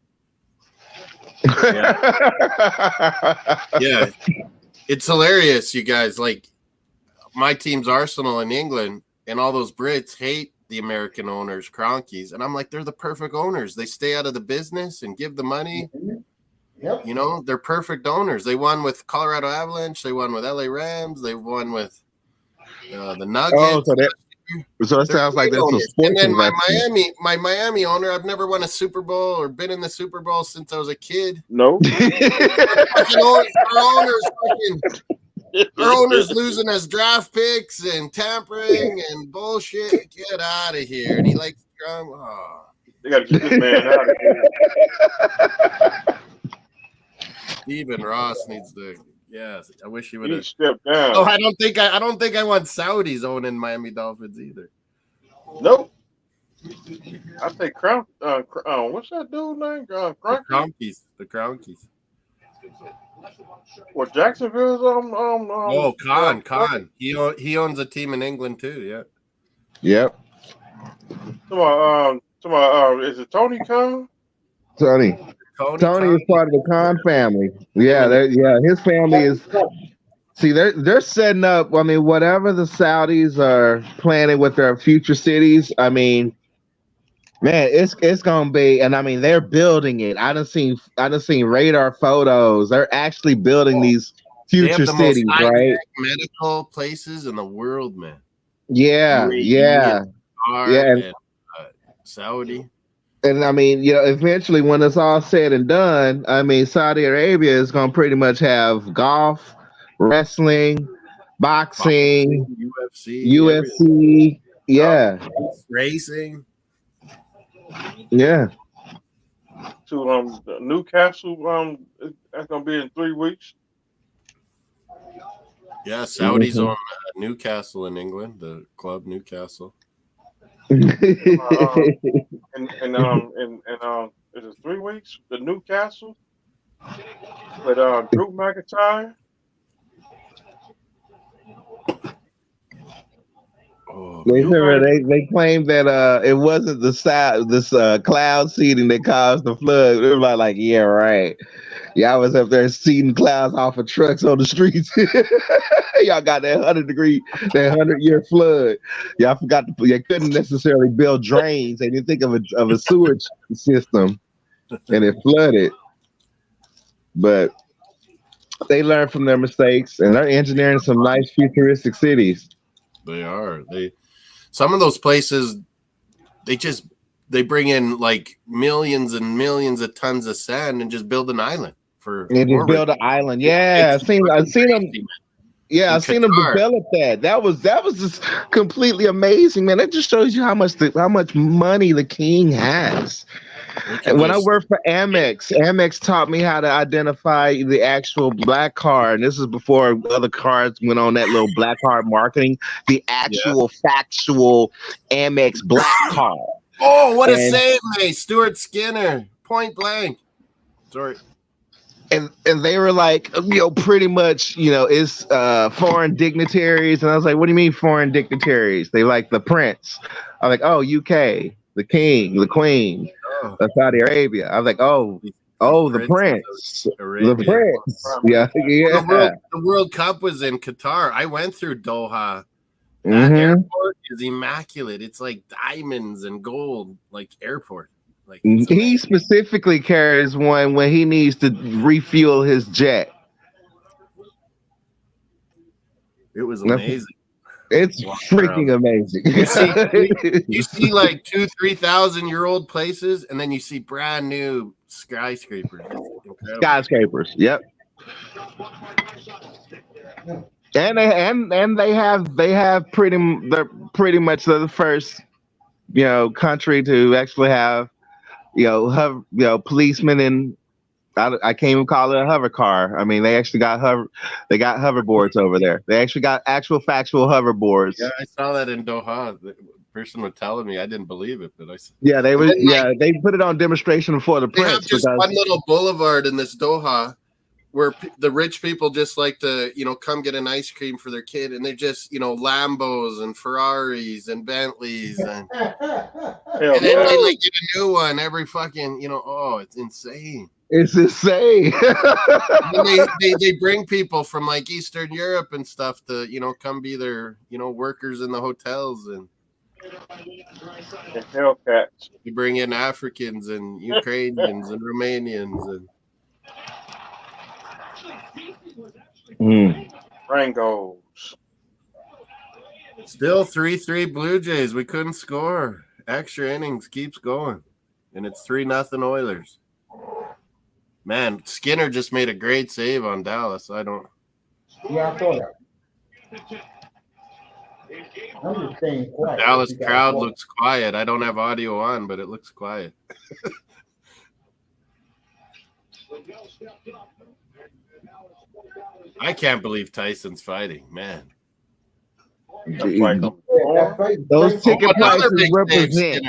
Yeah. It's hilarious, you guys. Like, my team's Arsenal in England, and all those Brits hate the American owners, Cronkies. And I'm like, they're the perfect owners. They stay out of the business and give the money. Yep. They're perfect owners. They won with Colorado Avalanche. They won with LA Rams. They won with the Nuggets. Oh, so it sounds like that's a sports. And then my Miami owner, I've never won a Super Bowl or been in the Super Bowl since I was a kid. No. Our owner's losing us draft picks and tampering and bullshit. Get out of here. And he likes Trump. Oh. They got to get this man out of here. Stephen Ross needs to. Yes, I wish he would have stepped down. Oh, I don't think I want Saudis owning Miami Dolphins either. Nope. I think Crown. What's that dude name? The Cronkies. Well, Jacksonville's Khan. He owns a team in England too. Yeah. Yep. Is it Tony Khan? Tony is part of the Khan family. Yeah, his family is. See, they're setting up. I mean, whatever the Saudis are planning with their future cities. I mean, man, it's gonna be. And I mean, they're building it. I done seen radar photos. They're actually building these future cities, right? Medical places in the world, man. Yeah. And Saudi. And I mean, eventually when it's all said and done, I mean, Saudi Arabia is going to pretty much have golf, wrestling, boxing, UFC, racing. Yeah. To Newcastle, that's going to be in 3 weeks. Yeah, Saudis on Newcastle in England, the club Newcastle. And is it 3 weeks? The Newcastle with Drew McIntyre. Oh, They claimed that it wasn't this cloud seeding that caused the flood. Everybody like, yeah, right. Y'all was up there seeding clouds off of trucks on the streets. Y'all got that 100-year flood. Y'all forgot you couldn't necessarily build drains. They didn't think of a sewage system, and it flooded. But they learned from their mistakes, and they're engineering some nice futuristic cities. They are. Some of those places, they bring in like millions and millions of tons of sand and just build an island and just build an island. Yeah, I've seen them. Yeah, I've seen them develop that. That was just completely amazing, man. That just shows you how much money the king has. And when I worked for Amex taught me how to identify the actual black card. And this is before other cards went on that little black card marketing. The actual factual Amex black card. Oh, what a save, Mace! Stuart Skinner, point blank. Sorry. And they were like, pretty much, it's foreign dignitaries. And I was like, what do you mean foreign dignitaries? They like the prince. I'm like, oh, UK, the king, the queen of Saudi Arabia. I was like, oh, the prince. The prince. Yeah. The World Cup was in Qatar. I went through Doha. That airport is immaculate. It's like diamonds and gold, like airport. Like he specifically carries one when he needs to refuel his jet. It was amazing. It's freaking amazing. You see like 2,000-3,000-year-old places, and then you see brand new skyscrapers. Skyscrapers, yep. And they have they're pretty much the first country to actually have policemen and I can't even call it a hover car. I mean, they actually got hoverboards over there. They actually got actual factual hoverboards. Yeah, I saw that in Doha. The person was telling me, I didn't believe it, but they put it on demonstration for the prince. They have just one little boulevard in this Doha where the rich people just like to, come get an ice cream for their kid, and they're just, Lambos and Ferraris and Bentleys, and then they like get a new one every fucking, it's insane. It's insane. they bring people from like Eastern Europe and stuff to, come be their, workers in the hotels, and Hellcats. You bring in Africans and Ukrainians and Romanians and Rangos. Still 3-3 Blue Jays. We couldn't score. Extra innings keeps going, and it's 3-0 Oilers. Man, Skinner just made a great save on Dallas. Yeah, I saw that. I'm just saying quiet. Dallas crowd looks quiet. I don't have audio on, but it looks quiet. I can't believe Tyson's fighting, man. Those ticket prices represent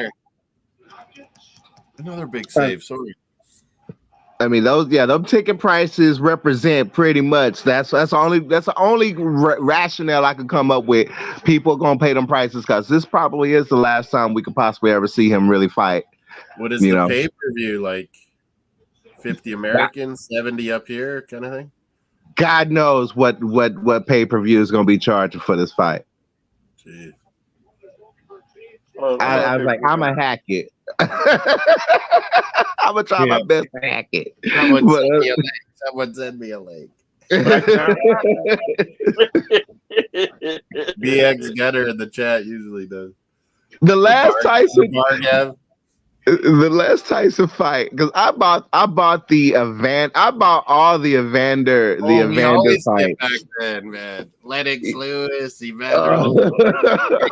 another big save. Sorry. I mean, those ticket prices represent pretty much. That's the only rationale I could come up with. People are gonna pay them prices because this probably is the last time we could possibly ever see him really fight. What is the pay-per-view like? 50 Americans, 70 up here, kind of thing. God knows what pay-per-view is gonna be charging for this fight. Jeez. I was like, I'm gonna hack it. I'm gonna try my best to hack it. Someone send me a link. BX Getter in the chat usually does. The last Tyson fight, because I bought all the Evander fights back then, man. Lennox Lewis, Evander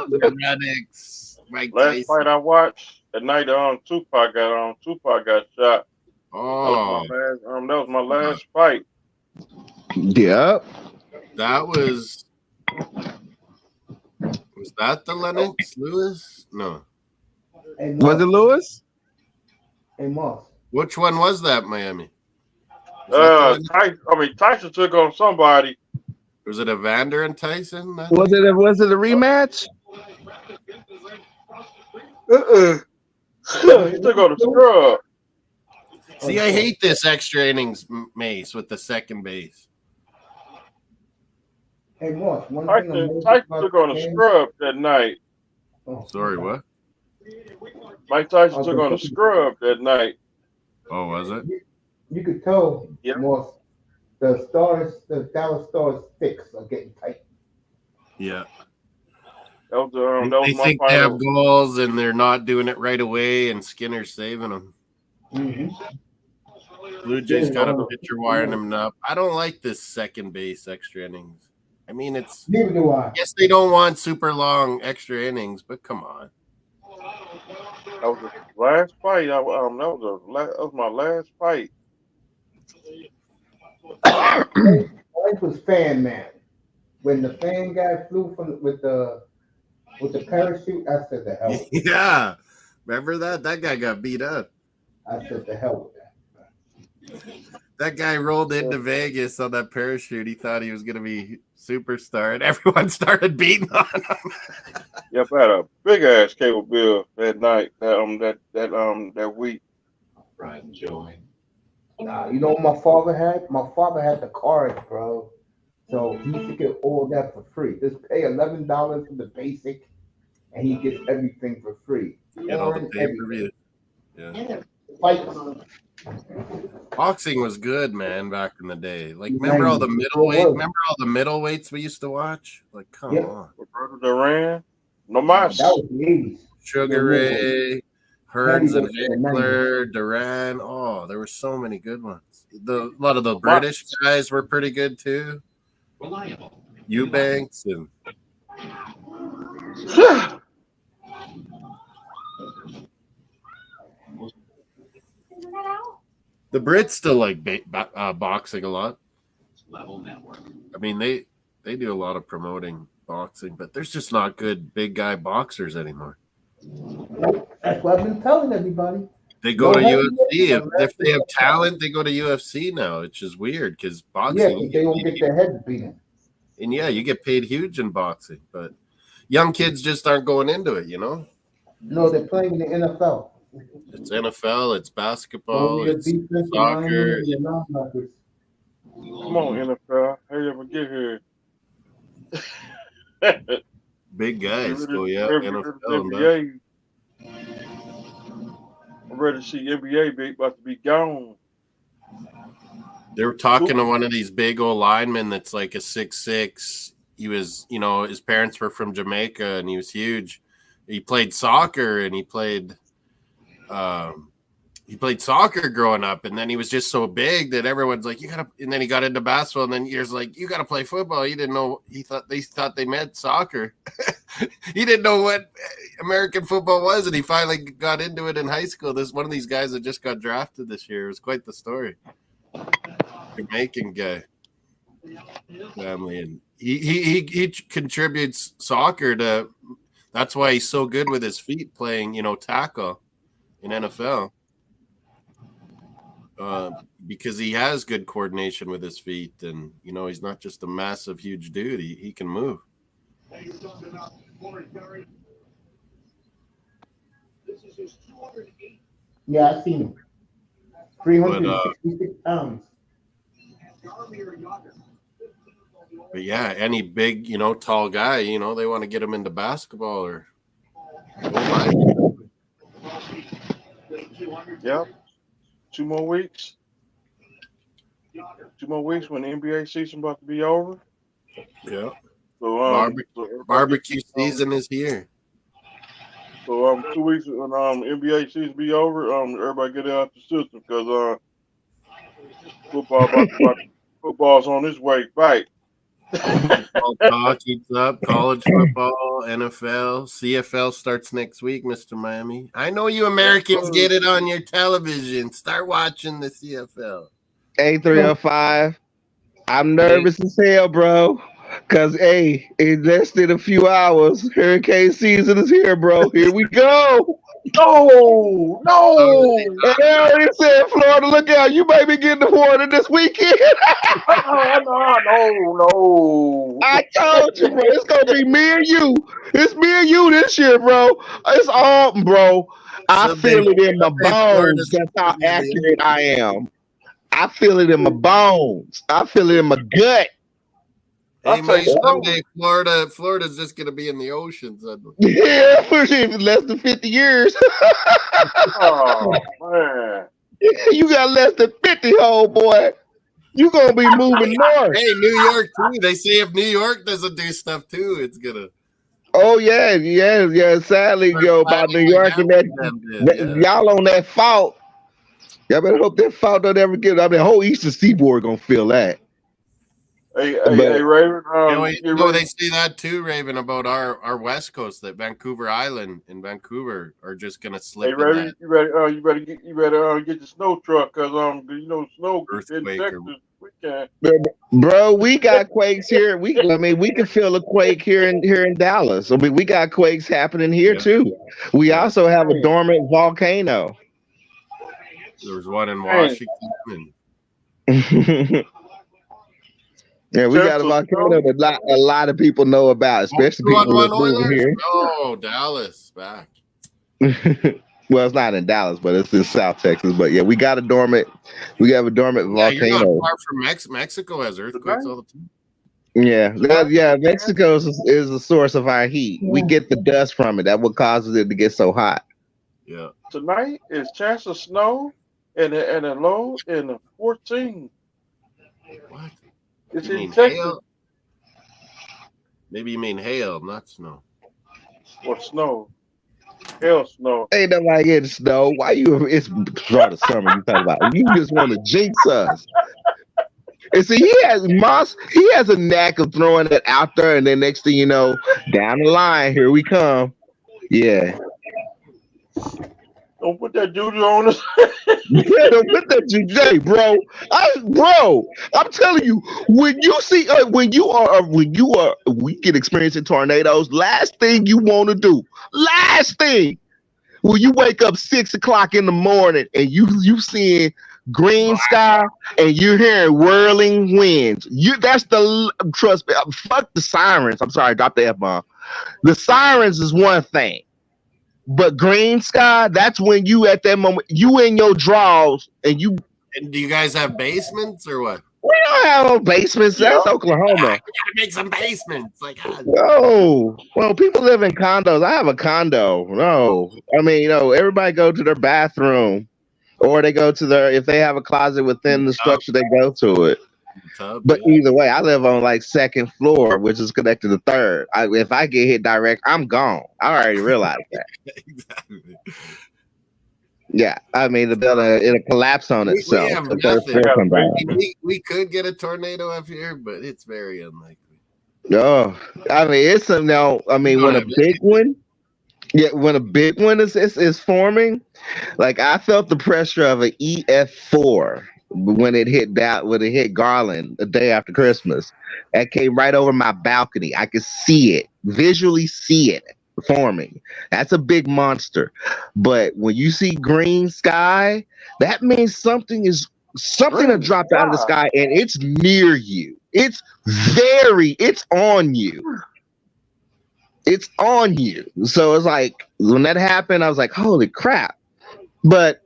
Lennox, Mike Last Tyson. fight I watched the night Tupac got shot. Oh, that was my last fight. Yep. That was that the Lennox Lewis? No. Was it Lewis? Hey, Moss. Which one was that, Miami? Tyson took on somebody. Was it Evander and Tyson? Was it a rematch? He took on the scrub. See, I hate this extra innings Mace with the second base. Hey, Moss, one thing I'm Tyson took on the scrub that night. Oh, Sorry, what? Mike Tyson took on the scrub that night. Oh, was it? You could tell, Yep. Moss, the Dallas Stars sticks are getting tight. Yeah. That was They my think they have final. goals and they're not doing it right away, and Skinner's saving them. Mm-hmm. Blue Jays got a pitcher wiring them up. I don't like this second base extra innings. I mean, it's. Neither do I. Yes, they don't want super long extra innings, but come on. That was the last fight. That was my last fight. Mine was Fan Man. When the fan guy flew with the parachute, I said the hell with it. Yeah. Remember that? That guy got beat up. I said the hell with that. That guy rolled into Vegas on that parachute. He thought he was going to be superstar, and everyone started beating on him. Yep, I had a big ass cable bill that night. That week. Pride and joy. Nah, you know what my father had? My father had the cards, bro. So he used to get all that for free. Just pay $11 for the basic, and he gets everything for free. Get all the pay-per-view. Yeah. Fights. Boxing was good, man, back in the day. Like, remember all the middleweight? Remember all the middleweights we used to watch? Like, come on. Roberto Duran, no mas. That was the 80s. Sugar Ray, Hearns and Hagler, Duran. Oh, there were so many good ones. A lot of the British guys were pretty good too. Reliable. Eubanks and the Brits still like boxing a lot. Level network. I mean, they do a lot of promoting boxing, but there's just not good big guy boxers anymore. That's what I've been telling everybody. They go to UFC. If they have talent, they go to UFC now. It's just weird because boxing. Yeah, they don't get their heads beaten. And yeah, you get paid huge in boxing, but young kids just aren't going into it, you know? No, they're playing in the NFL. It's NFL, it's basketball, it's soccer. Come on, NFL. Hurry up and get here. Big guys go, yeah, NFL. NBA. I'm ready to see NBA about to be gone. They were talking to one of these big old linemen that's like a 6'6". He was, you know, his parents were from Jamaica and he was huge. He played soccer and he played soccer growing up, and then he was just so big that everyone's like, you gotta, and then he got into basketball, and then years like, you gotta play football. He didn't know, they thought they meant soccer. He didn't know what American football was, and he finally got into it in high school. This one of these guys that just got drafted this year. It was quite the story. Jamaican guy family, and he contributes soccer to, that's why he's so good with his feet playing, you know, tackle in NFL. Because he has good coordination with his feet, and you know, he's not just a massive huge dude. He can move. Yeah, I've seen him. 366 pounds. But yeah, any big, you know, tall guy, you know, they want to get him into basketball or Yep. 2 more weeks. 2 more weeks when the NBA season about to be over. Yeah. So barbecue season is here. So 2 weeks when NBA season be over, everybody get out the system because football's on its way back. Talk keeps up. College football, NFL, CFL starts next week, Mr. Miami. I know you Americans get it on your television. Start watching the CFL. A305. I'm nervous as hell, bro. Because, hey, in less than a few hours, hurricane season is here, bro. Here we go. No, no. And they already said, Florida, look out, you may be getting deported this weekend. No. I told you, bro. It's gonna be me and you. It's me and you this year, bro. It's all, bro. I feel it in my bones. That's how accurate I am. I feel it in my bones. I feel it in my gut. Hey, Mace, someday Florida's just gonna be in the ocean suddenly. Yeah, for less than 50 years. Oh man. You got less than 50, old boy. You gonna be moving north. Hey, New York too. They say if New York doesn't do stuff too, it's gonna. Oh yeah. Sadly, about New York and that y'all on that fault. Y'all better hope that fault don't ever get. I mean, the whole Eastern Seaboard gonna feel that. Hey, Raven. They say that too, Raven, about our West Coast, that Vancouver Island and Vancouver are just gonna slip. Hey, Raven, you better get the snow truck, cause snow in Texas. We can't. Bro, we got quakes here. We can feel a quake here in Dallas. I mean, we got quakes happening here too. We also have a dormant volcano. There was one in Washington. Yeah, we got a volcano that a lot of people know about, especially people who moving here. Oh, Dallas back. Well, it's not in Dallas, but it's in South Texas. But yeah, we have a dormant volcano. You're not far from Mexico has earthquakes all the time. Yeah. Mexico is the source of our heat. We get the dust from it. That's what causes it to get so hot. Yeah. Tonight is chance of snow and a low in 14. What? It's in Texas. Hail? Maybe you mean hail, not snow. Or snow. Hail snow. Ain't nobody getting snow. Why you? It's dry the summer. You talking about? You just want to jinx us. And see, he has a knack of throwing it out there, and then next thing you know, down the line, here we come. Yeah. Don't put that juju on us. Yeah, don't put that juju, bro. I'm telling you, when you see, when we get experiencing tornadoes, last thing you want to do, when you wake up 6 o'clock in the morning and you seeing green sky and you're hearing whirling winds, trust me. Fuck the sirens. I'm sorry, I dropped the F-bomb. The sirens is one thing. But green sky, that's when you at that moment, you in your drawers and you. And do you guys have basements or what? We don't have no basements. That's Oklahoma. We gotta make some basements. No. Well, people live in condos. I have a condo. No. I mean, everybody go to their bathroom or they go to if they have a closet within the structure, they go to it. But either way, I live on second floor, which is connected to third. If I get hit direct, I'm gone. I already realized that. Exactly. Yeah, I mean the building it'll collapse on itself. We could get a tornado up here, but it's very unlikely. No, I mean it's when a big one. Yeah, when a big one is forming, I felt the pressure of an EF4. When it hit Garland the day after Christmas, that came right over my balcony. I could visually see it forming. That's a big monster. But when you see green sky, that means something that dropped out of the sky and it's near you. It's on you. It's on you. So it's when that happened, I was like, holy crap. But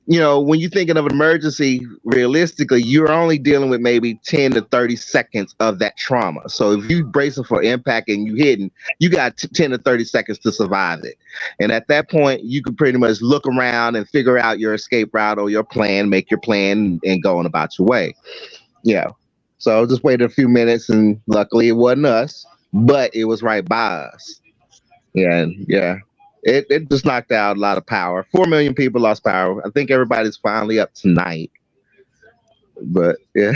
when you're thinking of an emergency, realistically, you're only dealing with maybe 10 to 30 seconds of that trauma. So if you bracing for impact and you hitting, you got 10 to 30 seconds to survive it. And at that point, you can pretty much look around and figure out your escape route or your plan, make your plan and go on about your way. Yeah. So I just waited a few minutes and luckily it wasn't us, but it was right by us. Yeah. It just knocked out a lot of power. 4 million people lost power. I think everybody's finally up tonight. But yeah,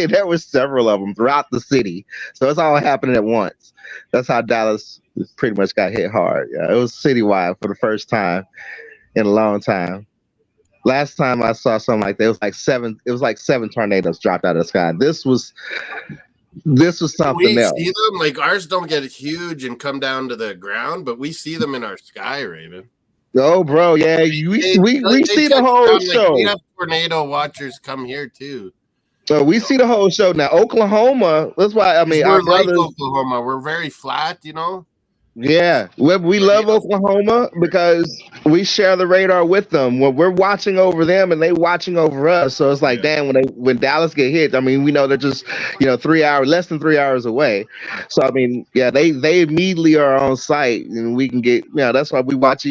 there were several of them throughout the city. So it's all happening at once. That's how Dallas pretty much got hit hard. Yeah, it was citywide for the first time in a long time. Last time I saw something like that, it was like seven tornadoes dropped out of the sky. This was something else. We see them ours don't get huge and come down to the ground, but we see them in our sky, Raven. Oh, bro, yeah, we see the whole show. We have tornado watchers come here too. So we see the whole show now. Oklahoma. That's why I mean we're our brothers. like Oklahoma. We're very flat, you know. Yeah, we love Oklahoma because we share the radar with them. When we're watching over them and they watching over us, so it's like, damn, when Dallas get hit, I mean, we know they're just less than 3 hours away. So I mean, yeah, they immediately are on site, and we can get that's why we watch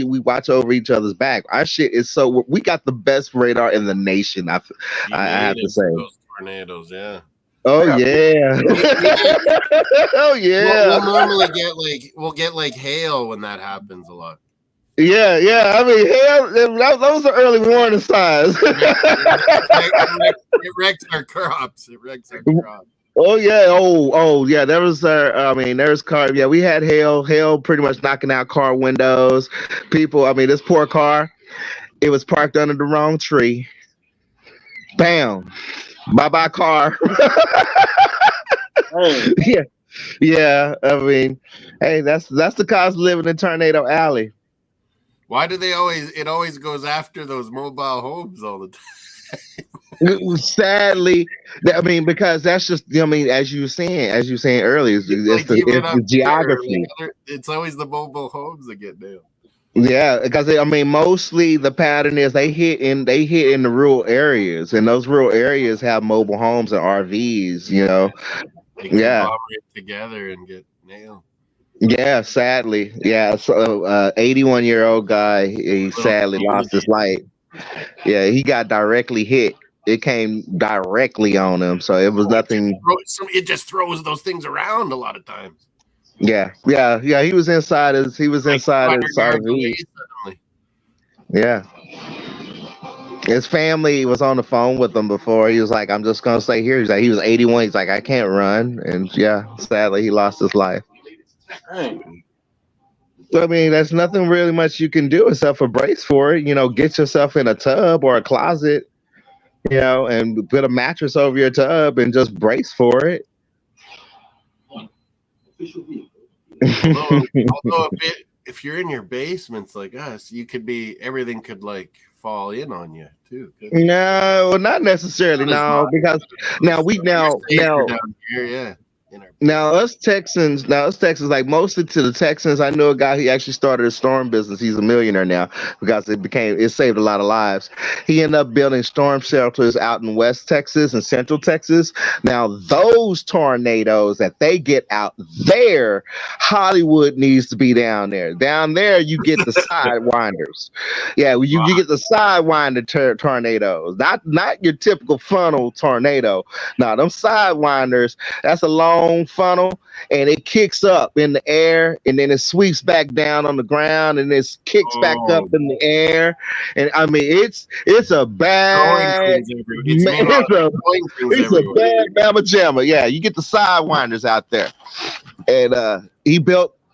over each other's back. Our shit is so we got the best radar in the nation. I have to say those tornadoes, yeah. Oh yeah. Oh yeah. We'll normally get like hail when that happens a lot. Yeah. I mean, hail. Those are early warning signs. It wrecks our crops. Oh yeah. Oh yeah. There was there's car. Yeah, we had hail pretty much knocking out car windows. People. I mean, this poor car. It was parked under the wrong tree. Bam. Bye car. Yeah. I mean, hey, that's the cost of living in Tornado Alley. Why do it always goes after those mobile homes all the time? Sadly, I mean, because that's just, I mean, as you were saying earlier, it's the geography. It's always the mobile homes that get nailed. Yeah, because I mean, mostly the pattern is they hit in the rural areas, and those rural areas have mobile homes and RVs. They conglomerate together and get nailed. Yeah, sadly, yeah. So, 81-year-old guy, he sadly lost his life. Yeah, he got directly hit. It came directly on him, so it was nothing. It just throws those things around a lot of times. Yeah. He was inside his RV. Yeah. His family was on the phone with him before. He was like, "I'm just gonna stay here." He's like, he was 81. He's like, "I can't run," and sadly, he lost his life. I mean, there's nothing really much you can do except for brace for it. Get yourself in a tub or a closet, and put a mattress over your tub and just brace for it. Although if you're in your basements like us, everything could like fall in on you too. No, not necessarily. No, because now us Texans, like mostly to the Texans. I know a guy who actually started a storm business. He's a millionaire now because it saved a lot of lives. He ended up building storm shelters out in West Texas and Central Texas. Now those tornadoes that they get out there, Hollywood needs to be down there. Down there, you get the sidewinders. Yeah, you get the sidewinder tornadoes, not your typical funnel tornado. No, them sidewinders. That's a long funnel, and it kicks up in the air, and then it sweeps back down on the ground, and it kicks back up in the air. And I mean, it's a bad, it's a bad mamma jamma. Yeah, you get the sidewinders out there, and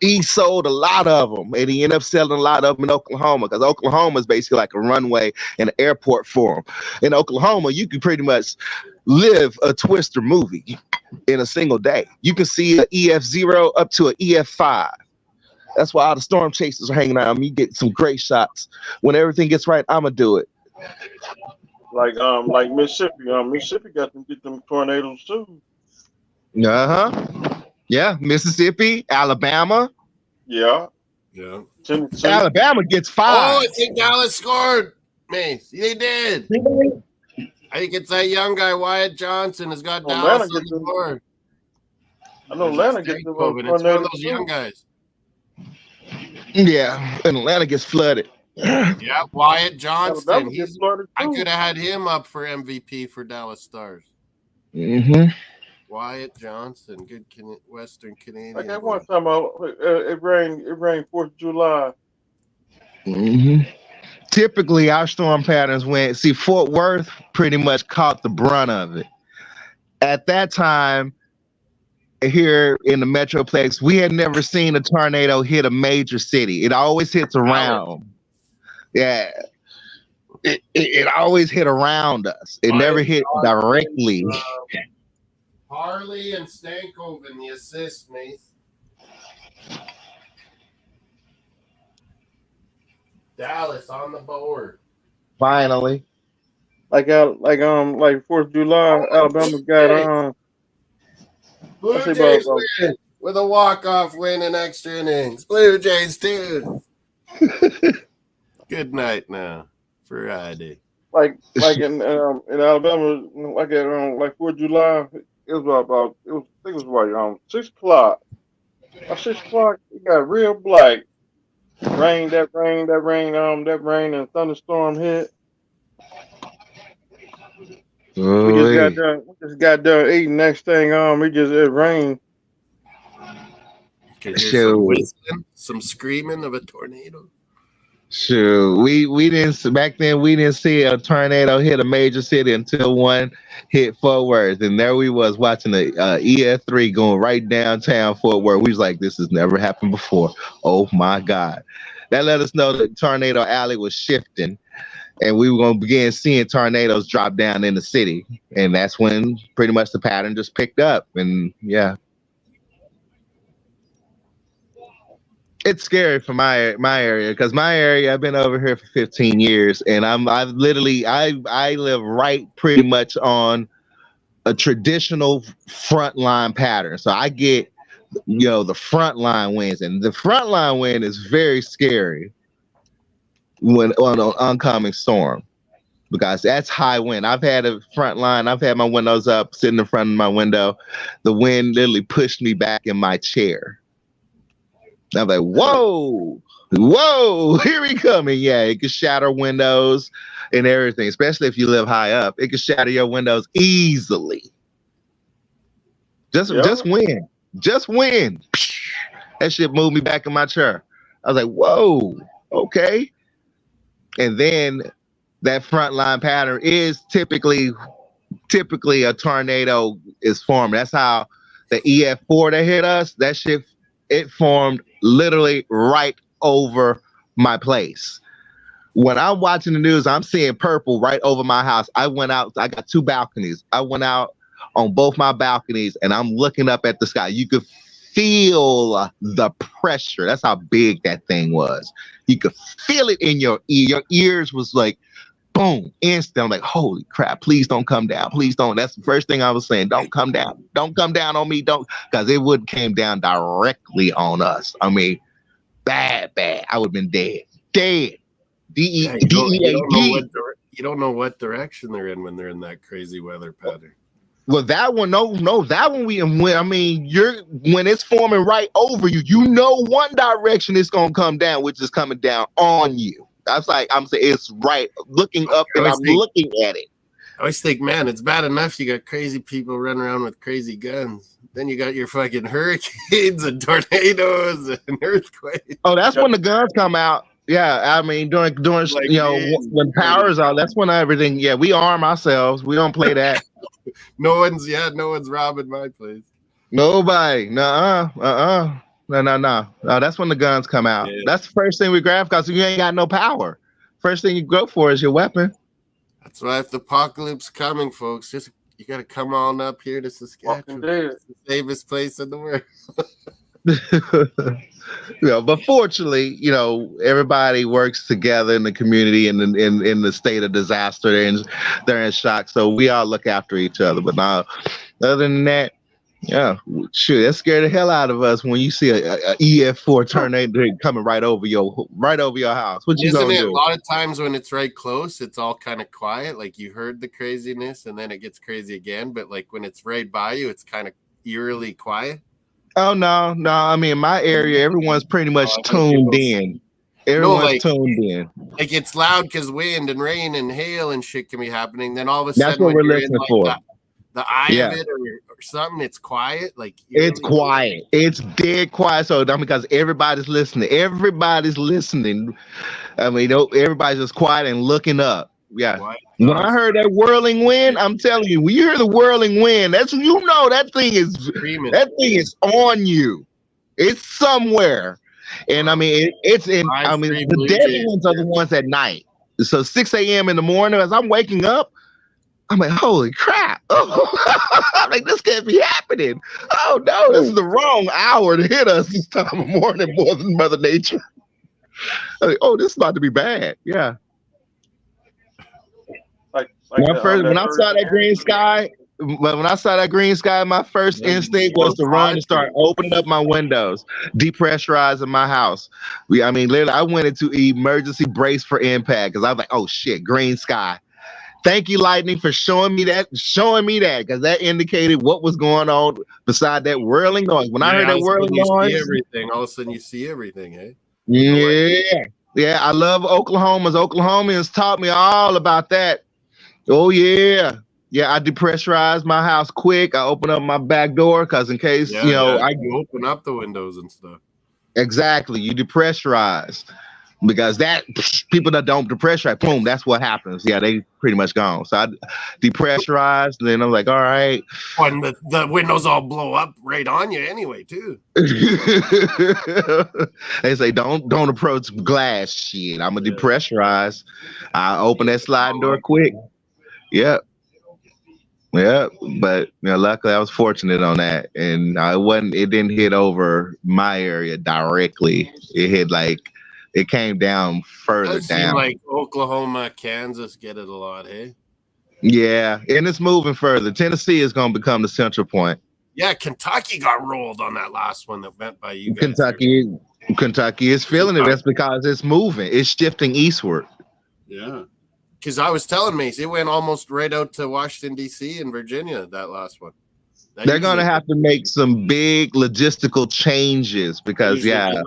he sold a lot of them, and he ended up selling a lot of them in Oklahoma because Oklahoma is basically like a runway and an airport for him. In Oklahoma, you can pretty much live a Twister movie in a single day. You can see an EF0 up to an EF5. That's why all the storm chasers are hanging out. You get some great shots. When everything gets right, I'm gonna do it. Like Mississippi. Mississippi got them tornadoes too. Yeah, Mississippi, Alabama. Yeah. Tennessee. Alabama gets 5. Oh, I think Dallas scored. Mace, they did. I think it's that young guy Wyatt Johnson has got Dallas on the board. I know Atlanta gets the one of those young guys. Yeah, and Atlanta gets flooded. Yeah, Wyatt Johnson. I could have had him up for MVP for Dallas Stars. Mm-hmm. Wyatt Johnson, good Western Canadian. Like that one time, it rained 4th of July. Mm-hmm. Typically, our storm patterns Fort Worth pretty much caught the brunt of it. At that time, here in the Metroplex, we had never seen a tornado hit a major city. It always hits around. Yeah. It always hit around us. It never hit directly. Harley and Stankoven, the assist, Mace. Dallas on the board. Finally. Like 4th of July, Alabama got Blue I say Jays about win with a walk-off win in extra innings. Blue Jays too. Good night now. Friday. like in Alabama, like at 4th of July, it was about it was I think it was like 6 o'clock. At 6 o'clock, it got real black. That rain and thunderstorm hit. We just got done eating. Next thing it rained. Could hear some whistling, some screaming of a tornado. Sure. We didn't back then. We didn't see a tornado hit a major city until one hit Fort Worth, and there we was watching the EF3 going right downtown Fort Worth. We was like, this has never happened before. Oh my God! That let us know that Tornado Alley was shifting, and we were going to begin seeing tornadoes drop down in the city, and that's when pretty much the pattern just picked up. And yeah. It's scary for my area because my area, I've been over here for 15 years, and I live right pretty much on a traditional frontline pattern. So I get the frontline winds, and the frontline wind is very scary when on an oncoming storm because that's high wind. I've had a front line. I've had my windows up, sitting in front of my window. The wind literally pushed me back in my chair. I'm like, whoa, here we come. And yeah, it could shatter windows and everything, especially if you live high up. It could shatter your windows easily. Just win. That shit moved me back in my chair. I was like, whoa, okay. And then that frontline pattern is typically a tornado is formed. That's how the EF4 that hit us, that shit, it formed literally right over my place. When I'm watching the news, I'm seeing purple right over my house. I went out. I got 2 balconies. I went out on both my balconies, and I'm looking up at the sky. You could feel the pressure. That's how big that thing was. You could feel it in your ear. Your ears was like, boom, instant. I'm like, holy crap, please don't come down. Please don't. That's the first thing I was saying. Don't come down. Don't come down on me. Don't, because it would came down directly on us. I mean, bad. I would have been dead. D-E-A-D. You don't know what direction they're in when they're in that crazy weather pattern. Well, that one, no, that one when it's forming right over you, you know one direction it's gonna come down, which is coming down on you. I'm saying it's right looking up, and I'm looking at it. I always think, man, it's bad enough you got crazy people running around with crazy guns. Then you got your fucking hurricanes and tornadoes and earthquakes. Oh, that's when the guns come out. Yeah, I mean during like, when power's out, that's when everything. Yeah, we arm ourselves. We don't play that. No one's robbing my place. Nobody. No. That's when the guns come out. Yeah. That's the first thing we grab because you ain't got no power. First thing you go for is your weapon. That's why if the apocalypse coming, folks, you got to come on up here to Saskatchewan. It's the safest place in the world. But fortunately, everybody works together in the community and in the state of disaster. They're in shock, so we all look after each other. But now, other than that, yeah, sure, that scared the hell out of us when you see a EF4 tornado coming right over your house. What you gonna do? A lot of times when it's right close, it's all kind of quiet. Like you heard the craziness, and then it gets crazy again. But like when it's right by you, it's kind of eerily quiet. Oh no! I mean, my area, everyone's pretty much tuned in. Everyone's tuned in. Like it's loud because wind and rain and hail and shit can be happening. Then all of a sudden, that's what we're listening for. The eye of it or something, it's quiet. Like it's quiet. It's dead quiet. So because everybody's listening. Everybody's listening. I mean, everybody's just quiet and looking up. Yeah. Quiet. When I heard that whirling wind, I'm telling you, when you hear the whirling wind, that's that thing is screaming. That thing is on you. It's somewhere. And I mean, it's in. I mean, the deadly ones are the ones at night. So 6 a.m. in the morning, as I'm waking up, I'm like, holy crap. I'm like, this can't be happening. Oh no, this is the wrong hour to hit us this time of morning more than Mother Nature. Like, oh, this is about to be bad. Yeah. Like When that, that I saw that green sky, my first instinct was to run and start opening up my windows, depressurizing my house. I mean, literally, I went into emergency brace for impact because I was like, oh shit, green sky. Thank you, Lightning, for showing me that, because that indicated what was going on beside that whirling noise. When I heard that whirling noise, all of a sudden you see everything, eh? Yeah. Yeah, I love Oklahomans. Oklahomans taught me all about that. Oh, yeah. Yeah, I depressurized my house quick. I opened up my back door because in case, you open up the windows and stuff. Exactly. You depressurize. Because that people that don't depressurize, boom, that's what happens. Yeah, they pretty much gone. So I depressurized, and then I'm like, all right. When the windows all blow up right on you anyway, too. They say don't approach glass shit. I'm gonna depressurize. I open that sliding door quick. Yep. Yeah, but luckily I was fortunate on that, and it didn't hit over my area directly. It came down further down. Like Oklahoma, Kansas get it a lot, hey? Yeah, and it's moving further. Tennessee is going to become the central point. Yeah, Kentucky got rolled on that last one that went by you guys. Kentucky is feeling it. That's because it's moving. It's shifting eastward. Yeah. Because I was telling Mace, it went almost right out to Washington, D.C. and Virginia, that last one. They're going to have to make some big logistical changes because, yeah,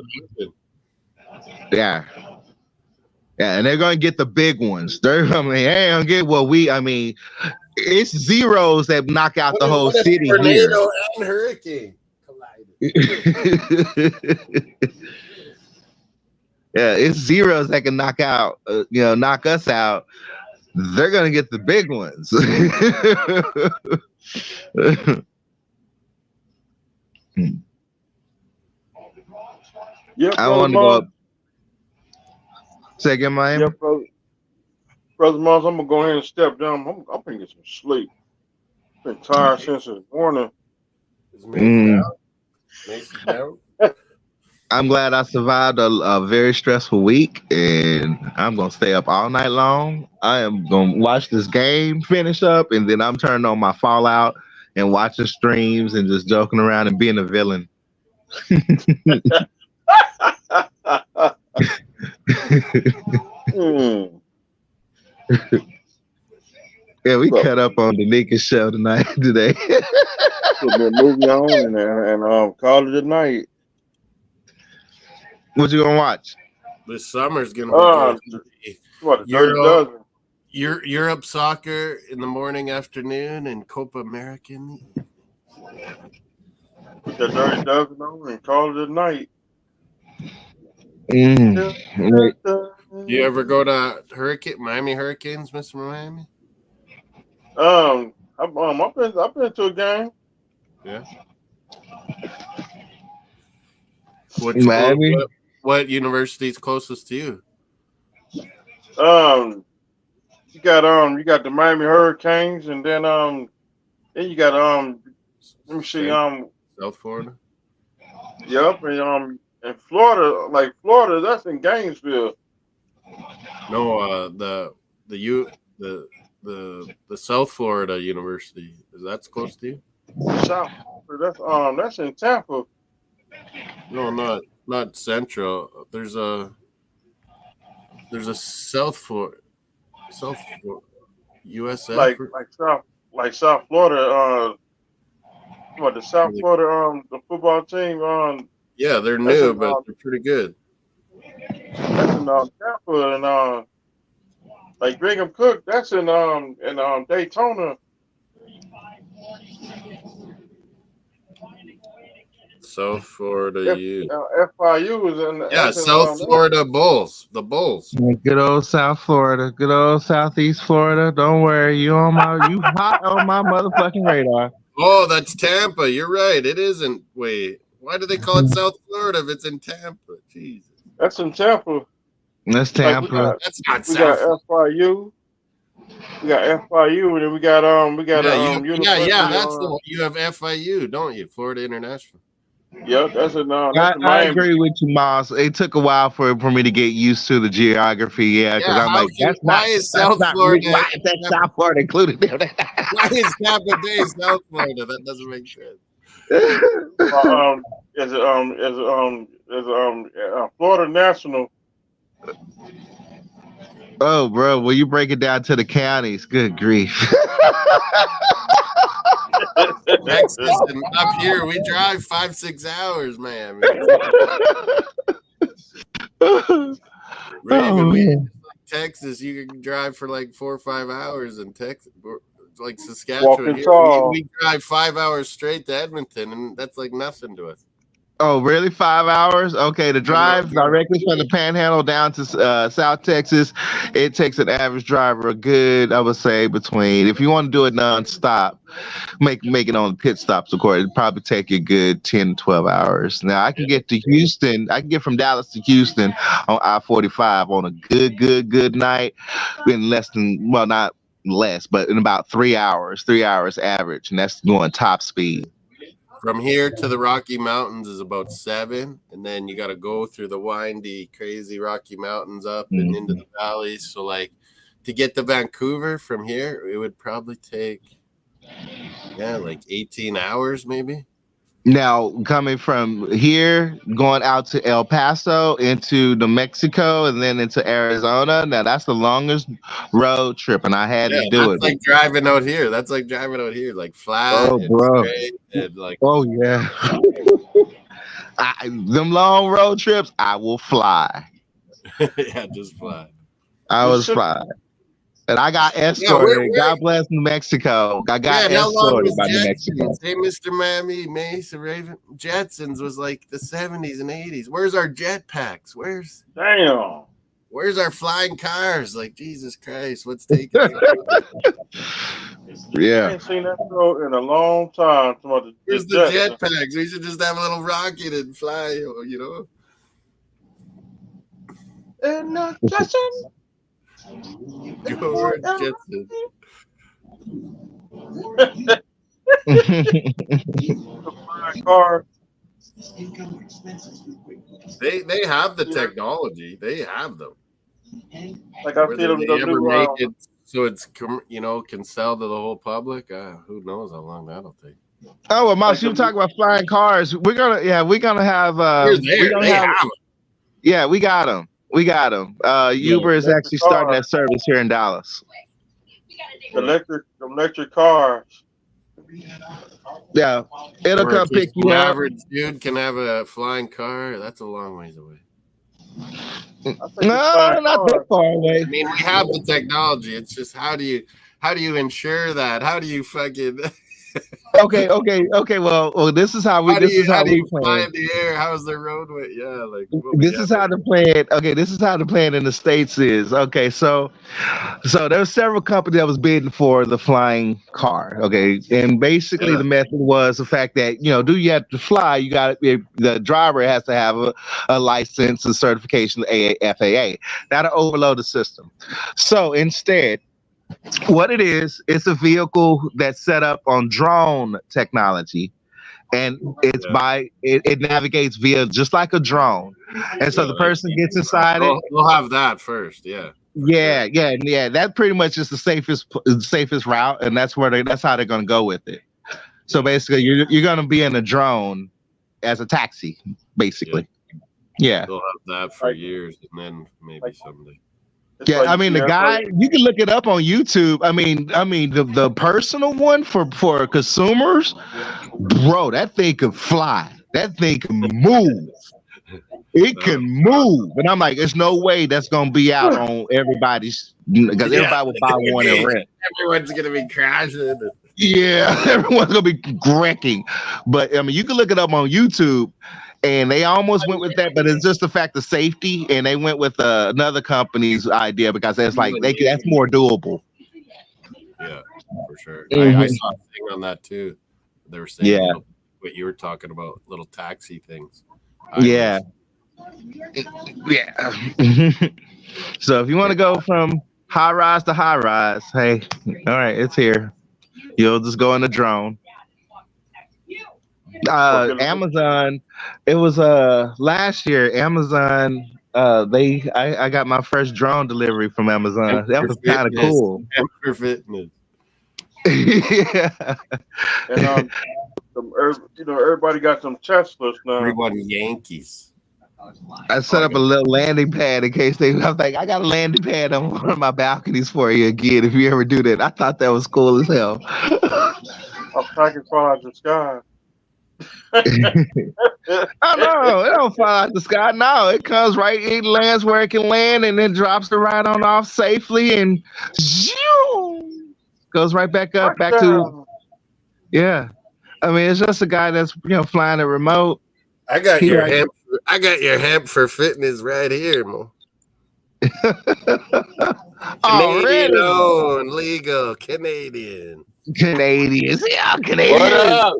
and they're going to get the big ones. They're going to get it's zeros that knock out the whole city here. Tornado and hurricane collided. Yeah, it's zeros that can knock us out. They're going to get the big ones. Yep, I want to go up. Say again, Miami. Yep, brother Mars, I'm gonna go ahead and step down. I'm gonna get some sleep. Been tired since this morning. I'm glad I survived a very stressful week, and I'm gonna stay up all night long. I am gonna watch this game finish up, and then I'm turning on my Fallout and watching streams and just joking around and being a villain. Yeah, we cut up on the Nika show today. Put that movie on and call it a night. What you gonna watch? This summer's gonna be good. What, Europe soccer in the morning, afternoon, and Copa America in the evening. Put that dirty dozen on and call it a night. You ever go to Miami Hurricanes, Mr. Miami? I've been to a game. Yeah. Miami. What university is closest to you? You got the Miami Hurricanes, and then you got let me see South Florida. Yep, and Florida, Florida, that's in Gainesville. No, the South Florida University, that's close to you? South, that's in Tampa. No, not Central. There's a South Florida, USF, South Florida. The South Florida the football team yeah, they're new, but they're pretty good. That's in Tampa, and Brigham Cook, that's in Daytona. South Florida FIU is in South Florida Bulls. The Bulls. Good old South Florida. Good old Southeast Florida. Don't worry, you hot on my motherfucking radar. Oh, that's Tampa. You're right. It isn't. Wait, why do they call it South Florida if it's in Tampa? Jesus. That's in Tampa. That's Tampa. That's not we South. Got FIU. We got FIU, and then we got That's the one. You have FIU, don't you? Florida International. Yep, that's it. No, that's I, the I Miami. agree with you, Moss. It took a while for me to get used to the geography. Yeah, because Yeah, I'm like, why is South Florida? why is that South Florida included there? Why is Tampa Bay South Florida? That doesn't make sense. Florida National. Oh, bro, will you break it down to the counties? Good grief. Texas and up here we drive 5-6 hours, man. Raven, man. Texas, you can drive for like 4 or 5 hours in Texas. Like Saskatchewan, here, Walking we drive 5 hours straight to Edmonton, and that's like nothing to us. Oh, really? 5 hours? Okay, the drive directly from the Panhandle down to South Texas, it takes an average driver a good, I would say, between, if you want to do it nonstop, make it on pit stops, of course, it'd probably take you a good 10 to 12 hours. Now, I can get to Houston, I can get from Dallas to Houston on I-45 on a good night in less than, well, not less, but in about 3 hours average, and that's going top speed. From here to the Rocky Mountains is about 7, and then you got to go through the windy, crazy Rocky Mountains up and into the valleys. So, like, to get to Vancouver from here, it would probably take, like 18 hours maybe. Now, coming from here, going out to El Paso, into New Mexico, and then into Arizona, now that's the longest road trip, and I had to do it. Like driving out here. That's like driving out here, like flat and straight and like. Oh, yeah. Them long road trips, I will fly. Yeah, just fly. I was fly. And I got escorted. God bless New Mexico. I got escorted by New Mexico. Hey, Mr. Miami, Mace, and Raven. Jetsons was like the 70s and 80s. Where's our jetpacks? Where's our flying cars? Like, Jesus Christ, what's taking Yeah. I ain't seen that show in a long time. Where's the jetpacks? We should just have a little rocket and fly, you know? And Jetson. Go Jetson. Car. They have the technology. They have them. Like I feel they ever make it so it's can sell to the whole public. Who knows how long that'll take. Oh well, Moss, you were talking about flying cars. We're gonna have. We got them. Uber is actually starting that service here in Dallas. Electric cars. Yeah, it'll come pick you up. Average dude can have a flying car. That's a long ways away. No, not that far away. I mean, we have the technology. It's just how do you ensure that? How do you fucking? Okay. Well, this is how we fly plan. in the air. How's the roadway? Yeah, like this is how the plan. Okay, this is how the plan in the States is. Okay, so there were several companies that was bidding for the flying car. Okay, and basically the method was the fact that do you have to fly? You got the driver has to have a license and certification, FAA. That'll overload the system. So instead, what it is, it's a vehicle that's set up on drone technology, and it's it navigates via just like a drone, and so the person gets inside it. We'll have that first, yeah. Yeah. That pretty much is the safest route, and that's how they're gonna go with it. So basically, you're gonna be in a drone as a taxi, basically. Yeah. They'll have that for years, and then maybe someday. Yeah, I mean the guy. You can look it up on YouTube. I mean the personal one for consumers, bro. That thing can fly. That thing can move. It can move. And I'm like, there's no way that's gonna be out on everybody's because everybody will buy one and rent. Everyone's gonna be crashing. Yeah, everyone's gonna be wrecking. But I mean, you can look it up on YouTube. And they almost went with that, but it's just the fact of safety. And they went with another company's idea because it's like that's more doable. Yeah, for sure. I saw a thing on that too. They were saying what you were talking about, little taxi things. Yeah. So if you want to go from high rise to high rise, hey, all right, it's here. You'll just go in the drone. Amazon. It was last year. Amazon. I got my first drone delivery from Amazon. That was kind of cool. For fitness. Yeah. And everybody got some Teslas now. Everyone Yankees. I set up a little landing pad in case I was like, I got a landing pad on one of my balconies for you again. If you ever do that, I thought that was cool as hell. I'm trying to fall out the sky. Oh no, it don't fall out the sky. No, it comes right. It lands where it can land, and then drops the ride on off safely, and goes right back up, back to. Yeah, I mean, it's just a guy that's flying a remote. I got your hemp. I got your hemp for fitness right here, Mo. Canadian owned, legal, Canadians. Yeah, Canadians. What up?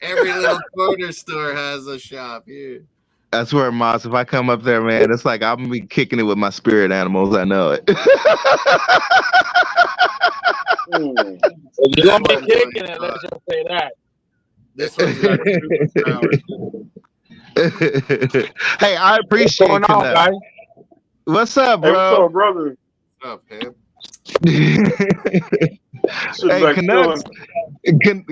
Every little corner store has a shop here. I swear, Moss, if I come up there, man, it's like I'm gonna be kicking it with my spirit animals. I know it. You're gonna be kicking it. Let's just say that. This one's got superpowers. Hey, I appreciate What's going on, guys? What's up, Hey, bro? what's up, brother? What's up, man? Hey,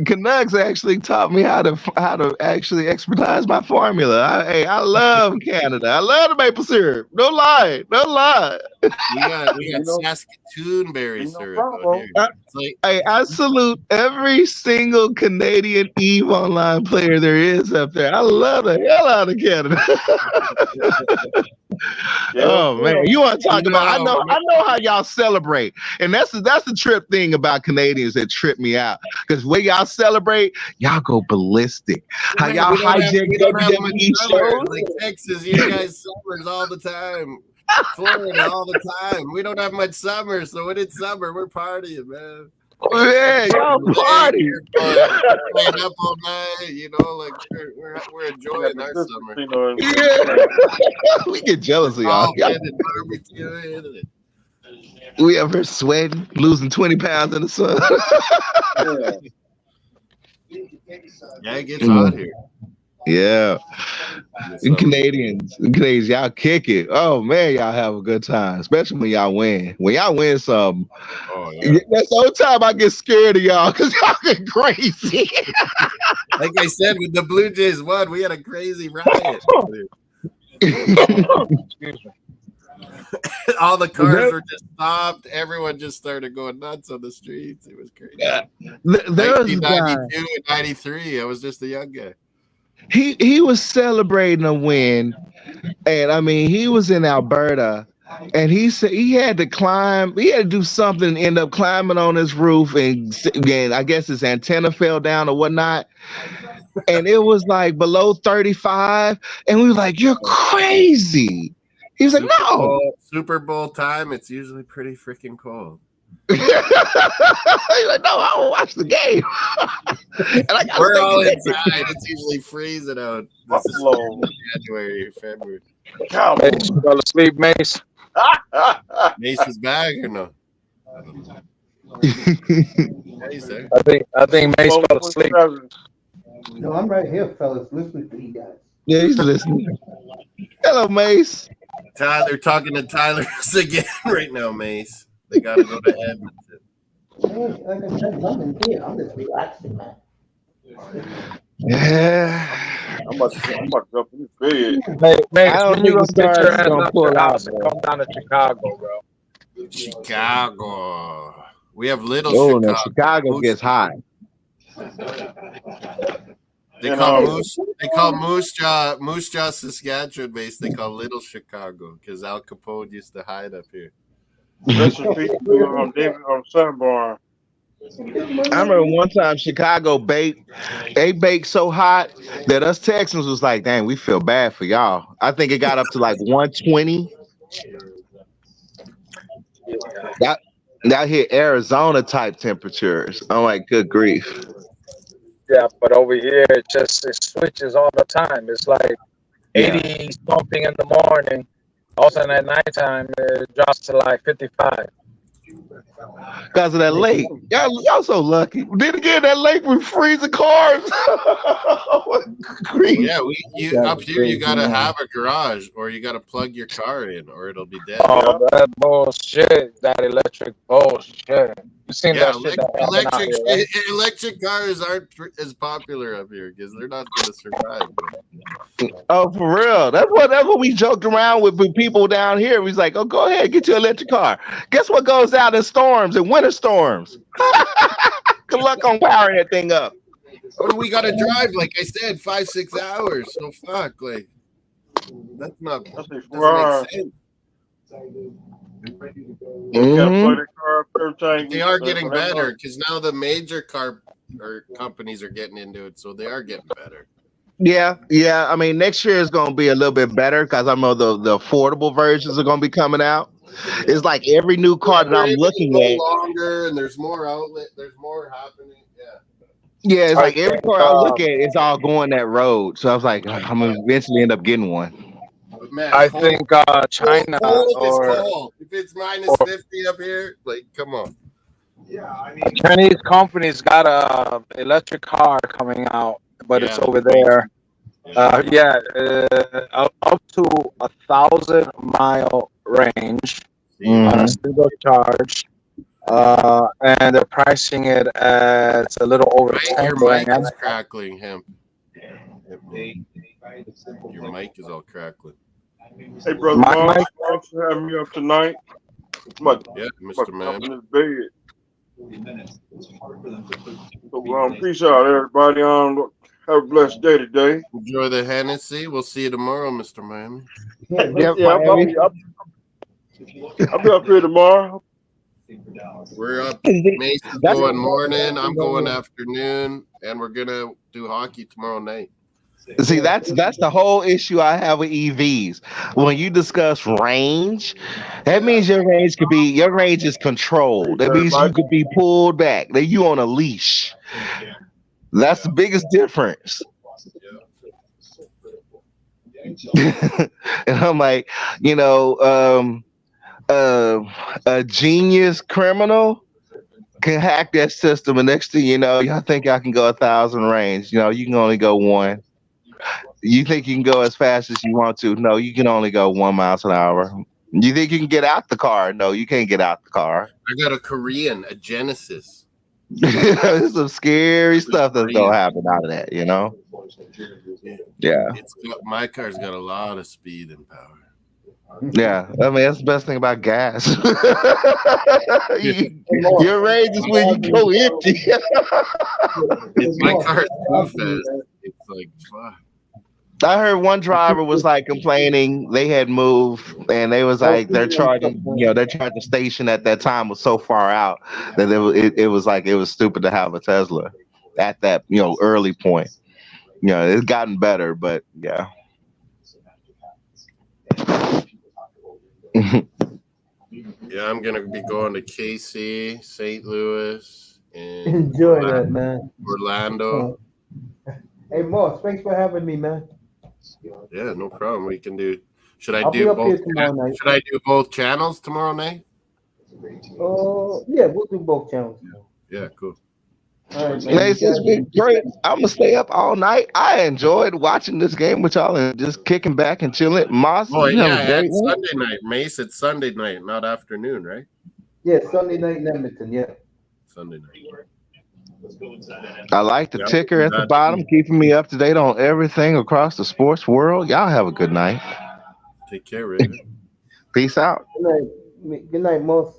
Canucks actually taught me how to actually expertise my formula. I love Canada. I love the maple syrup. No lie. We got Saskatoon berry syrup out here. I salute every single Canadian EVE Online player there is up there. I love the hell out of Canada. Oh man, you want to talk about? I know how y'all celebrate, and that's the trip thing about Canadians that trip me out. Because when y'all celebrate, y'all go ballistic. How y'all hijack WWE shows? Like Texas, you guys summers all the time. Florida all the time. We don't have much summer, so when it's summer, we're partying, man. Yeah, y'all party. Playing up all night, like we're enjoying our summer. Yeah. We get jealous of y'all. We up here sweating, losing 20 pounds in the sun. Yeah, it gets hot here. Yeah. Canadians, y'all kick it. Oh man, y'all have a good time, especially when y'all win. When y'all win something, that's the only time I get scared of y'all because y'all get crazy. Like I said, when the Blue Jays won, we had a crazy riot. All the cars were just stopped. Everyone just started going nuts on the streets. It was crazy. Yeah. There was 1992 and 93. I was just a young guy. He was celebrating a win, and I mean he was in Alberta, and he said he had to climb. He had to do something. And end up climbing on his roof, and I guess his antenna fell down or whatnot. And it was like below 35, and we were like, "You're crazy." He was like, "No." Super Bowl time. It's usually pretty freaking cold. He's like, "No, I won't watch the game." And we're all inside. It's usually freezing out. This is January, February. Mace, you fell asleep, Mace? Mace is back or no? I don't know. I think Mace fell asleep. No, I'm right here, fellas, listening to you guys. Yeah, he's listening. Hello, Mace. Tyler, talking to Tyler again right now, Mace. They gotta go to Edmonton. Hey, like I said, I'm here. I'm just relaxing, man. Yeah. I'm about to jump in the bed. Mace, when you gonna get your ass out your house and come down to Chicago, bro? Chicago. We have little Chicago. Chicago. Chicago gets hot. They call Moose Jaw, Saskatchewan base. They call Little Chicago because Al Capone used to hide up here. Rest in peace to David Sunborn. I remember one time Chicago baked so hot that us Texans was like, dang, we feel bad for y'all. I think it got up to like 120. That hit Arizona type temperatures. I'm like, good grief. Yeah, but over here it switches all the time. It's like 80 something in the morning. Also at nighttime it drops to like 55. Because of that lake. Y'all so lucky. Then again, that lake was freezing cars. Grief. Yeah, up here you gotta have a garage, or you gotta plug your car in, or it'll be dead. Oh, that bullshit. That electric bullshit. You seen Yeah, that shit that happened out here, right? electric cars aren't as popular up here because they're not gonna survive. Oh, for real. That's what we joked around with people down here. We was like, oh, go ahead, get your electric car. Guess what goes out in storms and winter storms? Good luck on powering that thing up. And we gotta drive, like I said, 5-6 hours. So fuck, like that's not That's doesn't 4 make hours. sense. You gotta plug the car up every time. They are getting better because now the major car or companies are getting into it, so they are getting better. Yeah. I mean, next year is going to be a little bit better because I know the affordable versions are going to be coming out. It's like every new car that I'm looking at. Longer, and there's more outlet. There's more happening. Yeah, it's like every car I look at, it's all going that road. So I was like, I'm going to eventually end up getting one. But man, I think China or cold. If it's minus 50 up here, like, come on. Yeah, I mean, Chinese companies got a electric car coming out, but it's over there. Up to 1,000-mile range on a single charge, and they're pricing it at a little over 10 Your mic grand. is crackling, him. Your mic is all crackling. Hey, brother, Mom, thanks for having me up tonight. Yeah, Mr. Man. In this bed. So, peace out, everybody. Have a blessed day today. Enjoy the Hennessy. We'll see you tomorrow, Mr. Miami. I'll be up here tomorrow. We're up. Mace is going morning. I'm going afternoon, and we're gonna do hockey tomorrow night. See, that's the whole issue I have with EVs. When you discuss range, that means your range is controlled. That means you could be pulled back. That you on a leash. That's the biggest difference. And I'm like, a genius criminal can hack that system, and next thing you know, y'all think y'all can go 1,000 range. You can only go 1. You think you can go as fast as you want to? No, you can only go 1 mile an hour. You think you can get out the car? No, you can't get out the car. I got a Korean, a Genesis. There's some scary stuff that's gonna happen out of that, Yeah. My car's got a lot of speed and power. Yeah, I mean that's the best thing about gas. Your range is when you go empty. My car is too fast. It's like fuck. I heard one driver was like complaining they had moved and they was like their charging station at that time was so far out that it was like it was stupid to have a Tesla at that early point. It's gotten better, but yeah. Yeah, I'm gonna be going to KC, St. Louis, and enjoy that, man. Orlando. Hey, Moss, thanks for having me, man. Yeah, no problem. We can do. Should I I'll do be up both? here tomorrow night. Should I do both channels tomorrow night? Yeah, we'll do both channels. Yeah, cool. All right, Mace, it's been great. I'm gonna stay up all night. I enjoyed watching this game with y'all and just kicking back and chilling. Moss, Sunday night. Mace, it's Sunday night, not afternoon, right? Yeah, Sunday night in Edmonton. Yeah, Sunday night. I like the ticker at the bottom, keeping me up to date on everything across the sports world. Y'all have a good night. Take care, Raven. Peace out. Good night, Moss.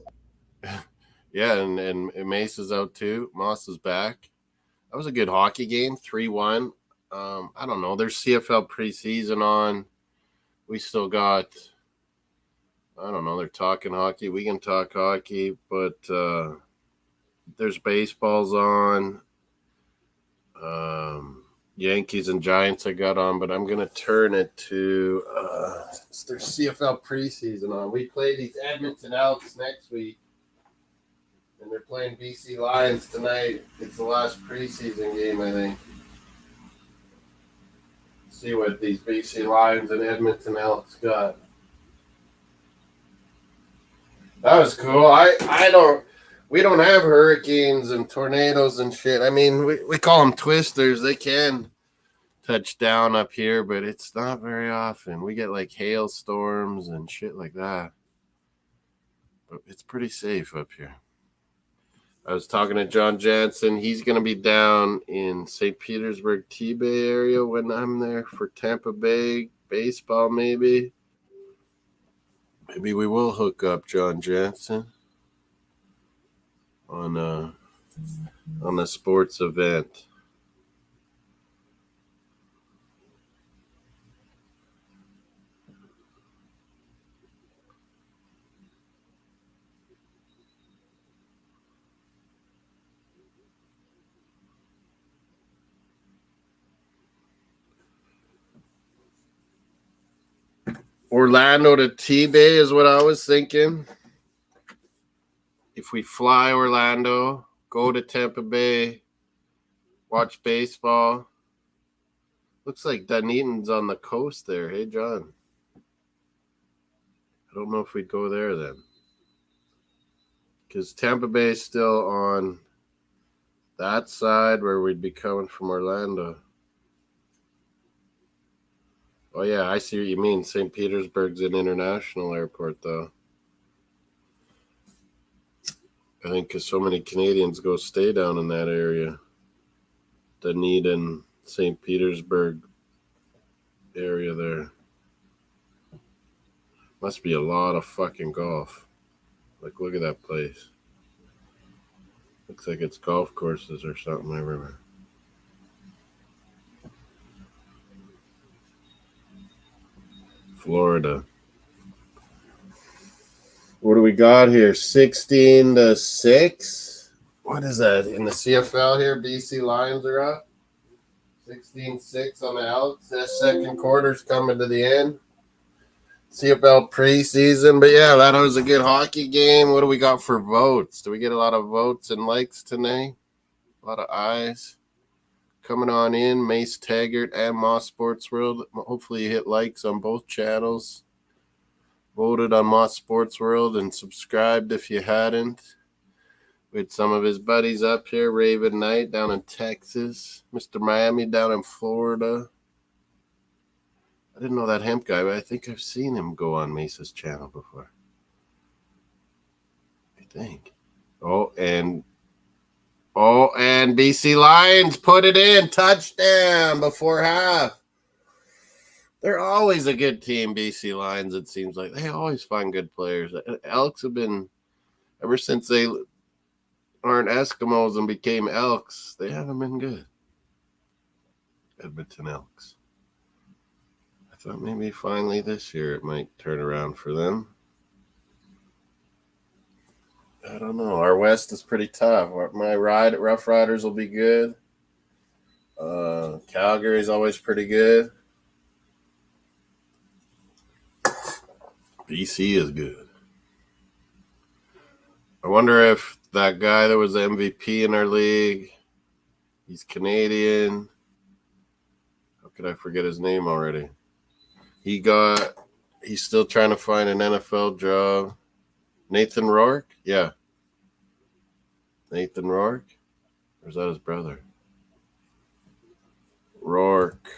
Yeah, and Mace is out too. Moss is back. That was a good hockey game, 3-1. I don't know. There's CFL preseason on. We still got, I don't know. They're talking hockey. We can talk hockey, but there's baseballs on. Yankees and Giants I got on, but I'm going to turn it to there's CFL preseason on. We play these Edmonton Elks next week. And they're playing BC Lions tonight. It's the last preseason game, I think. See what these BC Lions and Edmonton Elks got. That was cool. We don't have hurricanes and tornadoes and shit. I mean, we call them twisters. They can touch down up here, but it's not very often. We get like hailstorms and shit like that. But it's pretty safe up here. I was talking to John Jansen. He's going to be down in St. Petersburg, T-Bay area when I'm there for Tampa Bay baseball, maybe. Maybe we will hook up John Jansen on a sports event. Orlando to T-Bay is what I was thinking. If we fly Orlando, go to Tampa Bay, watch baseball. Looks like Dunedin's on the coast there. Hey, John. I don't know if we'd go there then. Because Tampa Bay is still on that side where we'd be coming from Orlando. Oh, yeah, I see what you mean. St. Petersburg's an international airport, though. I think because so many Canadians go stay down in that area. Dunedin, St. Petersburg area there. Must be a lot of fucking golf. Like, look at that place. Looks like it's golf courses or something everywhere. Florida. What do we got here? 16-6. What is that in the CFL here? BC Lions are up. 16-6 on the Elks. This second quarter's coming to the end. CFL preseason. But yeah, that was a good hockey game. What do we got for votes? Do we get a lot of votes and likes tonight? A lot of eyes coming on in. Mace, Taggart, and Mosssports World. Hopefully you hit likes on both channels. Voted on Mosssports World and subscribed if you hadn't. With some of his buddies up here, Raven Knight down in Texas, Mr. Miami down in Florida. I didn't know that hemp guy, but I think I've seen him go on Mace's channel before. I think. And BC Lions put it in. Touchdown before half. They're always a good team, BC Lions, it seems like. They always find good players. Elks have been, ever since they aren't Eskimos and became Elks, they haven't been good. Edmonton Elks. I thought maybe finally this year it might turn around for them. I don't know. Our West is pretty tough. My Rough Riders will be good. Calgary's always pretty good. BC is good. I wonder if that guy that was the MVP in our league, he's Canadian. How could I forget his name already? He's still trying to find an NFL job. Nathan Rourke? Yeah. Nathan Rourke? Or is that his brother? Rourke.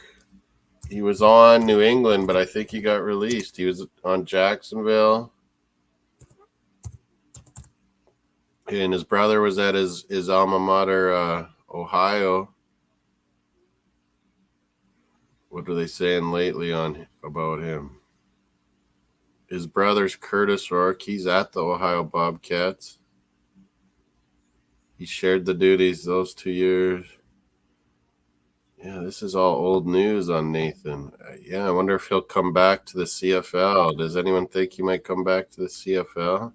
He was on New England, but I think he got released. He was on Jacksonville. And his brother was at his alma mater, Ohio. What are they saying lately about him? His brother's Curtis Rourke. He's at the Ohio Bobcats. He shared the duties those 2 years. Yeah, this is all old news on Nathan. I wonder if he'll come back to the CFL. Does anyone think he might come back to the CFL?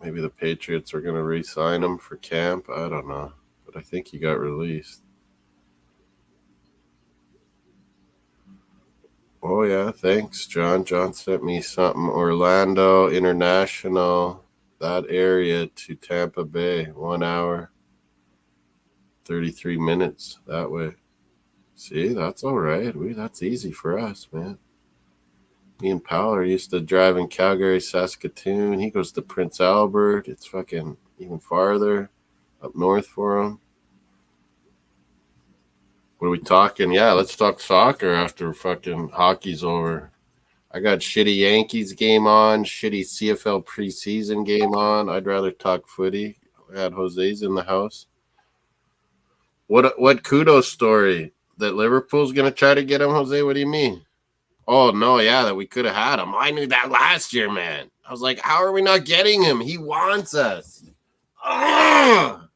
Maybe the Patriots are going to re-sign him for camp. I don't know. But I think he got released. Oh, yeah. Thanks, John. John sent me something. Orlando International, that area to Tampa Bay. 1 hour, 33 minutes that way. See, that's all right. That's easy for us, man. Me and Powell are used to driving Calgary, Saskatoon. He goes to Prince Albert. It's fucking even farther up north for him. What are we talking? Yeah, let's talk soccer after fucking hockey's over. I got shitty Yankees game on, shitty CFL preseason game on. I'd rather talk footy. I had Jose's in the house. What kudos story? That Liverpool's going to try to get him, Jose? What do you mean? Oh, no, yeah, that we could have had him. I knew that last year, man. I was like, how are we not getting him? He wants us. Ugh! I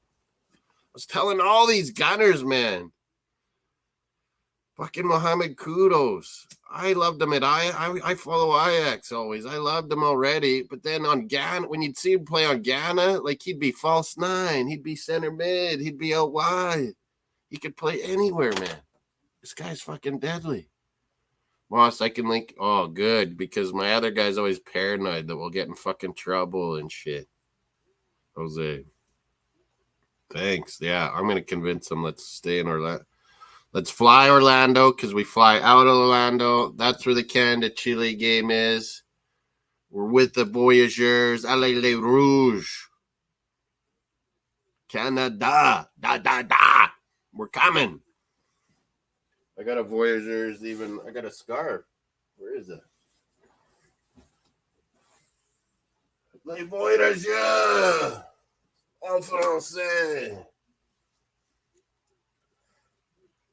was telling all these Gunners, man. Fucking Mohamed Kudos. I loved him at I follow Ajax always. I loved him already. But then on Ghana, when you'd see him play on Ghana, like he'd be false nine. He'd be center mid. He'd be out wide. He could play anywhere, man. This guy's fucking deadly. Moss, I can link. Oh, good. Because my other guy's always paranoid that we'll get in fucking trouble and shit. Jose. Thanks. Yeah, I'm going to convince him. Let's stay in Orlando. Let's fly Orlando because we fly out of Orlando. That's where the Canada Chile game is. We're with the Voyageurs. Allez les Rouges. Canada. Da, da, da. We're coming. I got a Voyageurs even. I got a scarf. Where is it? Les Voyageurs. En français.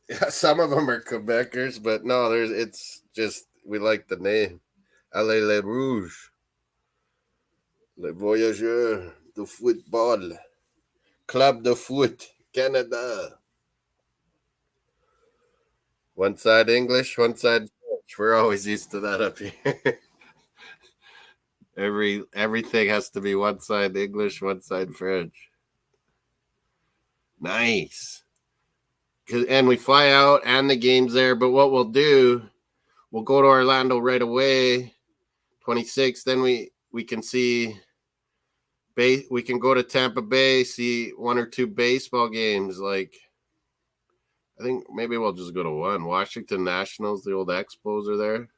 Yeah, some of them are Quebecers, but no, it's just we like the name. Allez les Rouges. Les Voyageurs de football. Club de foot. Canada. One side English, one side French. We're always used to that up here. Everything has to be one side English, one side French. Nice. And we fly out and the game's there. But what we'll do, we'll go to Orlando right away, 26. Then we can see, we can go to Tampa Bay, see one or two baseball games. Like, I think maybe we'll just go to one. Washington Nationals, the old Expos are there.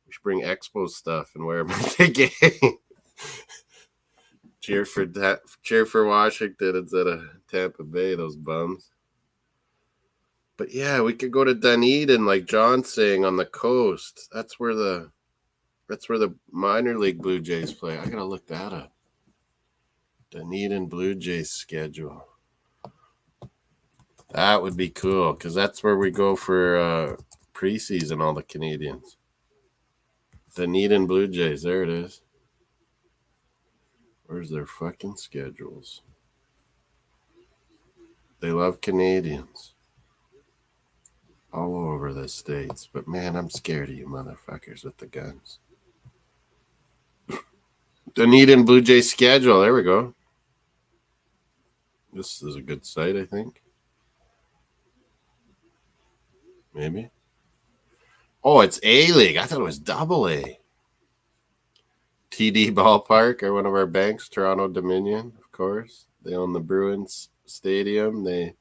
We should bring Expo stuff and wear them at the game. Cheer for Washington instead of Tampa Bay, those bums. But yeah, we could go to Dunedin, like John's saying, on the coast. That's where the minor league Blue Jays play. I gotta look that up. Dunedin Blue Jays schedule. That would be cool because that's where we go for preseason. All the Canadians. Dunedin Blue Jays. There it is. Where's their fucking schedules? They love Canadians. All over the States. But man, I'm scared of you motherfuckers with the guns. Dunedin Blue Jay schedule. There we go. This is a good site, I think. Maybe. Oh, it's A-League. I thought it was double A. TD Ballpark are one of our banks. Toronto Dominion, of course. They own the Bruins Stadium. They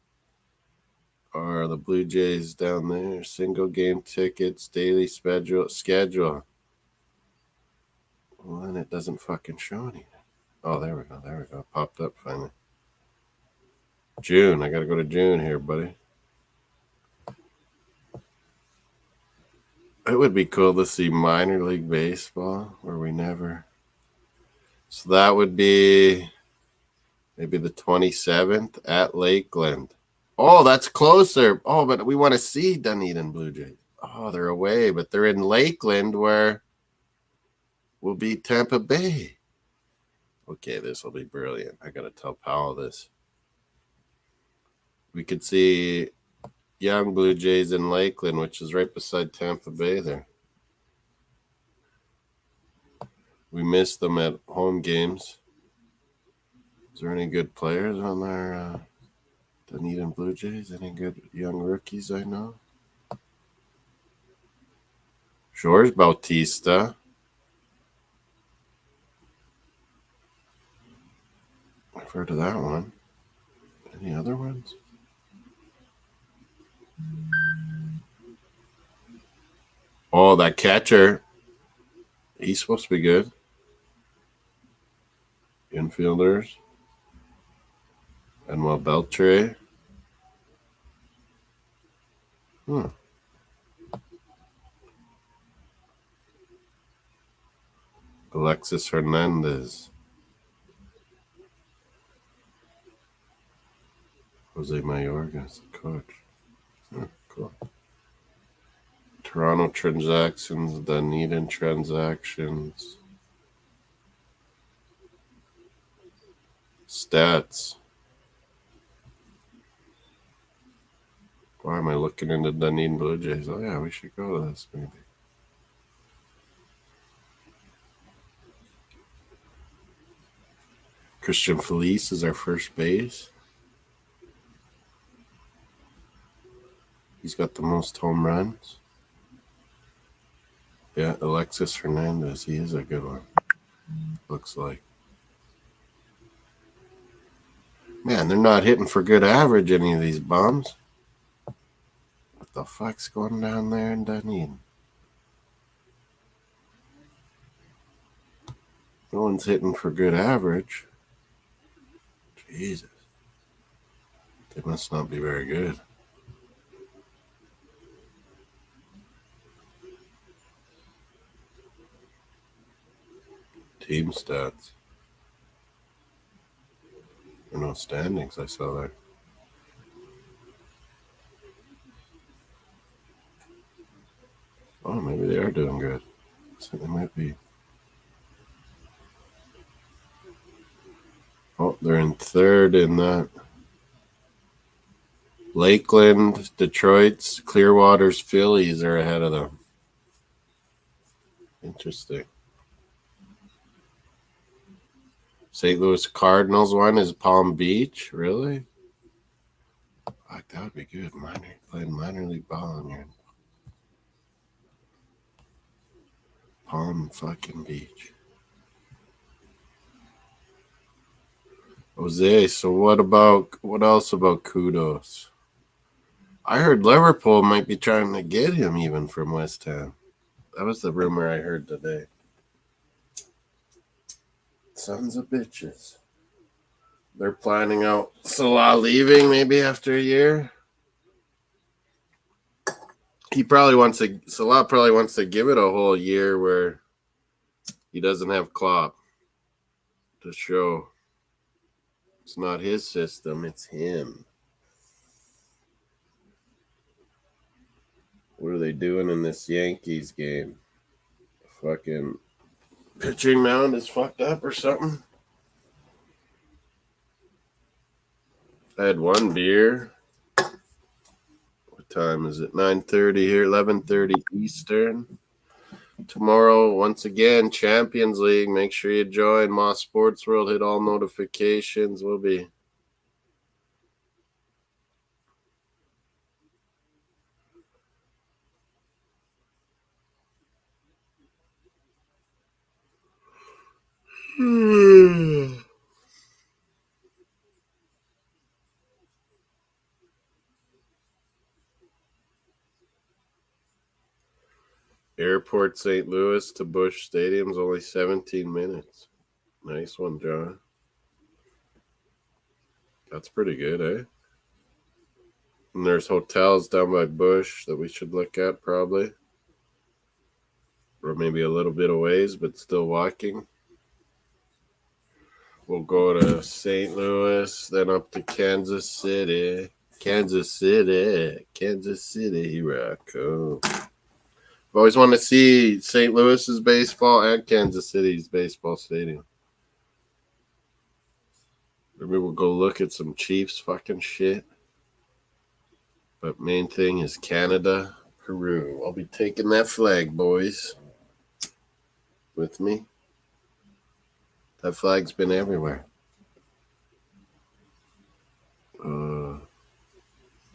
are the Blue Jays down there. Single game tickets, daily schedule. Well, then it doesn't fucking show anything. Oh, there we go. There we go. It popped up finally. June. I got to go to June here, buddy. It would be cool to see minor league baseball where we never. So that would be maybe the 27th at Lakeland. Oh, that's closer. Oh, but we want to see Dunedin Blue Jays. Oh, they're away, but they're in Lakeland where we'll be Tampa Bay. Okay, this will be brilliant. I got to tell Powell this. We could see young Blue Jays in Lakeland, which is right beside Tampa Bay there. We missed them at home games. Is there any good players on there? Dunedin Blue Jays? Any good young rookies I know? George Bautista. I've heard of that one. Any other ones? Oh, that catcher. He's supposed to be good. Infielders. Manuel Beltre. Alexis Hernandez. Jose Mayorga is the coach. Cool. Toronto transactions, Dunedin transactions. Stats. Why am I looking into Dunedin Blue Jays? Oh, yeah, we should go to this maybe. Christian Felice is our first base. He's got the most home runs. Yeah, Alexis Hernandez. He is a good one. Looks like. Man, they're not hitting for good average, any of these bums. What the fuck's going down there in Dunedin? No one's hitting for good average. Jesus. They must not be very good. Team stats. There are no standings I saw there. Oh, maybe they are doing good. So they might be. Oh, they're in third in that. Lakeland, Detroit's, Clearwater's, Phillies are ahead of them. Interesting. St. Louis Cardinals one is Palm Beach. Really? Fuck, that would be good. Playing minor league ball in here. Palm fucking Beach. Jose, so what else about Kudos? I heard Liverpool might be trying to get him even from West Ham. That was the rumor I heard today. Sons of bitches. They're planning out Salah leaving maybe after a year. Salah probably wants to give it a whole year where he doesn't have Klopp to show. It's not his system, it's him. What are they doing in this Yankees game? Fucking pitching mound is fucked up or something. I had one beer. What time is it? 9:30 here, 11:30 Eastern. Tomorrow, once again, Champions League. Make sure you join Moss Sports World. Hit all notifications. We'll be Airport St. Louis to Busch Stadium's only 17 minutes. Nice one, John. That's pretty good, eh? And there's hotels down by Busch that we should look at probably. Or maybe a little bit of ways, but still walking. We'll go to St. Louis, then up to Kansas City. Kansas City, here I come. I've always wanted to see St. Louis's baseball and Kansas City's baseball stadium. Maybe we'll go look at some Chiefs fucking shit. But main thing is Canada, Peru. I'll be taking that flag, boys. With me. That flag's been everywhere. Did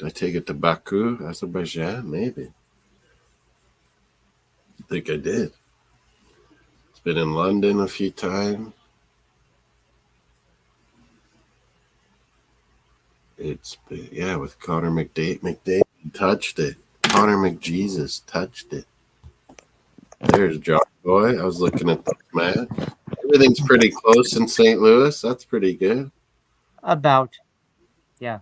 I take it to Baku, Azerbaijan? Maybe. I think I did. It's been in London a few times. It's been, yeah, with Connor McDavid. McDavid touched it. Connor McJesus touched it. There's Josh Boy, I was looking at the map. Everything's pretty close in St. Louis. That's pretty good. About. Yeah.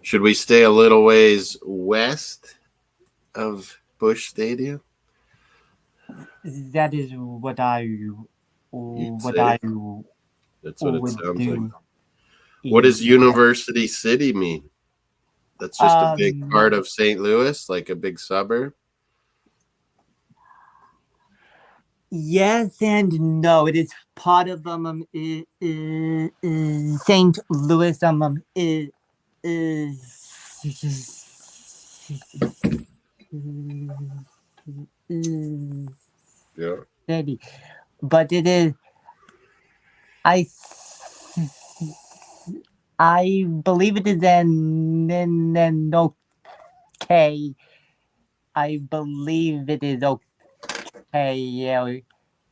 Should we stay a little ways west of Busch Stadium? That is what I That's what it would sounds do. like. What does University City mean? That's just a big part of St. Louis, like a big suburb? Yes and no. It is part of St. Louis Yeah. city, but it is. I believe it is an okay. I believe it is okay. Yeah.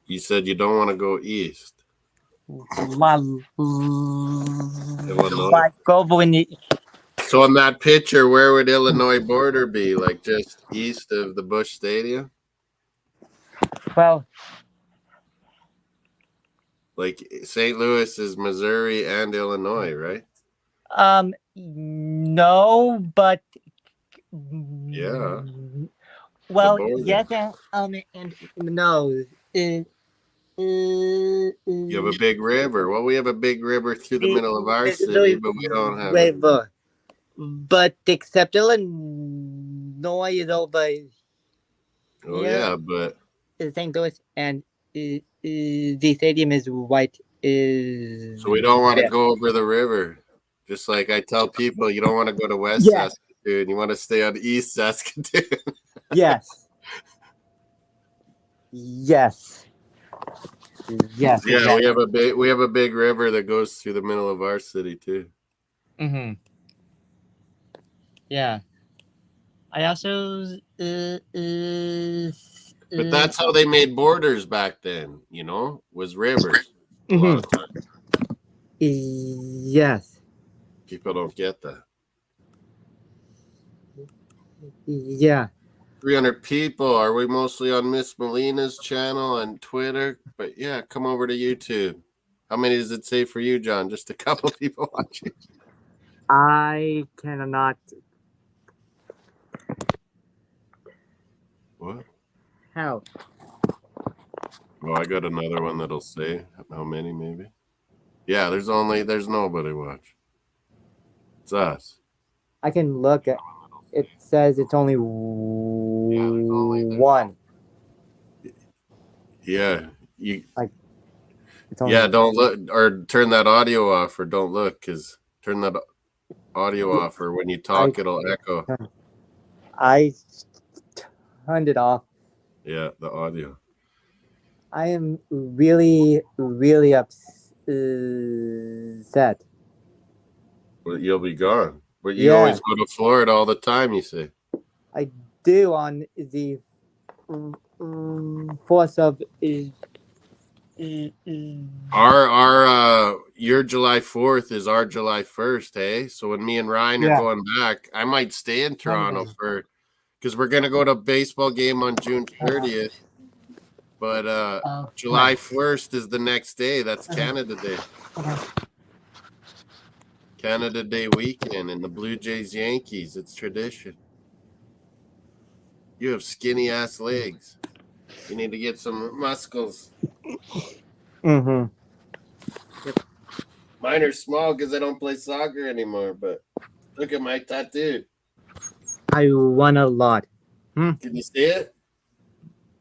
You said you don't want to go east. Like over in the, So on that picture, where would Illinois border be? Like just east of the Busch Stadium? well, Like St. Louis is Missouri and Illinois, right? no, but Yeah. well, border. yes, and no. You have a big river. Well, we have a big river through the middle of our city, but we don't have it. river. But except Illinois is over Oh here, yeah, but St. Louis, and the stadium is white. Is so we don't want to there. go over the river. Just like I tell people, you don't want to go to West Yes. Saskatoon. You want to stay on East Saskatoon. Yes. Yes. Yes. Yeah, exactly. we have a big river that goes through the middle of our city too. Mm-hmm. Yeah. I also But that's how they made borders back then, you know, was rivers. A lot of times. Yes. People don't get that. Yeah. 300 people. Are we mostly on Miss Melina's channel and Twitter? But yeah, come over to YouTube. How many does it say for you, John? Just a couple people watching. I cannot. What? How? Well, I got another one that'll say how many, maybe. Yeah, there's nobody watch. It's us. I can look at. It says it's only one. Yeah, you. It's only Yeah, don't look or turn that audio off or don't look because turn that audio off or when you talk it'll echo. I turned it off. Yeah, the audio. I am really, really upset. Well, you'll be gone. But you Yeah. always go to Florida all the time, you say. I do on the 4th of Your July 4th is our July 1st, hey? So when me and Ryan are going back, I might stay in Toronto because we're gonna go to a baseball game on June 30th. But July 1st is the next day. That's Canada Day. Canada Day weekend and the Blue Jays Yankees. It's tradition. You have skinny ass legs. You need to get some muscles. Mm-hmm. Mine are small because I don't play soccer anymore, but look at my tattoo. I won a lot. Can you see it?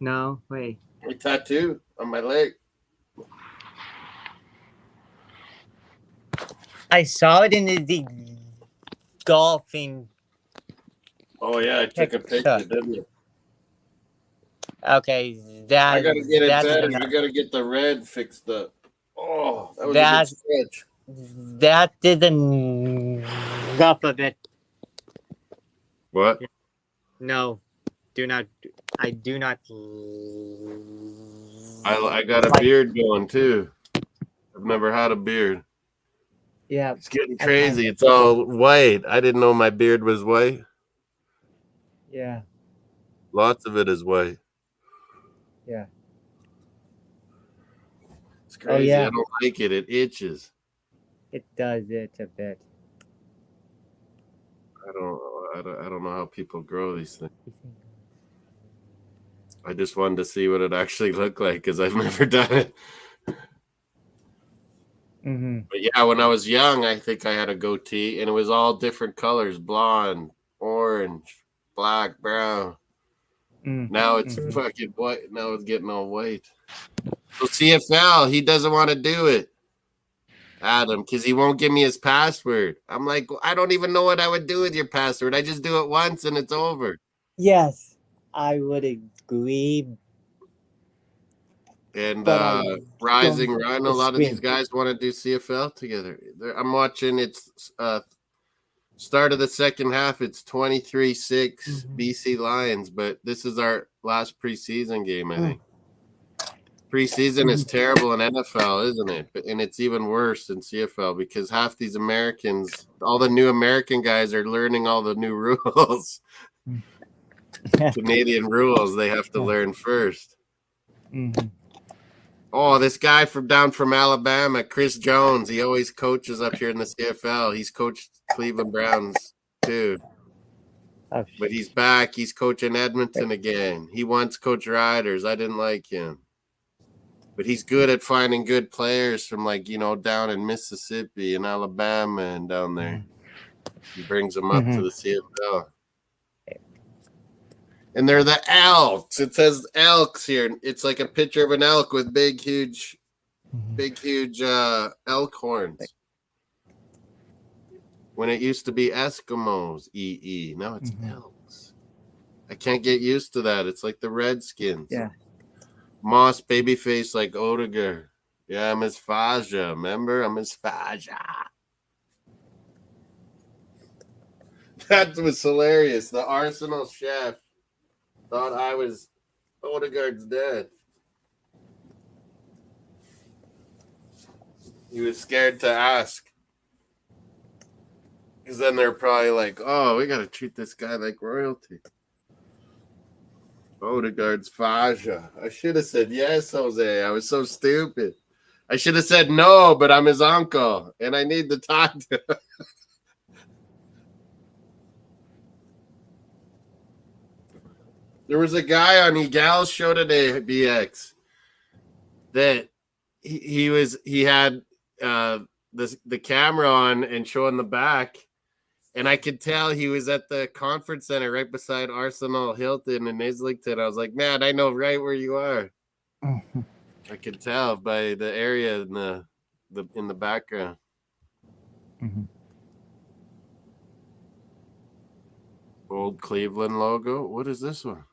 No, wait. My tattoo on my leg. I saw it in the golfing. Oh yeah, I took a picture, didn't you? Okay, that I gotta get it better. enough. I gotta get the red fixed up. Oh, that was a good stretch. That is enough of it. What? No, do not. I do not. I got a beard going too. I've never had a beard. Yeah, it's getting crazy. It's all white. I didn't know my beard was white. Yeah. Lots of it is white. Yeah. It's crazy. Oh, yeah. I don't like it. It itches. It does it a bit. I don't know how people grow these things. I just wanted to see what it actually looked like because I've never done it. Mm-hmm. But yeah, when I was young, I think I had a goatee, and it was all different colors: blonde, orange, black, brown. Now it's fucking white. Now it's getting all white. So CFL, he doesn't want to do it, Adam, because he won't give me his password. I'm like, I don't even know what I would do with your password. I just do it once and it's over. Yes, I would agree. And But I Rising don't Run, a lot of these disagree. guys want to do CFL together. I'm watching its start of the second half. It's 23-6 BC Lions, but this is our last preseason game, I think. Preseason is terrible in NFL, isn't it? And it's even worse in CFL because half these Americans, all the new American guys are learning all the new rules. Canadian rules they have to learn first. Oh, this guy down from Alabama, Chris Jones, he always coaches up here in the CFL. He's coached Cleveland Browns too. Oh, But he's back. He's coaching Edmonton again. He once coached Riders. I didn't like him. But he's good at finding good players from, like, down in Mississippi and Alabama and down there. He brings them up to the CFL. And they're the Elks. It says Elks here. It's like a picture of an elk with big, huge elk horns. When it used to be Eskimos, EE. Now it's Elks. I can't get used to that. It's like the Redskins. Yeah. Moss, babyface like Odegaard. Yeah, I'm his Faja. Remember? I'm his Faja. That was hilarious. The Arsenal chef thought I was Odegaard's dad. He was scared to ask. Because then they're probably like, oh, we got to treat this guy like royalty. Odegaard's Faja. I should have said yes, Jose. I was so stupid. I should have said no, but I'm his uncle, and I need to talk to him. There was a guy on Egal's show today, BX, that he had the camera on and showing the back, and I could tell he was at the conference center right beside Arsenal Hilton in Islington. I was like, man, I know right where you are. I could tell by the area in the background. Old Cleveland logo. What is this one?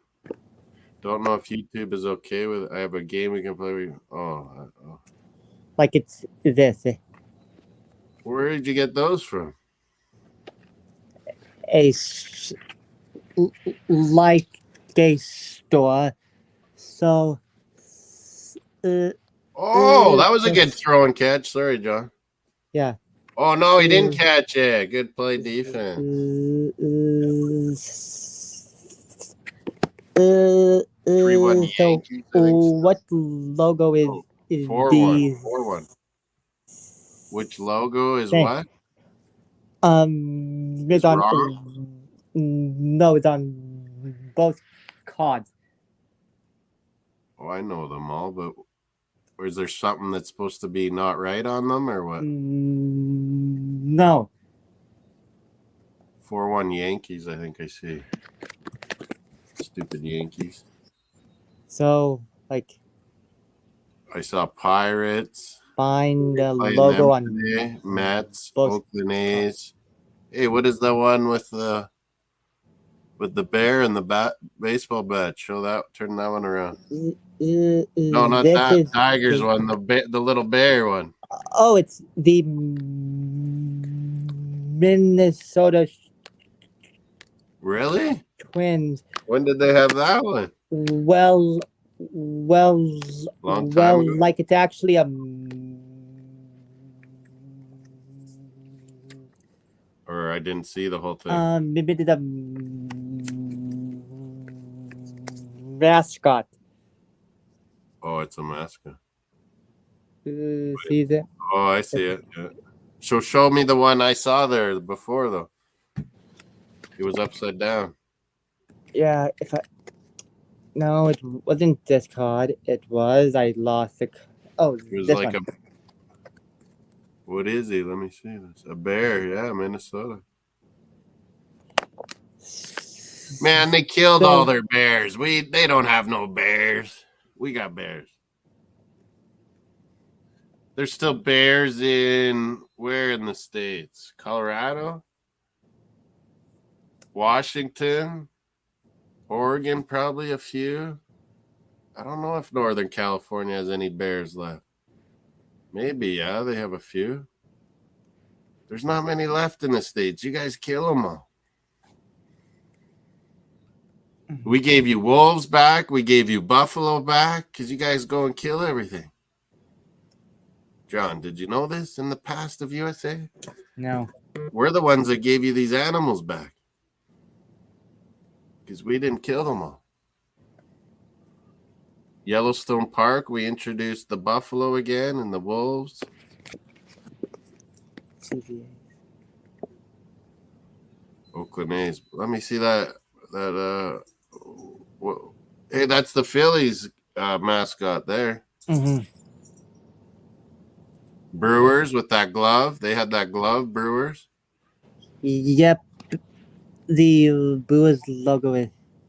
Don't know if YouTube is okay with it. I have a game we can play with. Oh. Like it's this. Where did you get those from? Like a store. So. That was a good throw and catch. Sorry, John. Yeah. Oh, no, he didn't catch it. Good play defense. 3-1 Yankees. What logo is 4-1? 4-1. Which logo is what? It's on. No, it's on both cards. Oh, I know them all, but is there something that's supposed to be not right on them or what? No. 4-1 Yankees, I think I see. Stupid Yankees. So, like, I saw Pirates. Find the logo on today. Mets, Oakland A's. Hey, what is the one with the bear and the baseball bat? Turn that one around. No, not that. Tigers one. The little bear one. Oh, it's the Minnesota. Really? Twins. When did they have that one? Long time ago? Like it's actually a. Or I didn't see the whole thing. Maybe the mascot. Oh, it's a mascot. season. Oh, I see it. Yeah. So show me the one I saw there before, though. It was upside down. Yeah, no, it wasn't this card. It was I lost the. Oh, It was this like one. What is he? Let me see this. A bear, yeah, Minnesota. Man, they killed all their bears. They don't have no bears. We got bears. There's still bears in where in the States? Colorado? Washington? Oregon, probably a few. I don't know if Northern California has any bears left. Maybe, yeah, they have a few. There's not many left in the States. You guys kill them all. We gave you wolves back. We gave you buffalo back because you guys go and kill everything. John, did you know this in the past of USA? No. We're the ones that gave you these animals back because we didn't kill them all. Yellowstone Park, we introduced the buffalo again and the wolves. Oakland A's. Let me see that. Hey, that's the Phillies mascot there. Mm-hmm. Brewers with that glove. They had that glove, Brewers. Yep. The Brewers logo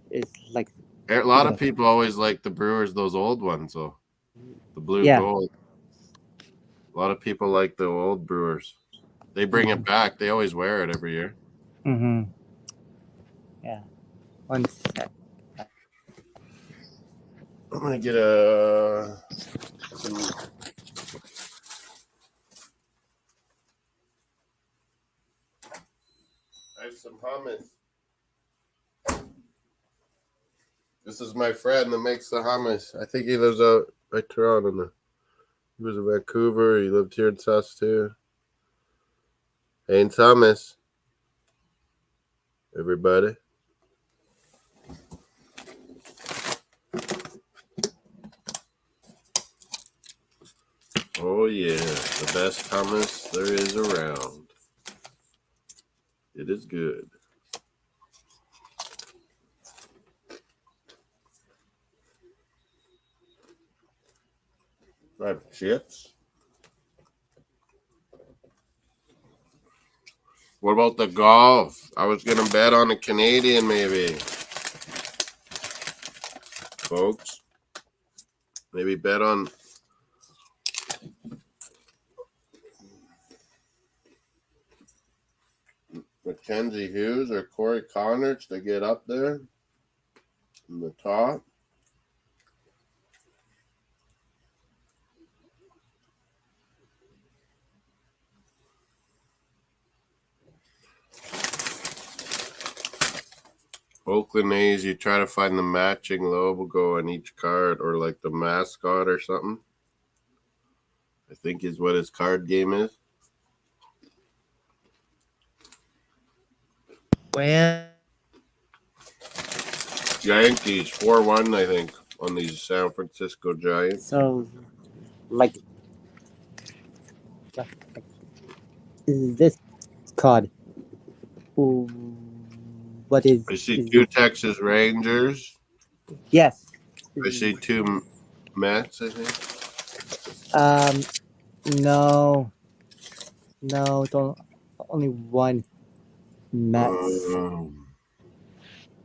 is like. A lot of people always like the Brewers, those old ones, though. The blue gold. A lot of people like the old Brewers. They bring it back. They always wear it every year. Mm-hmm. Yeah. 1 sec. I'm gonna get I have some hummus. This is my friend that makes the hummus. I think he lives out by Toronto. He was in Vancouver. He lived here in Sus too. Haynes hummus. Everybody. Oh yeah, the best hummus there is around. It is good. I have chips. What about the golf? I was gonna bet on a Canadian maybe. Folks. Maybe bet on Mackenzie Hughes or Corey Connors to get up there in the top. Oakland A's, you try to find the matching logo on each card or like the mascot or something. I think is what his card game is. Well, Yankees 4-1, I think, on these San Francisco Giants. so like this card. Ooh, what is? I see two Texas Rangers. Yes. I see two Mets, I think. No, it's only one Mets.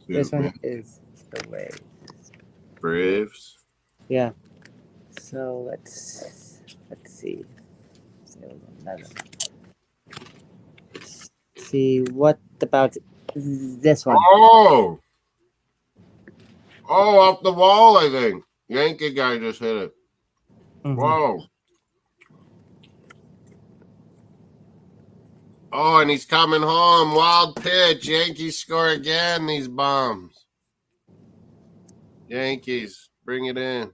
This one is the way. Braves. Yeah. So let's see. See, what about this one? Oh, off the wall, I think. Yankee guy just hit it. Mm-hmm. Whoa. Oh, and he's coming home. Wild pitch. Yankees score again, these bombs. Yankees, bring it in.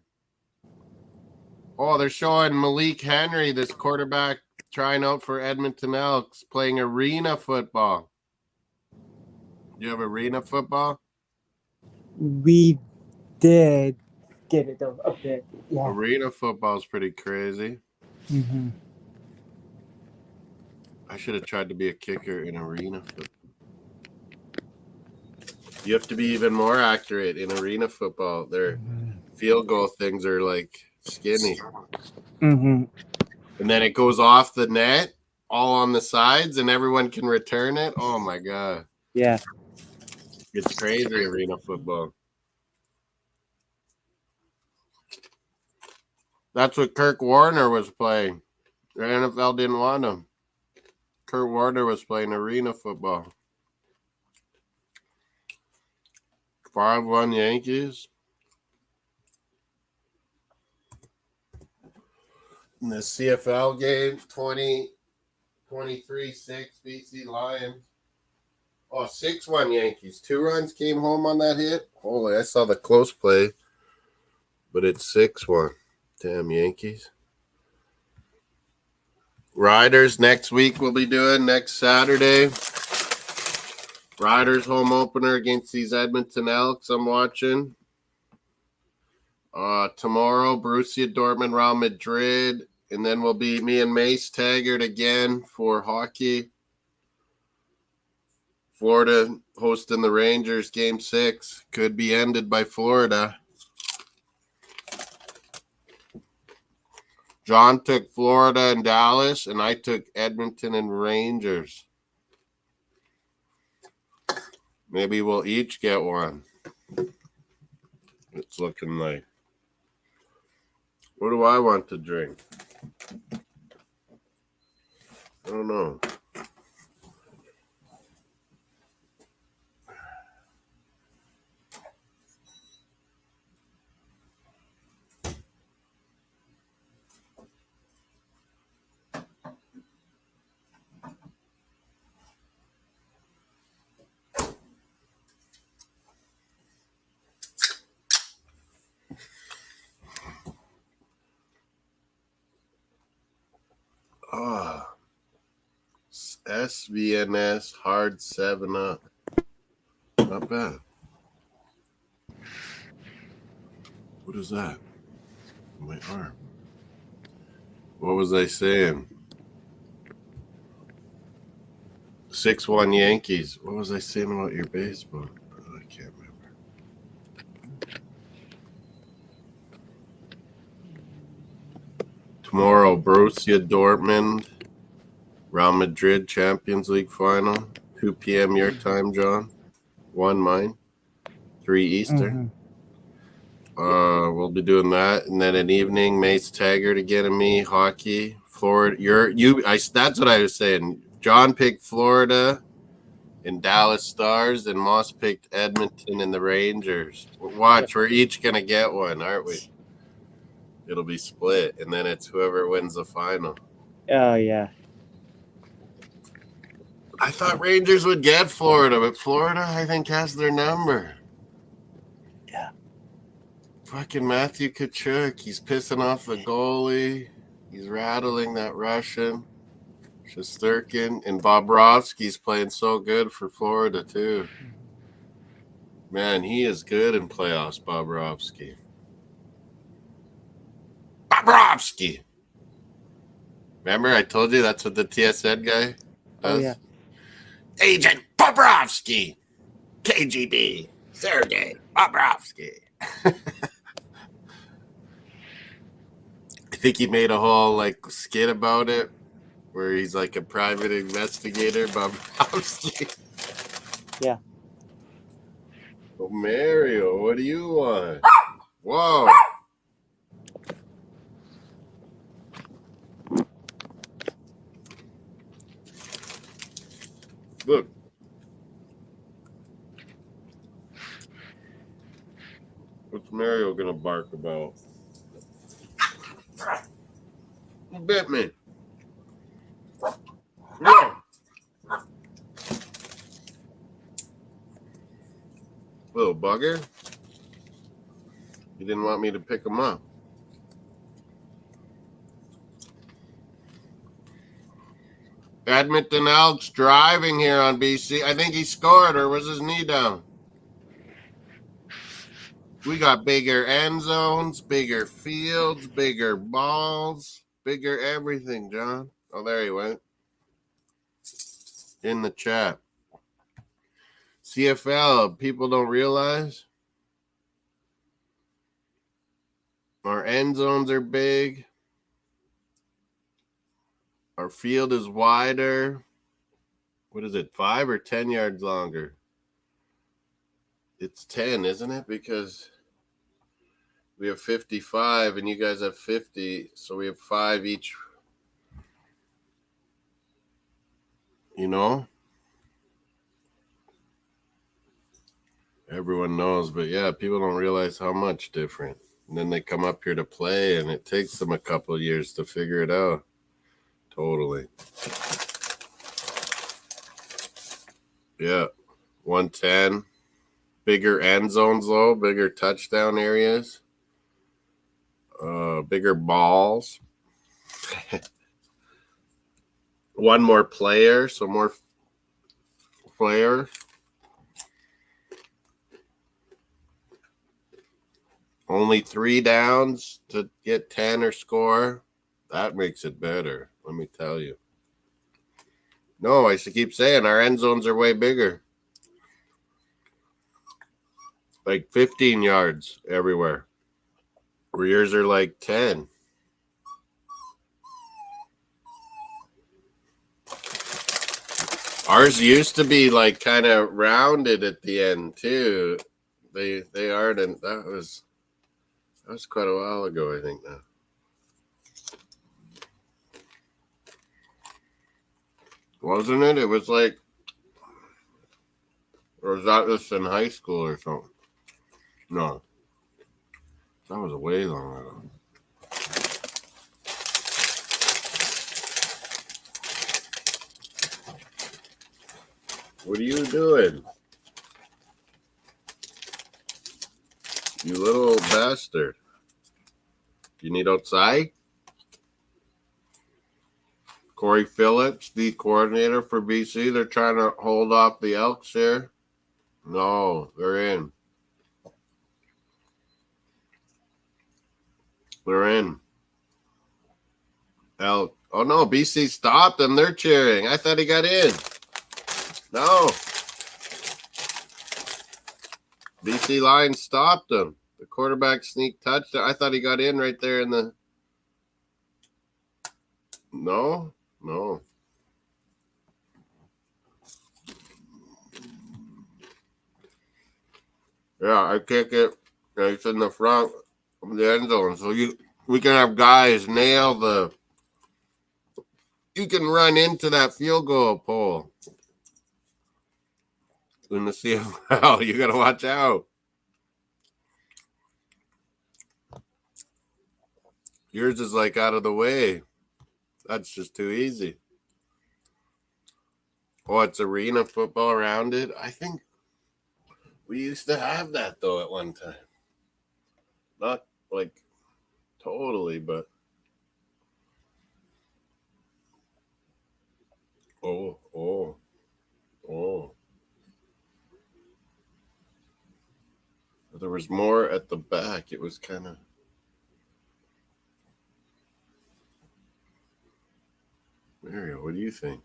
Oh, they're showing Malik Henry, this quarterback, trying out for Edmonton Elks, playing arena football. You have arena football? We did give it a bit. Yeah. Arena football is pretty crazy. Mm-hmm. I should have tried to be a kicker in arena football. You have to be even more accurate in arena football. Their field goal things are like skinny. Mm-hmm. And then it goes off the net, all on the sides, and everyone can return it. Oh, my God. Yeah. It's crazy, arena football. That's what Kirk Warner was playing. The NFL didn't want him. Kurt Warner was playing arena football. 5-1 Yankees. In the CFL game, 23-6 BC Lions. Oh, 6-1 Yankees. 2 runs came home on that hit. Holy, I saw the close play, but it's 6-1. Damn Yankees. Riders next week we'll be doing next Saturday. Riders home opener against these Edmonton Elks I'm watching. Tomorrow, Borussia Dortmund, Real Madrid. And then we'll be me and Mace Taggart again for hockey. Florida hosting the Rangers, Game 6. Could be ended by Florida. John took Florida and Dallas, and I took Edmonton and Rangers. Maybe we'll each get one. It's looking like. What do I want to drink? I don't know. SVNS Hard 7-Up. Not bad. What is that? My arm. What was I saying? 6-1 Yankees. What was I saying about your baseball? Oh, I can't remember. Tomorrow, Borussia Dortmund, Real Madrid Champions League final. 2 p.m. your time, John. 1 mine. 3 Eastern. We'll be doing that, and then an evening, Mace Taggart again and me, hockey. Florida. That's what I was saying. John picked Florida and Dallas Stars, and Moss picked Edmonton and the Rangers. Watch, we're each gonna get one, aren't we? It'll be split, and then it's whoever wins the final. Oh, yeah. I thought Rangers would get Florida, but Florida, I think, has their number. Yeah. Fucking Matthew Tkachuk. He's pissing off the goalie. He's rattling that Russian. Shesterkin. And Bobrovsky's playing so good for Florida, too. Man, he is good in playoffs, Bobrovsky. Bobrovsky! Remember, I told you that's what the TSN guy does? Oh, yeah. Agent Bobrovsky! KGB! Sergei Bobrovsky! I think he made a whole skit about it where he's like a private investigator, Bobrovsky. Yeah. Oh, Mario, what do you want? Whoa. Look. What's Mario gonna bark about? Who bit me? No. Little bugger. You didn't want me to pick him up. Edmonton Elks driving here on BC. I think he scored, or was his knee down? We got bigger end zones, bigger fields, bigger balls. Bigger everything, John. Oh, there he went. In the chat. CFL, people don't realize our end zones are big. Our field is wider. What is it, 5 or 10 yards longer? It's 10, isn't it? Because we have 55 and you guys have 50. So we have 5 each. You know? Everyone knows, but yeah, people don't realize how much different. And then they come up here to play and it takes them a couple of years to figure it out. Totally. Yeah. 110. Bigger end zones, though. Bigger touchdown areas. Bigger balls. One more player, so more players. Only 3 downs to get 10 or score. That makes it better, let me tell you. No, I should keep saying our end zones are way bigger. Like 15 yards everywhere. Where yours are like 10. Ours used to be like kind of rounded at the end too. They aren't, and that was quite a while ago, I think now. Wasn't it? It was like, or was that just in high school or something? No. That was way long ago. What are you doing? You little bastard. You need outside? Corey Phillips, the coordinator for BC. They're trying to hold off the Elks here. No, they're in. They're in. Elk. Oh, no, BC stopped them. They're cheering. I thought he got in. No. BC Lions stopped him. The quarterback sneak touchdown. I thought he got in right there in the... No. Yeah, I kick it. It's in the front of the end zone. So we can have guys nail the... You can run into that field goal pole. In the CFL, you got to watch out. Yours is like out of the way. That's just too easy. Oh, it's arena football around it. I think we used to have that, though, at one time. Not like totally, but... Oh. There was more at the back. It was kind of... Mario, what do you think?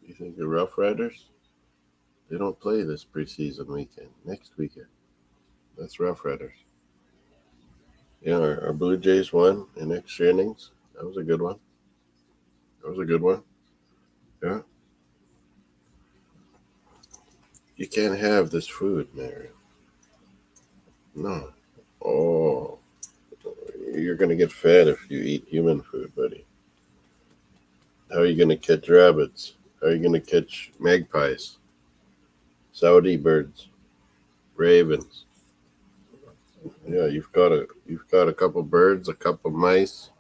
You think the Rough Riders? They don't play this preseason weekend. Next weekend. That's Rough Riders. Yeah, our Blue Jays won in extra innings. That was a good one. Yeah. You can't have this food, Mario. No. Oh. You're going to get fat if you eat human food, buddy. How are you going to catch rabbits? How are you going to catch magpies? Saudi birds? Ravens? Yeah, you've got a couple birds, a couple mice.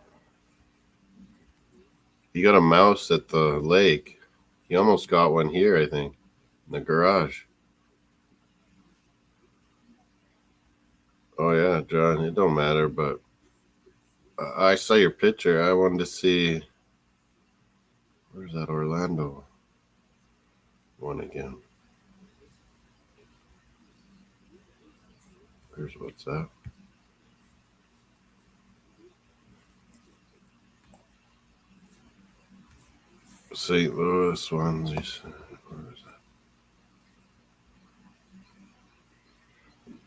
You got a mouse at the lake. You almost got one here, I think, in the garage. Oh yeah, John, it don't matter, but I saw your picture. I wanted to see, where's that Orlando one again? Here's what's that. St. Louis, Swansea.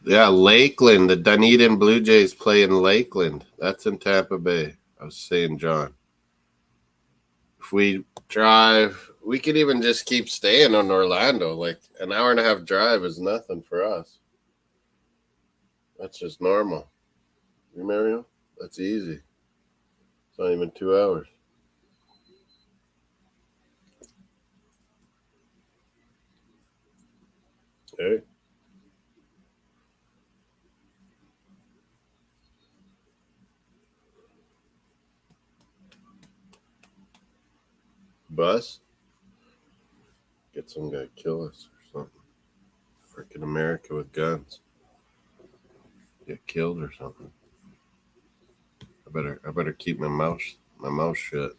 Yeah, Lakeland. The Dunedin Blue Jays play in Lakeland. That's in Tampa Bay. I was saying, John. If we drive, we could even just keep staying in Orlando. Like an hour and a half drive is nothing for us. That's just normal. You, Mario? That's easy. It's not even 2 hours. Okay. Bus? Get some guy kill us or something. Freaking America with guns. Get killed or something. I better keep my mouth shut.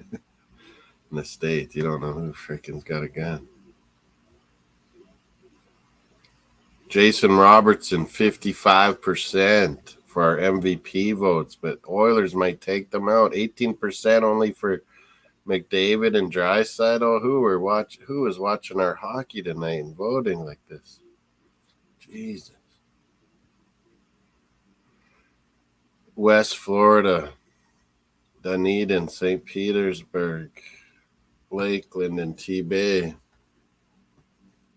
In the States, you don't know who freaking's got a gun. Jason Robertson, 55% for our MVP votes, but Oilers might take them out. 18% only for McDavid and Draisaitl. Who is watching our hockey tonight and voting like this? Jesus. West Florida, Dunedin, St. Petersburg, Lakeland, and T-Bay.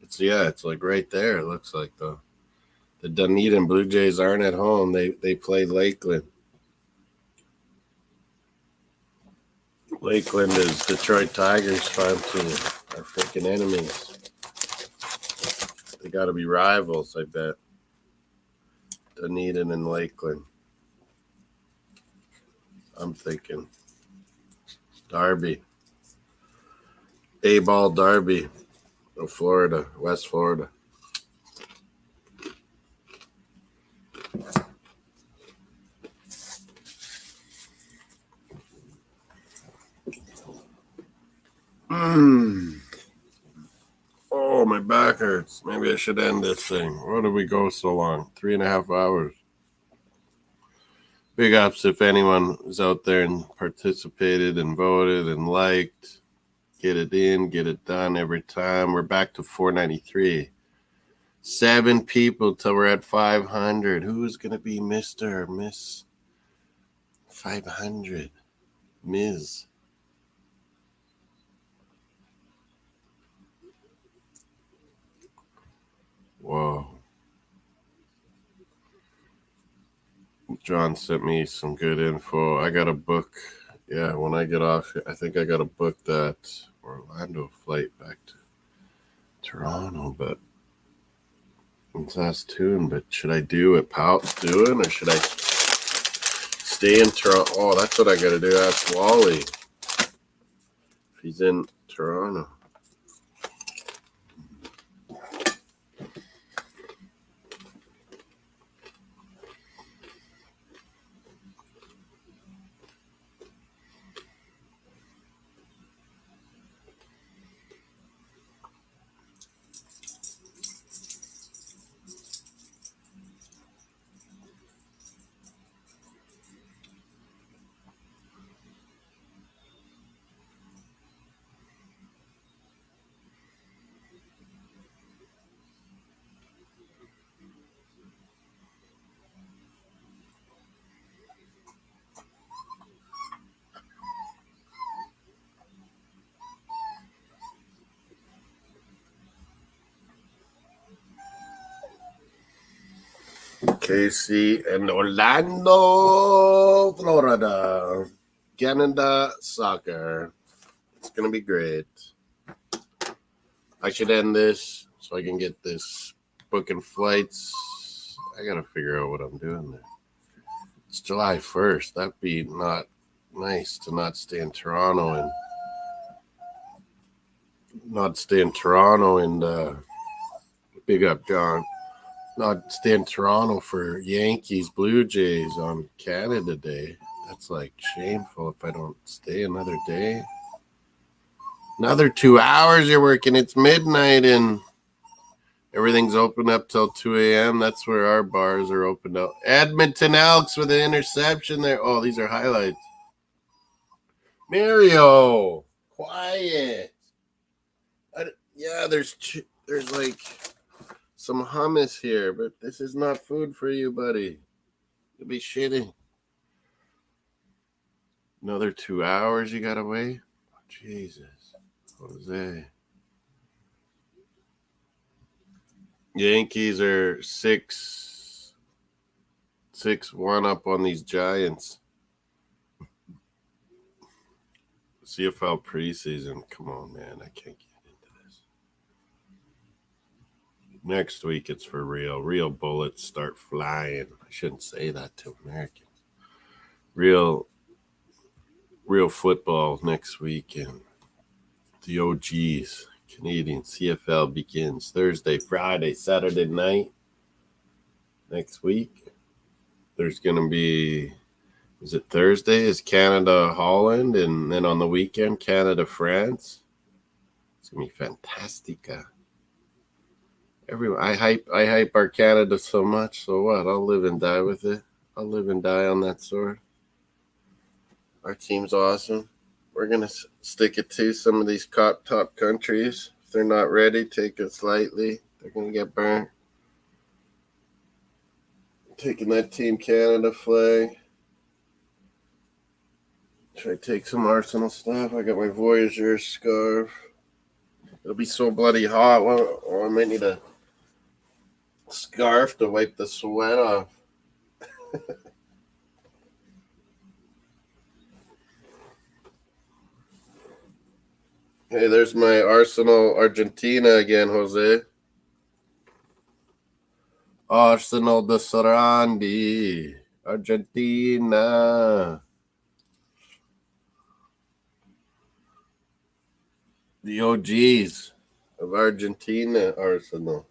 It's like right there. It looks like though. The Dunedin Blue Jays aren't at home. They play Lakeland. Lakeland is Detroit Tigers' farm team. Our freaking enemies. They got to be rivals, I bet. Dunedin and Lakeland. I'm thinking. Derby. A-ball Derby of Florida, West Florida. Oh, my back hurts. Maybe I should end this thing. Why did we go so long? 3.5 hours. Big ups if anyone is out there and participated and voted and liked. Get it in, get it done every time. We're back to 493. 7 people till we're at 500. Who's going to be Mr. or Miss 500? Ms. Whoa. John sent me some good info. I got a book. Yeah, when I get off, I think I got to book that Orlando flight back to Toronto, but it's last tune. But should I do what Pout's doing, or should I stay in Toronto? Oh, that's what I got to do. Ask Wally if he's in Toronto. KC and Orlando, Florida. Canada soccer. It's going to be great. I should end this so I can get this booking flights. I got to figure out what I'm doing there. It's July 1st. That'd be not nice to not stay in Toronto and big up, John. Not stay in Toronto for Yankees, Blue Jays on Canada Day. That's like shameful if I don't stay another day. Another 2 hours you're working. It's midnight and everything's open up till 2 a.m. That's where our bars are opened up. Edmonton Elks with an interception there. Oh, these are highlights. Mario, quiet. Yeah, there's like some hummus here, but this is not food for you, buddy. You'll be shitting. Another 2 hours you gotta wait? Oh, Jesus. Jose. Yankees are 6-1 up on these Giants. CFL preseason. Come on, man. I can't get into this. Next week it's for real. Real bullets start flying. I shouldn't say that to Americans. Real football next week, and the OGs, Canadian CFL begins Thursday, Friday, Saturday night. Next week, there's going to be, is it Thursday? Is Canada, Holland, and then on the weekend, Canada, France. It's going to be fantastica. I hype our Canada so much, so what? I'll live and die with it. I'll live and die on that sword. Our team's awesome. We're going to stick it to some of these top countries. If they're not ready, take it slightly. They're going to get burnt. Taking that Team Canada flag. Try to take some Arsenal stuff. I got my Voyager scarf. It'll be so bloody hot. Well, I might need a scarf to wipe the sweat off. Hey, there's my Arsenal Argentina again, Jose. Arsenal de Sarandi, Argentina. The OGs of Argentina, Arsenal.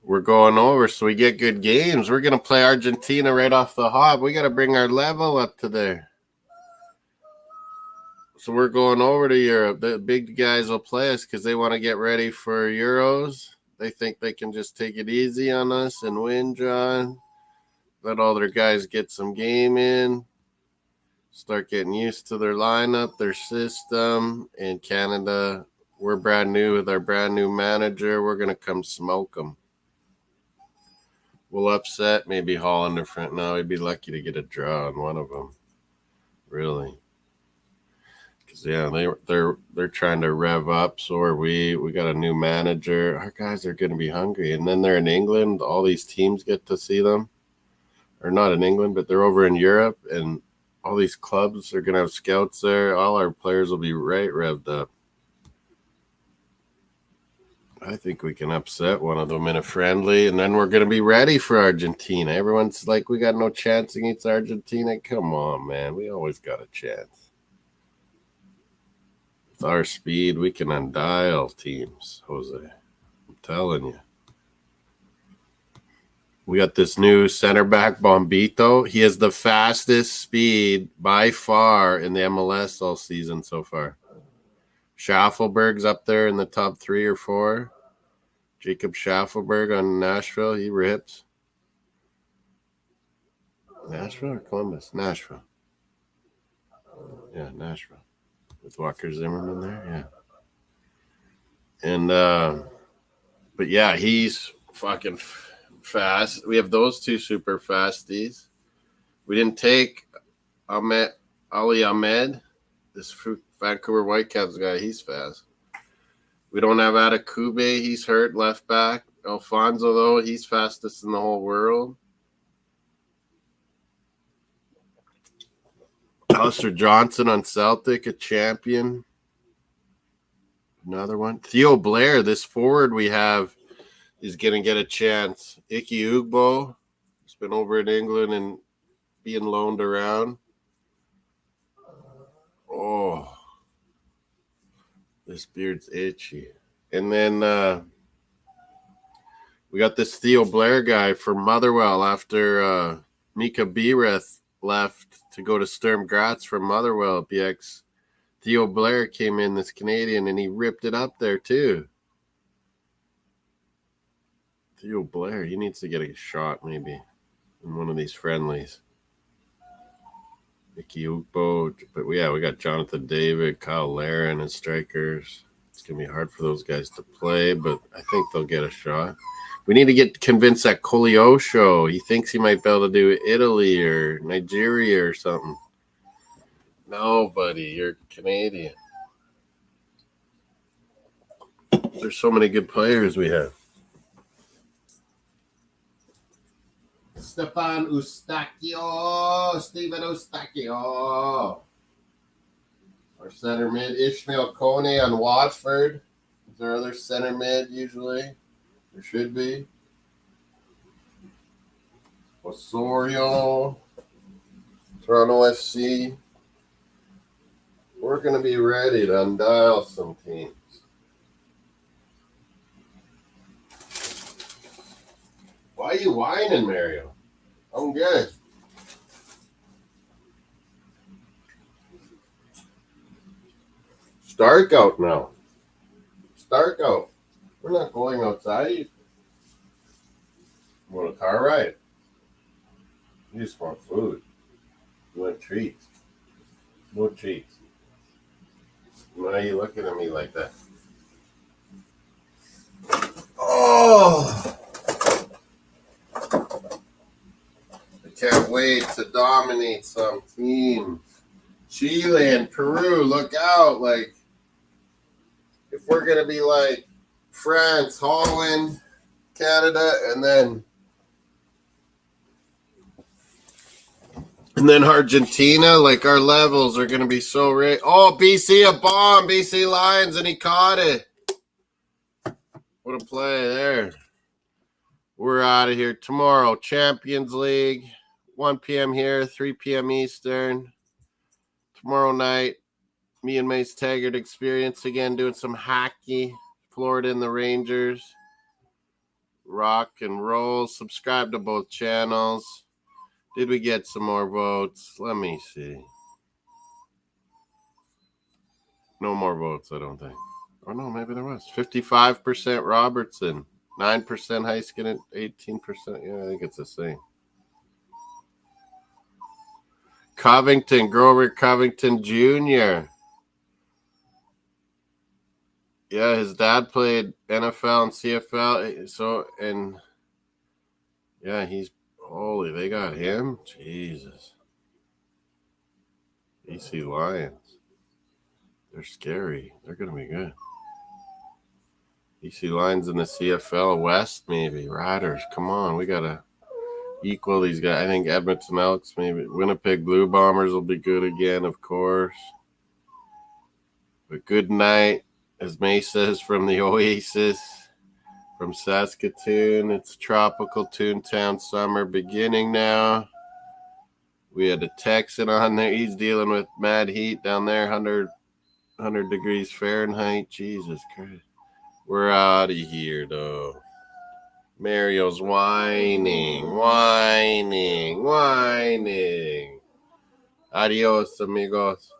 We're going over, so we get good games. We're going to play Argentina right off the hop. We got to bring our level up to there. So we're going over to Europe. The big guys will play us because they want to get ready for Euros. They think they can just take it easy on us and win, John. Let all their guys get some game in. Start getting used to their lineup, their system. In Canada, we're brand new with our brand new manager. We're going to come smoke them. We'll upset maybe Holland or front. No, we'd be lucky to get a draw on one of them. Really. Because, yeah, they're trying to rev up. So are we. We got a new manager. Our guys are going to be hungry. And then they're in England. All these teams get to see them. Or not in England, but they're over in Europe. And all these clubs are going to have scouts there. All our players will be right revved up. I think we can upset one of them in a friendly, and then we're going to be ready for Argentina. Everyone's like, we got no chance against Argentina. Come on, man. We always got a chance. With our speed, we can undial teams, Jose. I'm telling you. We got this new center back, Bombito. He has the fastest speed by far in the MLS all season so far. Schaffelberg's up there in the top 3 or 4. Jacob Schaffelberg on Nashville. He rips. Nashville or Columbus? Nashville. Yeah, Nashville. With Walker Zimmerman there, yeah. And, but yeah, he's fucking fast. We have those two super fasties. We didn't take Ali Ahmed, this Vancouver Whitecaps guy. He's fast. We don't have Adekube. He's hurt, left back. Alfonso, though, he's fastest in the whole world. Alistair Johnson on Celtic, a champion. Another one. Theo Blair, this forward we have, is going to get a chance. Ike Ugbo has been over in England and being loaned around. Oh, this beard's itchy. And then we got this Theo Blair guy from Motherwell after Mika Bereth left to go to Sturm Graz from Motherwell BX. Theo Blair came in, this Canadian, and he ripped it up there too. Theo Blair, he needs to get a shot maybe in one of these friendlies. Mickey Ukbo. But yeah, we got Jonathan David, Kyle Laren as strikers. It's going to be hard for those guys to play, but I think they'll get a shot. We need to get convinced that Koleosho, he thinks he might be able to do Italy or Nigeria or something. No, buddy, you're Canadian. There's so many good players we have. Stefan Eustachio. Steven Eustachio. Our center mid, Ishmael Kone on Watford. Is there other center mid usually? There should be. Osorio. Toronto FC. We're going to be ready to undial some teams. Why are you whining, Mario? I'm good. Stark out now. Stark out. We're not going outside. You want a car ride? You just want food. You want treats. No treats. Why are you looking at me like that? Oh! I can't wait to dominate some teams. Chile and Peru, look out. Like, if we're going to be like France, Holland, Canada, and then Argentina, like our levels are going to be so rich. Oh, BC, a bomb. BC Lions, and he caught it. What a play there. We're out of here tomorrow. Champions League, 1 p.m. here, 3 p.m. Eastern. Tomorrow night, me and Mace Taggart experience again, doing some hockey. Florida and the Rangers. Rock and roll. Subscribe to both channels. Did we get some more votes? Let me see. No more votes, I don't think. Oh, no, maybe there was. 55% Robertson. 9% Heiskanen. 18%. Yeah, I think it's the same. Covington. Grover Covington Jr. Yeah, his dad played NFL and CFL. So, and yeah, he's holy. They got him. Jesus. BC Lions. They're scary. They're going to be good. BC Lions in the CFL West, maybe. Riders, come on. We got to equal these guys. I think Edmonton Elks, maybe. Winnipeg Blue Bombers will be good again, of course. But good night, as Mace says, from the Oasis, from Saskatoon. It's tropical Toontown summer beginning now. We had a Texan on there. He's dealing with mad heat down there, 100 degrees Fahrenheit. Jesus Christ. We're out of here, though. Mario's whining. Adios, amigos.